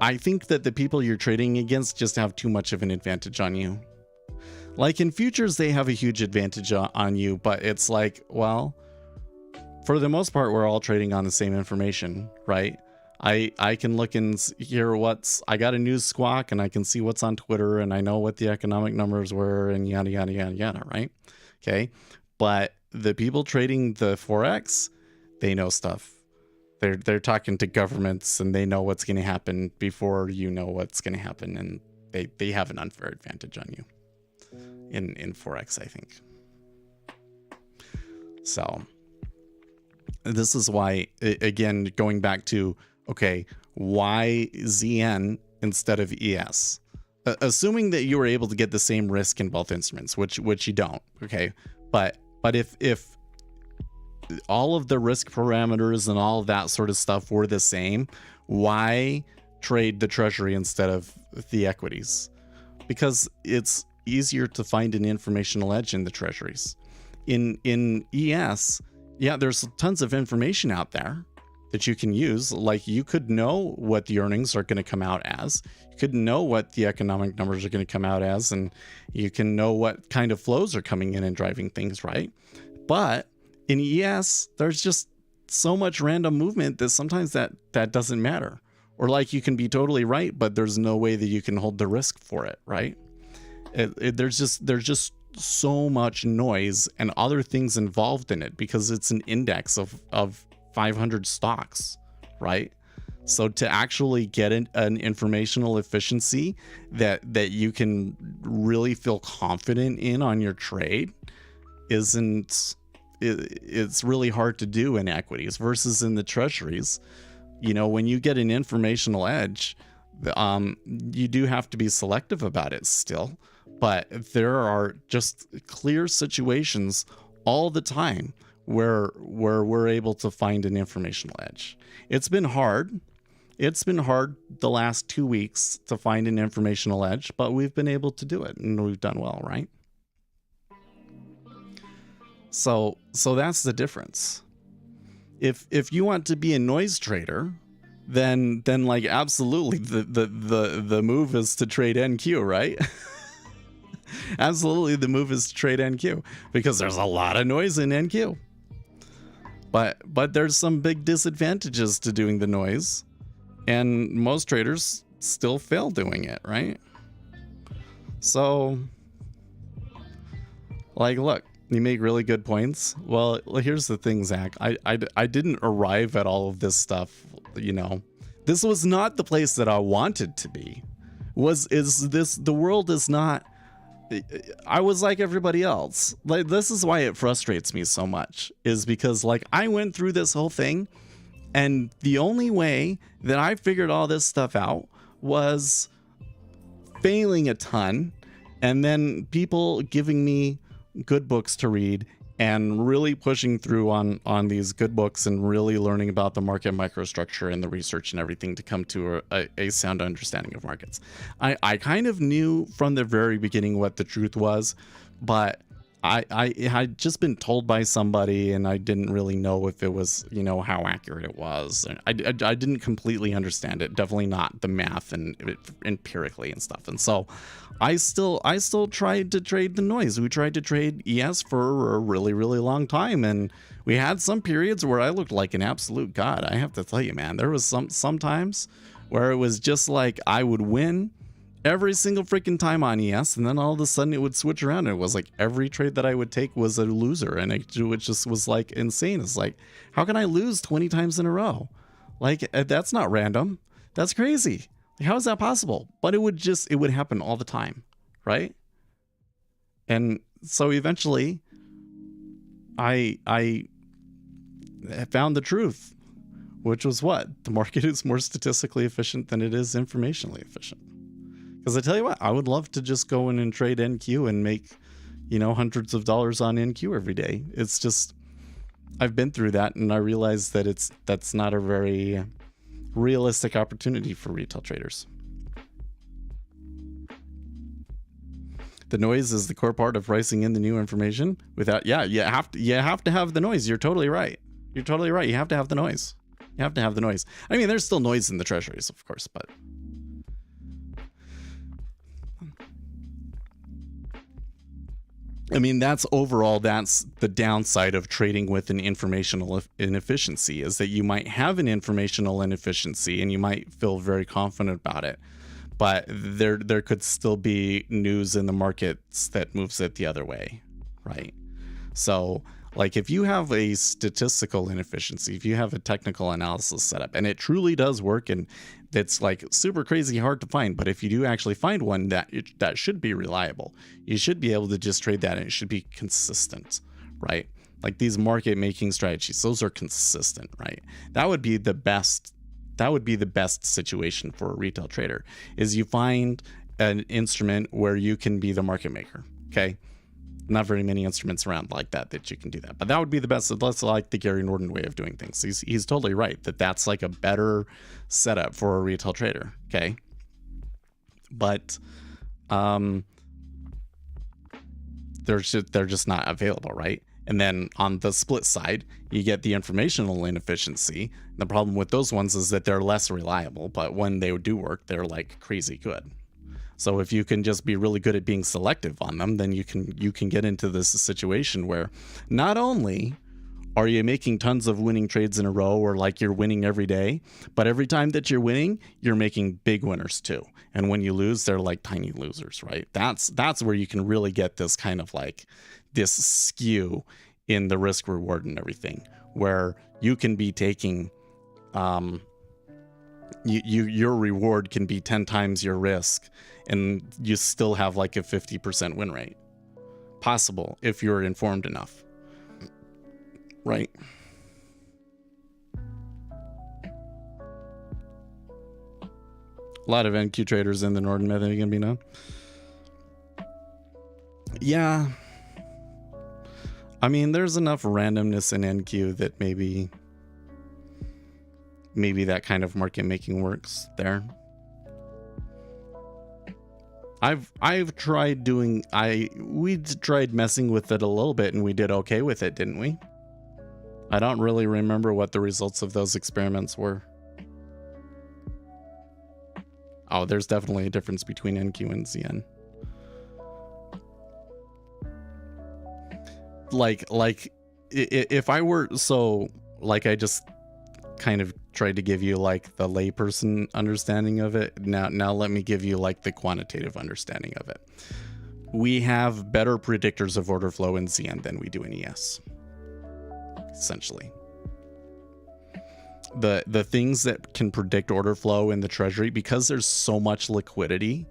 Speaker 2: I think that the people you're trading against just have too much of an advantage on you. Like in futures, they have a huge advantage on you, but it's like, well, for the most part, we're all trading on the same information, right? I can look and hear I got a news squawk and I can see what's on Twitter and I know what the economic numbers were and yada, yada, yada, yada, right? Okay. But the people trading the Forex, they know stuff. They're talking to governments and they know what's going to happen before you know what's going to happen. And they have an unfair advantage on you in Forex, I think. So this is why, again, going back to, okay, why ZN instead of ES? Assuming that you were able to get the same risk in both instruments, which you don't, okay? But if all of the risk parameters and all of that sort of stuff were the same, why trade the treasury instead of the equities? Because it's easier to find an informational edge in the treasuries. In ES, yeah, there's tons of information out there that you can use. Like you could know what the earnings are going to come out as. You could know what the economic numbers are going to come out as, and you can know what kind of flows are coming in and driving things, right? But in ES, there's just so much random movement that sometimes that doesn't matter. Or like you can be totally right, but there's no way that you can hold the risk for it, right? There's just so much noise and other things involved in it because it's an index of 500 stocks, right? So to actually get an informational efficiency that you can really feel confident in on your trade it's really hard to do in equities versus in the treasuries. You know, when you get an informational edge, you do have to be selective about it still, but there are just clear situations all the time where we're able to find an informational edge. It's been hard. It's been hard the last 2 weeks to find an informational edge, but we've been able to do it and we've done well, right? So that's the difference. If you want to be a noise trader, then like absolutely the move is to trade NQ, right? Absolutely the move is to trade NQ because there's a lot of noise in NQ. But there's some big disadvantages to doing the noise, and most traders still fail doing it, right? So like, look, you make really good points. Well, here's the thing, Zach. I didn't arrive at all of this stuff, you know. This was not the place that I wanted to be. The world is not. I was like everybody else. Like, this is why it frustrates me so much, is because like I went through this whole thing, and the only way that I figured all this stuff out was failing a ton, and then people giving me good books to read and really pushing through on these good books and really learning about the market microstructure and the research and everything to come to a sound understanding of markets. I kind of knew from the very beginning what the truth was, but I had just been told by somebody and I didn't really know if it was, you know, how accurate it was. I didn't completely understand it, definitely not the math and empirically and stuff. And so I still tried to trade the noise. We tried to trade ES for a really, really long time. And we had some periods where I looked like an absolute god. I have to tell you, man, there was some times where it was just like I would win every single freaking time on ES, and then all of a sudden it would switch around and it was like every trade that I would take was a loser, and it just was like insane. It's like, how can I lose 20 times in a row? Like, that's not random. That's crazy. Like, how is that possible? But it would happen all the time, right? And so eventually I found the truth, which was what? The market is more statistically efficient than it is informationally efficient. Because I tell you what, I would love to just go in and trade NQ and make, you know, hundreds of dollars on NQ every day. It's just, I've been through that and I realized that that's not a very realistic opportunity for retail traders. The noise is the core part of pricing in the new information. Without, you have to have the noise. You're totally right. You're totally right. You have to have the noise. You have to have the noise. I mean, there's still noise in the treasuries, of course, but I mean, that's the downside of trading with an informational inefficiency, is that you might have an informational inefficiency and you might feel very confident about it, but there could still be news in the markets that moves it the other way, right? So like if you have a statistical inefficiency, if you have a technical analysis setup and it truly does work, and it's like super crazy hard to find, but if you do actually find one that should be reliable, you should be able to just trade that and it should be consistent, right? Like these market making strategies, those are consistent, right? That would be the best situation for a retail trader, is you find an instrument where you can be the market maker. Okay, not very many instruments around like that you can do that, but that would be the best. That's like the Gary Norton way of doing things. He's totally right that's like a better setup for a retail trader. Okay, but they're just not available, right? And then on the split side, you get the informational inefficiency. The problem with those ones is that they're less reliable, but when they do work, they're like crazy good. So if you can just be really good at being selective on them, then you can get into this situation where not only are you making tons of winning trades in a row, or like you're winning every day, but every time that you're winning, you're making big winners too. And when you lose, they're like tiny losers, right? That's where you can really get this kind of like this skew in the risk reward and everything, where you can be taking your reward can be 10 times your risk and you still have like a 50% win rate. Possible if you're informed enough, right? A lot of NQ traders in the Norton method are gonna be known. Yeah, I mean, there's enough randomness in NQ that maybe that kind of market making works there. I've tried doing, we tried messing with it a little bit and we did okay with it, didn't we? I don't really remember what the results of those experiments were. Oh, there's definitely a difference between NQ and ZN. Like if I were, so like I just kind of tried to give you like the layperson understanding of it. Now let me give you like the quantitative understanding of it. We have better predictors of order flow in ZN than we do in ES. Essentially, the things that can predict order flow in the treasury, because there's so much liquidity,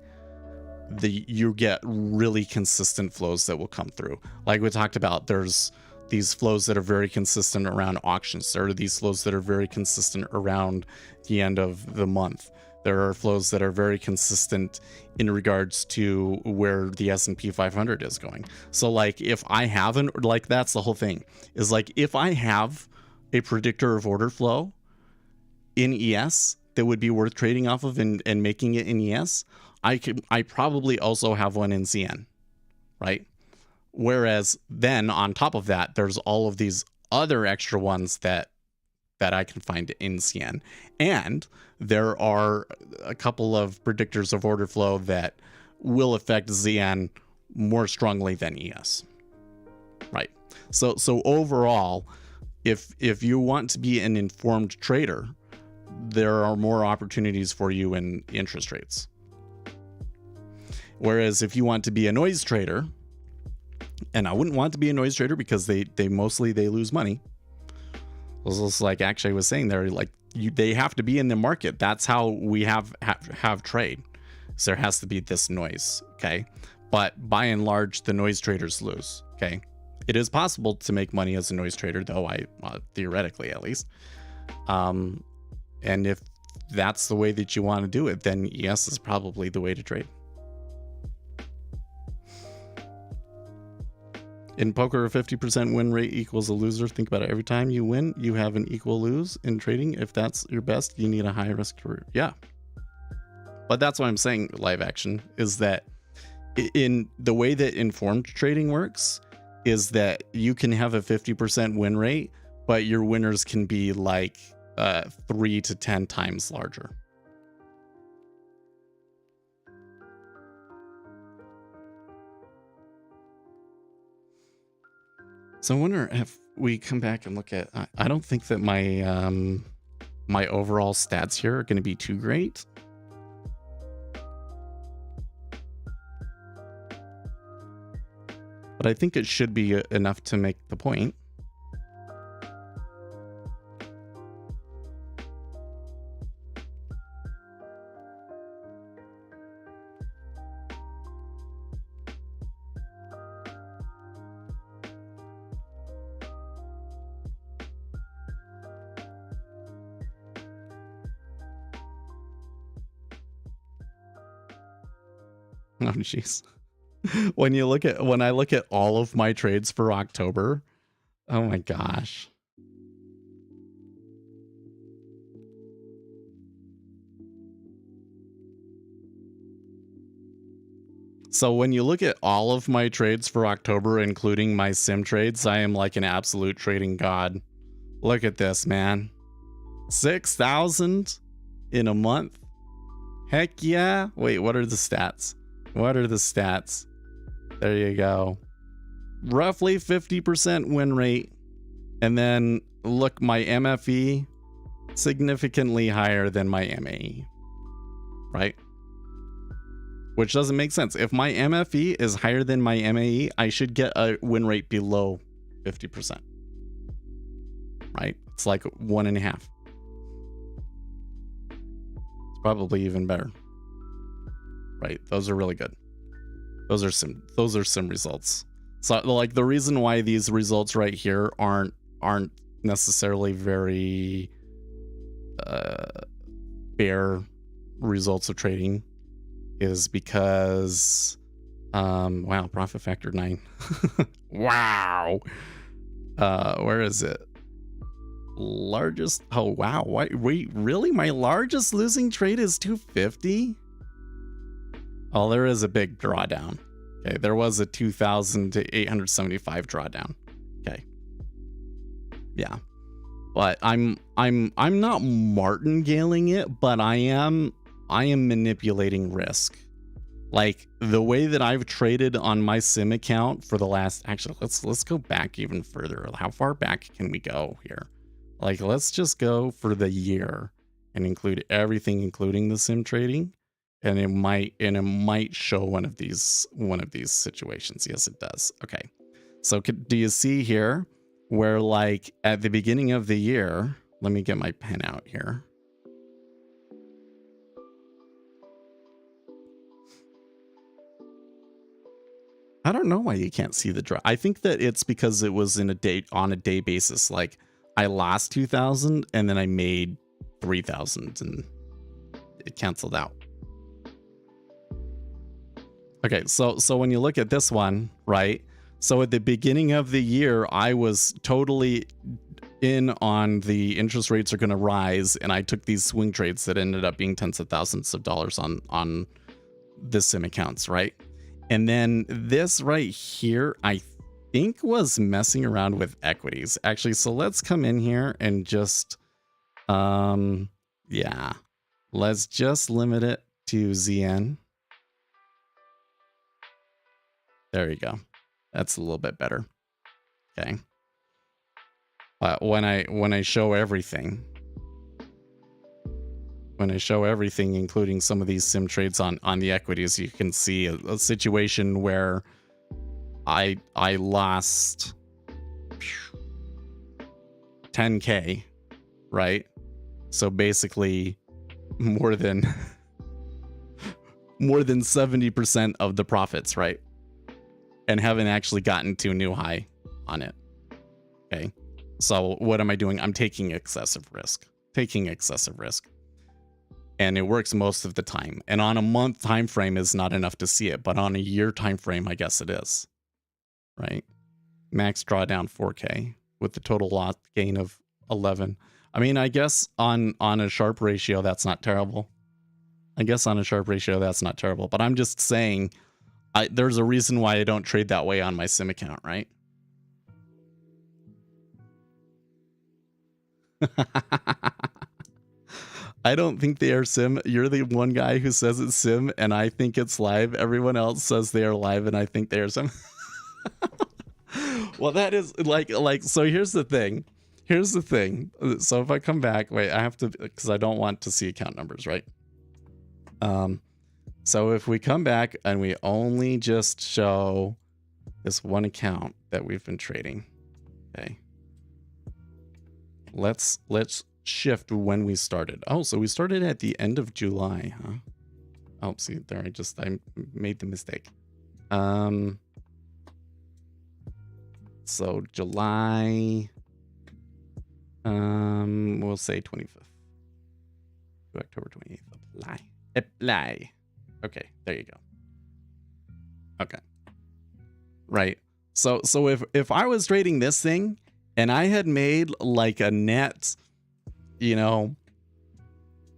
Speaker 2: you get really consistent flows that will come through. Like we talked about, there's these flows that are very consistent around auctions. There are these flows that are very consistent around the end of the month. There are flows that are very consistent in regards to where the S&P 500 is going. So like if I haven't, like that's the whole thing, is like if I have a predictor of order flow in ES that would be worth trading off of and making it in ES, I probably also have one in ZN, right? Whereas then on top of that, there's all of these other extra ones that I can find in CN. And there are a couple of predictors of order flow that will affect ZN more strongly than ES. Right. So overall, if you want to be an informed trader, there are more opportunities for you in interest rates. Whereas if you want to be a noise trader, and I wouldn't want to be a noise trader because they mostly lose money. It was just like actually I was saying there, like they have to be in the market. That's how we have trade. So there has to be this noise. Okay. But by and large, the noise traders lose. Okay. It is possible to make money as a noise trader, though, theoretically at least. And if that's the way that you want to do it, then ES is probably the way to trade. In poker, a 50% win rate equals a loser. Think about it. Every time you win, you have an equal lose. In trading, if that's your best, you need a high risk career. Yeah. But that's what I'm saying, live action, is that in the way that informed trading works, is that you can have a 50% win rate, but your winners can be like 3 to 10 times larger. So I wonder if we come back and look at, I don't think that my my overall stats here are going to be too great. But I think it should be enough to make the point. Oh, jeez. When I look at all of my trades for October, oh my gosh. So when you look at all of my trades for October, including my sim trades, I am like an absolute trading god. Look at this, man. 6,000 in a month. Heck yeah. Wait, what are the stats? What are the stats? There you go. Roughly 50% win rate. And then look, my MFE significantly higher than my MAE. Right? Which doesn't make sense. If my MFE is higher than my MAE, I should get a win rate below 50%. Right? It's like 1.5. It's probably even better. Right? Those are really good. Those are sim results. So like the reason why these results right here aren't necessarily very fair results of trading is because wow, profit factor 9. Wow. Where is it? Largest, oh wow, wait, really? My largest losing trade is 250? Oh, there is a big drawdown. Okay, there was a 2,875 drawdown. Okay. Yeah. But I'm not martingaling it, but I am manipulating risk. Like the way that I've traded on my sim account for the last, actually let's go back even further. How far back can we go here? Like let's just go for the year and include everything, including the sim trading, and it might show one of these situations. Yes, it does. Okay. So do you see here where like at the beginning of the year, let me get my pen out here. I don't know why you can't see the draw. I think that it's because it was on a day basis. Like I lost 2,000 and then I made 3,000 and it canceled out. Okay, so when you look at this one, right? So at the beginning of the year, I was totally in on the interest rates are going to rise, and I took these swing trades that ended up being tens of thousands of dollars on the sim accounts, right? And then this right here, I think was messing around with equities. Actually, so let's come in here and just, yeah, let's just limit it to ZN. There you go. That's a little bit better. Okay. But when I show everything, including some of these sim trades on the equities, you can see a situation where I lost 10K, right? So basically more than 70% of the profits, right? And haven't actually gotten to a new high on it. Okay. So what am I doing? I'm taking excessive risk. And it works most of the time. And on a month time frame is not enough to see it, but on a year time frame, I guess it is. Right? Max drawdown 4K with the total loss gain of 11. I mean, I guess on a Sharpe ratio, that's not terrible. But I'm just saying, there's a reason why I don't trade that way on my sim account, right? I don't think they are sim. You're the one guy who says it's sim, and I think it's live. Everyone else says they are live, and I think they are sim. Well, that is like so here's the thing. Here's the thing. So if I come back, wait, I have to, because I don't want to see account numbers, right? So if we come back and we only just show this one account that we've been trading, okay. Let's shift when we started. Oh, so we started at the end of July, huh? Oh, see there, I made the mistake. So July, we'll say 25th to October 28th. Apply. Okay, there you go. Okay. Right. So if I was trading this thing and I had made like a net, you know,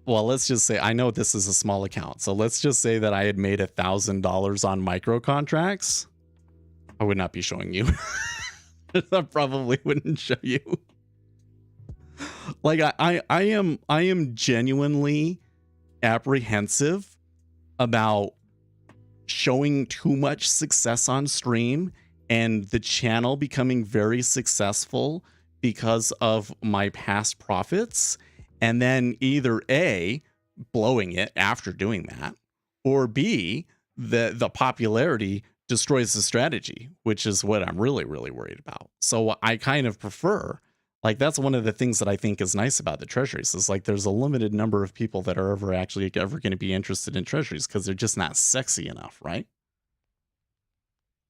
Speaker 2: well, let's just say, I know this is a small account, so let's just say that I had made $1,000 on micro contracts, I would not be showing you. I probably wouldn't show you. Like I am genuinely apprehensive about showing too much success on stream and the channel becoming very successful because of my past profits, and then either A, blowing it after doing that, or B, the popularity destroys the strategy, which is what I'm really worried about. So I kind of prefer, like, that's one of the things that I think is nice about the treasuries, is like there's a limited number of people that are ever going to be interested in treasuries because they're just not sexy enough, right?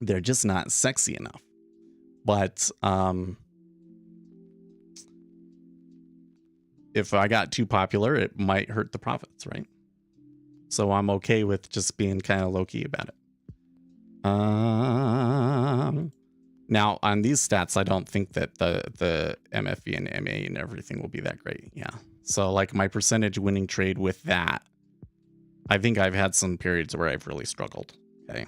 Speaker 2: They're just not sexy enough. But if I got too popular, it might hurt the profits, right? So I'm okay with just being kind of low-key about it. Now on these stats, I don't think that the MFV and MA and everything will be that great. Yeah. So like my percentage winning trade with that, I think I've had some periods where I've really struggled. Okay.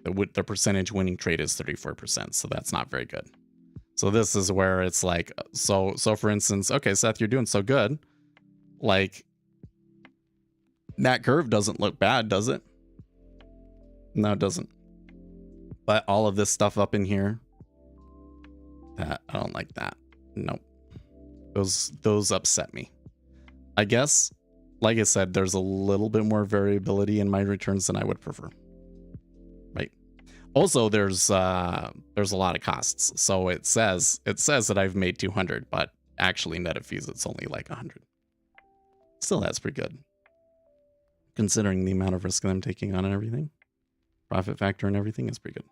Speaker 2: The percentage winning trade is 34%. So that's not very good. So this is where it's like, so for instance, okay, Seth, you're doing so good. Like that curve doesn't look bad, does it? No, it doesn't. But all of this stuff up in here, that I don't like that. Nope. Those upset me. I guess, like I said, there's a little bit more variability in my returns than I would prefer. Right. Also, there's a lot of costs. So it says that I've made 200, but actually net of fees, it's only like 100. Still, that's pretty good, considering the amount of risk that I'm taking on and everything. Profit factor and everything is pretty good.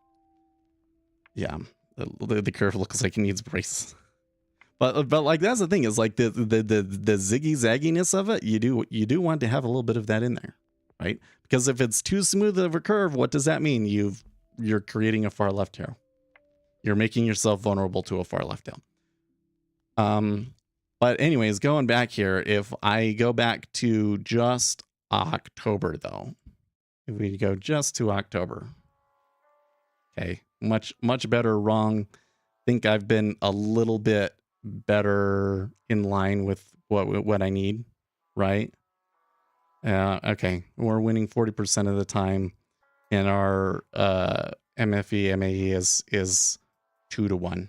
Speaker 2: Yeah, the curve looks like it needs brace. But like that's the thing, is like the ziggy zagginess of it. You do want to have a little bit of that in there, right? Because if it's too smooth of a curve, what does that mean? You're creating a far left tail. You're making yourself vulnerable to a far left tail. But anyways, going back here, if I go back to just October though, if we go just to October, okay, much better wrong. Think I've been a little bit better in line with what I need, right? Okay, we're winning 40% of the time, and our MFE MAE is 2-1.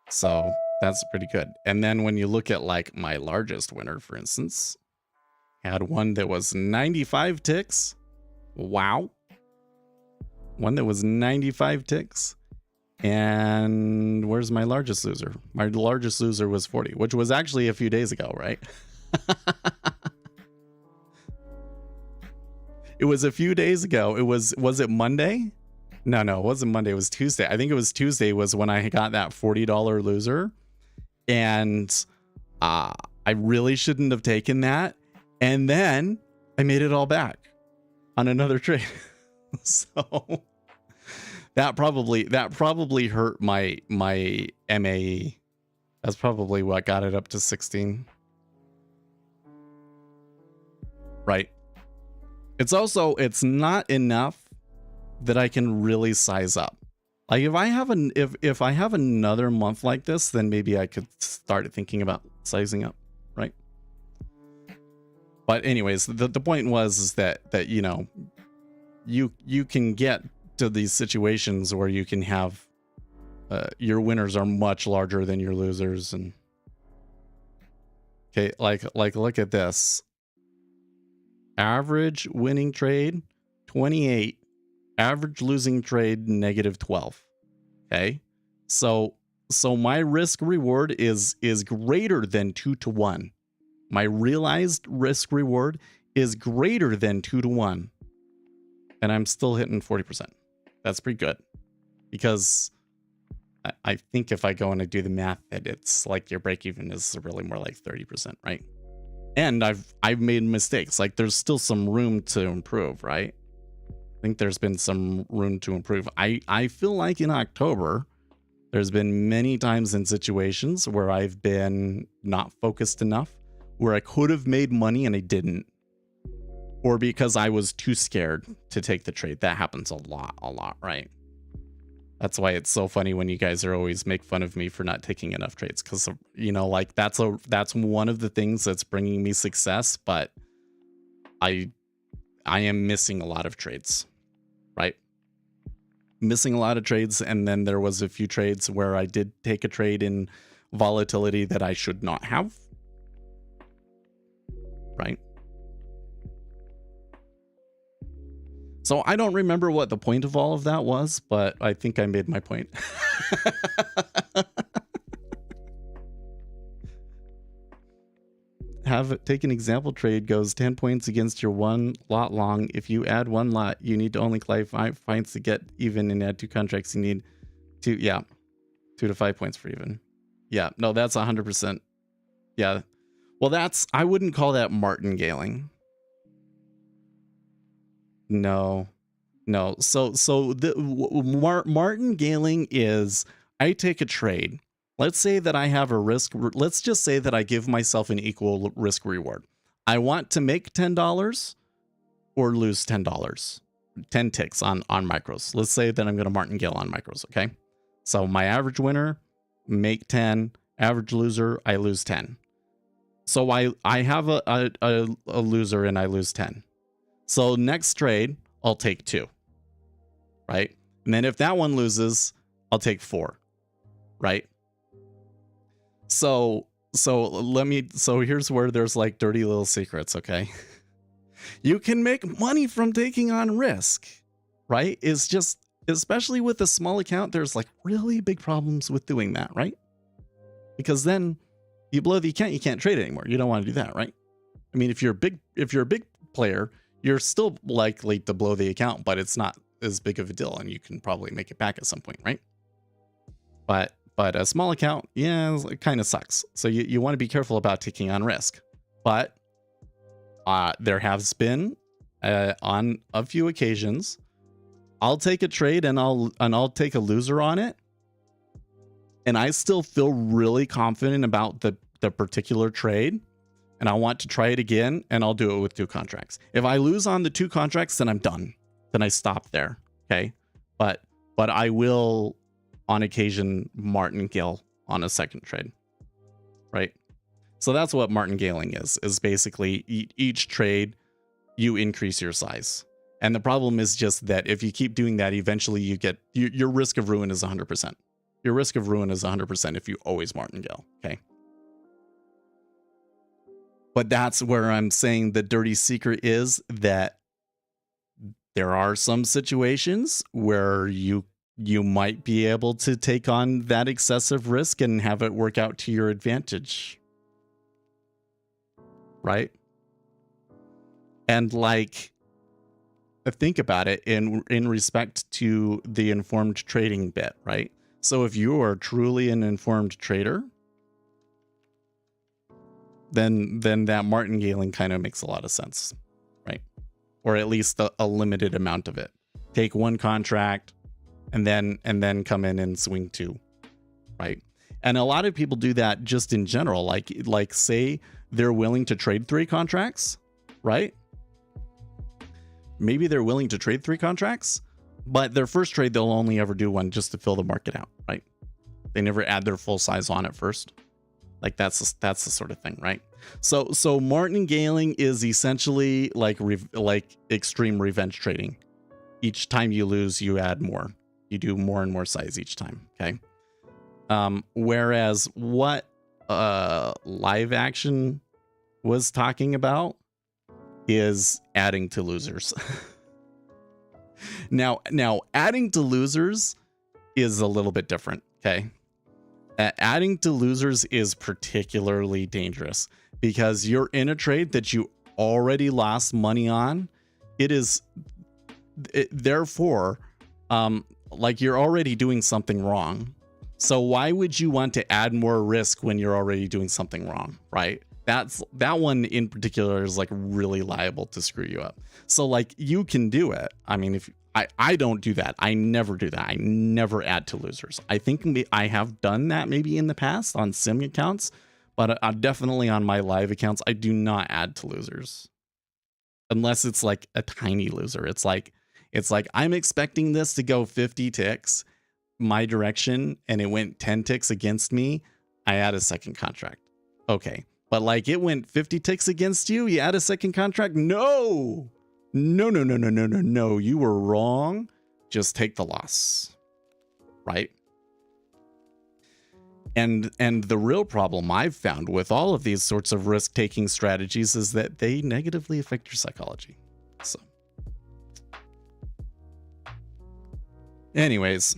Speaker 2: So that's pretty good. And then when you look at like my largest winner, for instance, had one that was 95 ticks. Wow. One that was 95 ticks. And where's my largest loser? My largest loser was 40, which was actually a few days ago, right? It was a few days ago. Was it Monday? No, it wasn't Monday. It was Tuesday. I think it was Tuesday was when I got that $40 loser. And I really shouldn't have taken that. And then I made it all back on another trade. So that probably hurt my MAE. That's probably what got it up to 16. Right. It's not enough that I can really size up. Like if I have another month like this, then maybe I could start thinking about sizing up, right? But anyways, the point was is that you know, you can get to these situations where you can have your winners are much larger than your losers. And okay, like look at this. Average winning trade 28, average losing trade -12. Okay, so my risk reward is greater than 2 to 1. My realized risk reward is greater than 2 to 1, and I'm still hitting 40%. That's pretty good, because I think if I go and I do the math, that it's like your break even is really more like 30%, right? And I've made mistakes. Like, there's still some room to improve, right? I think there's been some room to improve. I feel like in October, there's been many times in situations where I've been not focused enough, where I could have made money and I didn't, or because I was too scared to take the trade. That happens a lot, right? That's why it's so funny when you guys are always make fun of me for not taking enough trades, because, you know, like that's one of the things that's bringing me success, but I am missing a lot of trades, right? Missing a lot of trades, and then there was a few trades where I did take a trade in volatility that I should not have, right? So I don't remember what the point of all of that was, but I think I made my point. Take an example trade, goes 10 points against your one lot long. If you add one lot, you need to only collect 5 points to get even, and add 2 contracts. You need 2 to 5 points for even. Yeah, no, that's 100%. Yeah. Well, I wouldn't call that martingaling. No. So the martingaling is, I take a trade. Let's say that I have a risk. Let's just say that I give myself an equal risk reward. I want to make $10 or lose $10, 10 ticks on micros. Let's say that I'm going to martingale on micros. Okay. So my average winner, make 10, average loser, I lose 10. So I have a loser and I lose 10. So next trade, I'll take 2, right? And then if that one loses, I'll take 4, right? So here's where there's like dirty little secrets, okay? You can make money from taking on risk, right? It's just, especially with a small account, there's like really big problems with doing that, right? Because then you blow the account, you can't trade anymore. You don't want to do that, right? I mean, if you're a big player, you're still likely to blow the account, but it's not as big of a deal, and you can probably make it back at some point, right? But a small account, yeah, it kind of sucks. So you want to be careful about taking on risk. But there has been on a few occasions, I'll take a trade and I'll take a loser on it, and I still feel really confident about the particular trade, and I want to try it again, and I'll do it with 2 contracts. If I lose on the 2 contracts, then I'm done. Then I stop there, okay? But I will, on occasion, martingale on a second trade, right? So that's what martingaling is basically each trade, you increase your size. And the problem is just that if you keep doing that, eventually you get, your risk of ruin is 100%. Your risk of ruin is 100% if you always martingale, okay? But that's where I'm saying the dirty secret is that there are some situations where you might be able to take on that excessive risk and have it work out to your advantage. Right? And like, think about it in respect to the informed trading bit, right? So if you are truly an informed trader, then that martingaling kind of makes a lot of sense, right? Or at least a limited amount of it. Take 1 contract and then come in and swing 2, right? And a lot of people do that just in general. Like say they're willing to trade 3 contracts, right? Maybe they're willing to trade 3 contracts, but their first trade, they'll only ever do 1 just to fill the market out, right? They never add their full size on it first. Like that's the sort of thing, right? So martingaling is essentially like extreme revenge trading, each time you lose, you add more. You do more and more size each time. Okay. Whereas what live action was talking about is adding to losers. Now adding to losers is a little bit different. Okay. Adding to losers is particularly dangerous because you're in a trade that you already lost money on. Therefore, like you're already doing something wrong. So why would you want to add more risk when you're already doing something wrong, right? That one in particular is like really liable to screw you up. So like you can do it. I mean, if I don't do that. I never do that. I never add to losers. I think I have done that maybe in the past on sim accounts, but definitely on my live accounts, I do not add to losers. Unless it's like a tiny loser. It's like I'm expecting this to go 50 ticks my direction and it went 10 ticks against me. I add a second contract. Okay. But like it went 50 ticks against you. You add a second contract. No. You were wrong. Just take the loss. Right. And the real problem I've found with all of these sorts of risk-taking strategies is that they negatively affect your psychology. So anyways,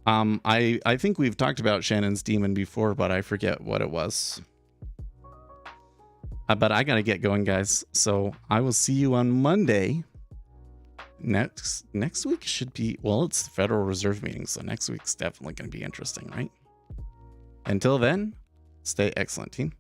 Speaker 2: I think we've talked about Shannon's Demon before, but I forget what it was. But I gotta get going, guys. So I will see you on Monday. Next week should be, well, it's the Federal Reserve meeting, so next week's definitely gonna be interesting, right? Until then, stay excellent, team.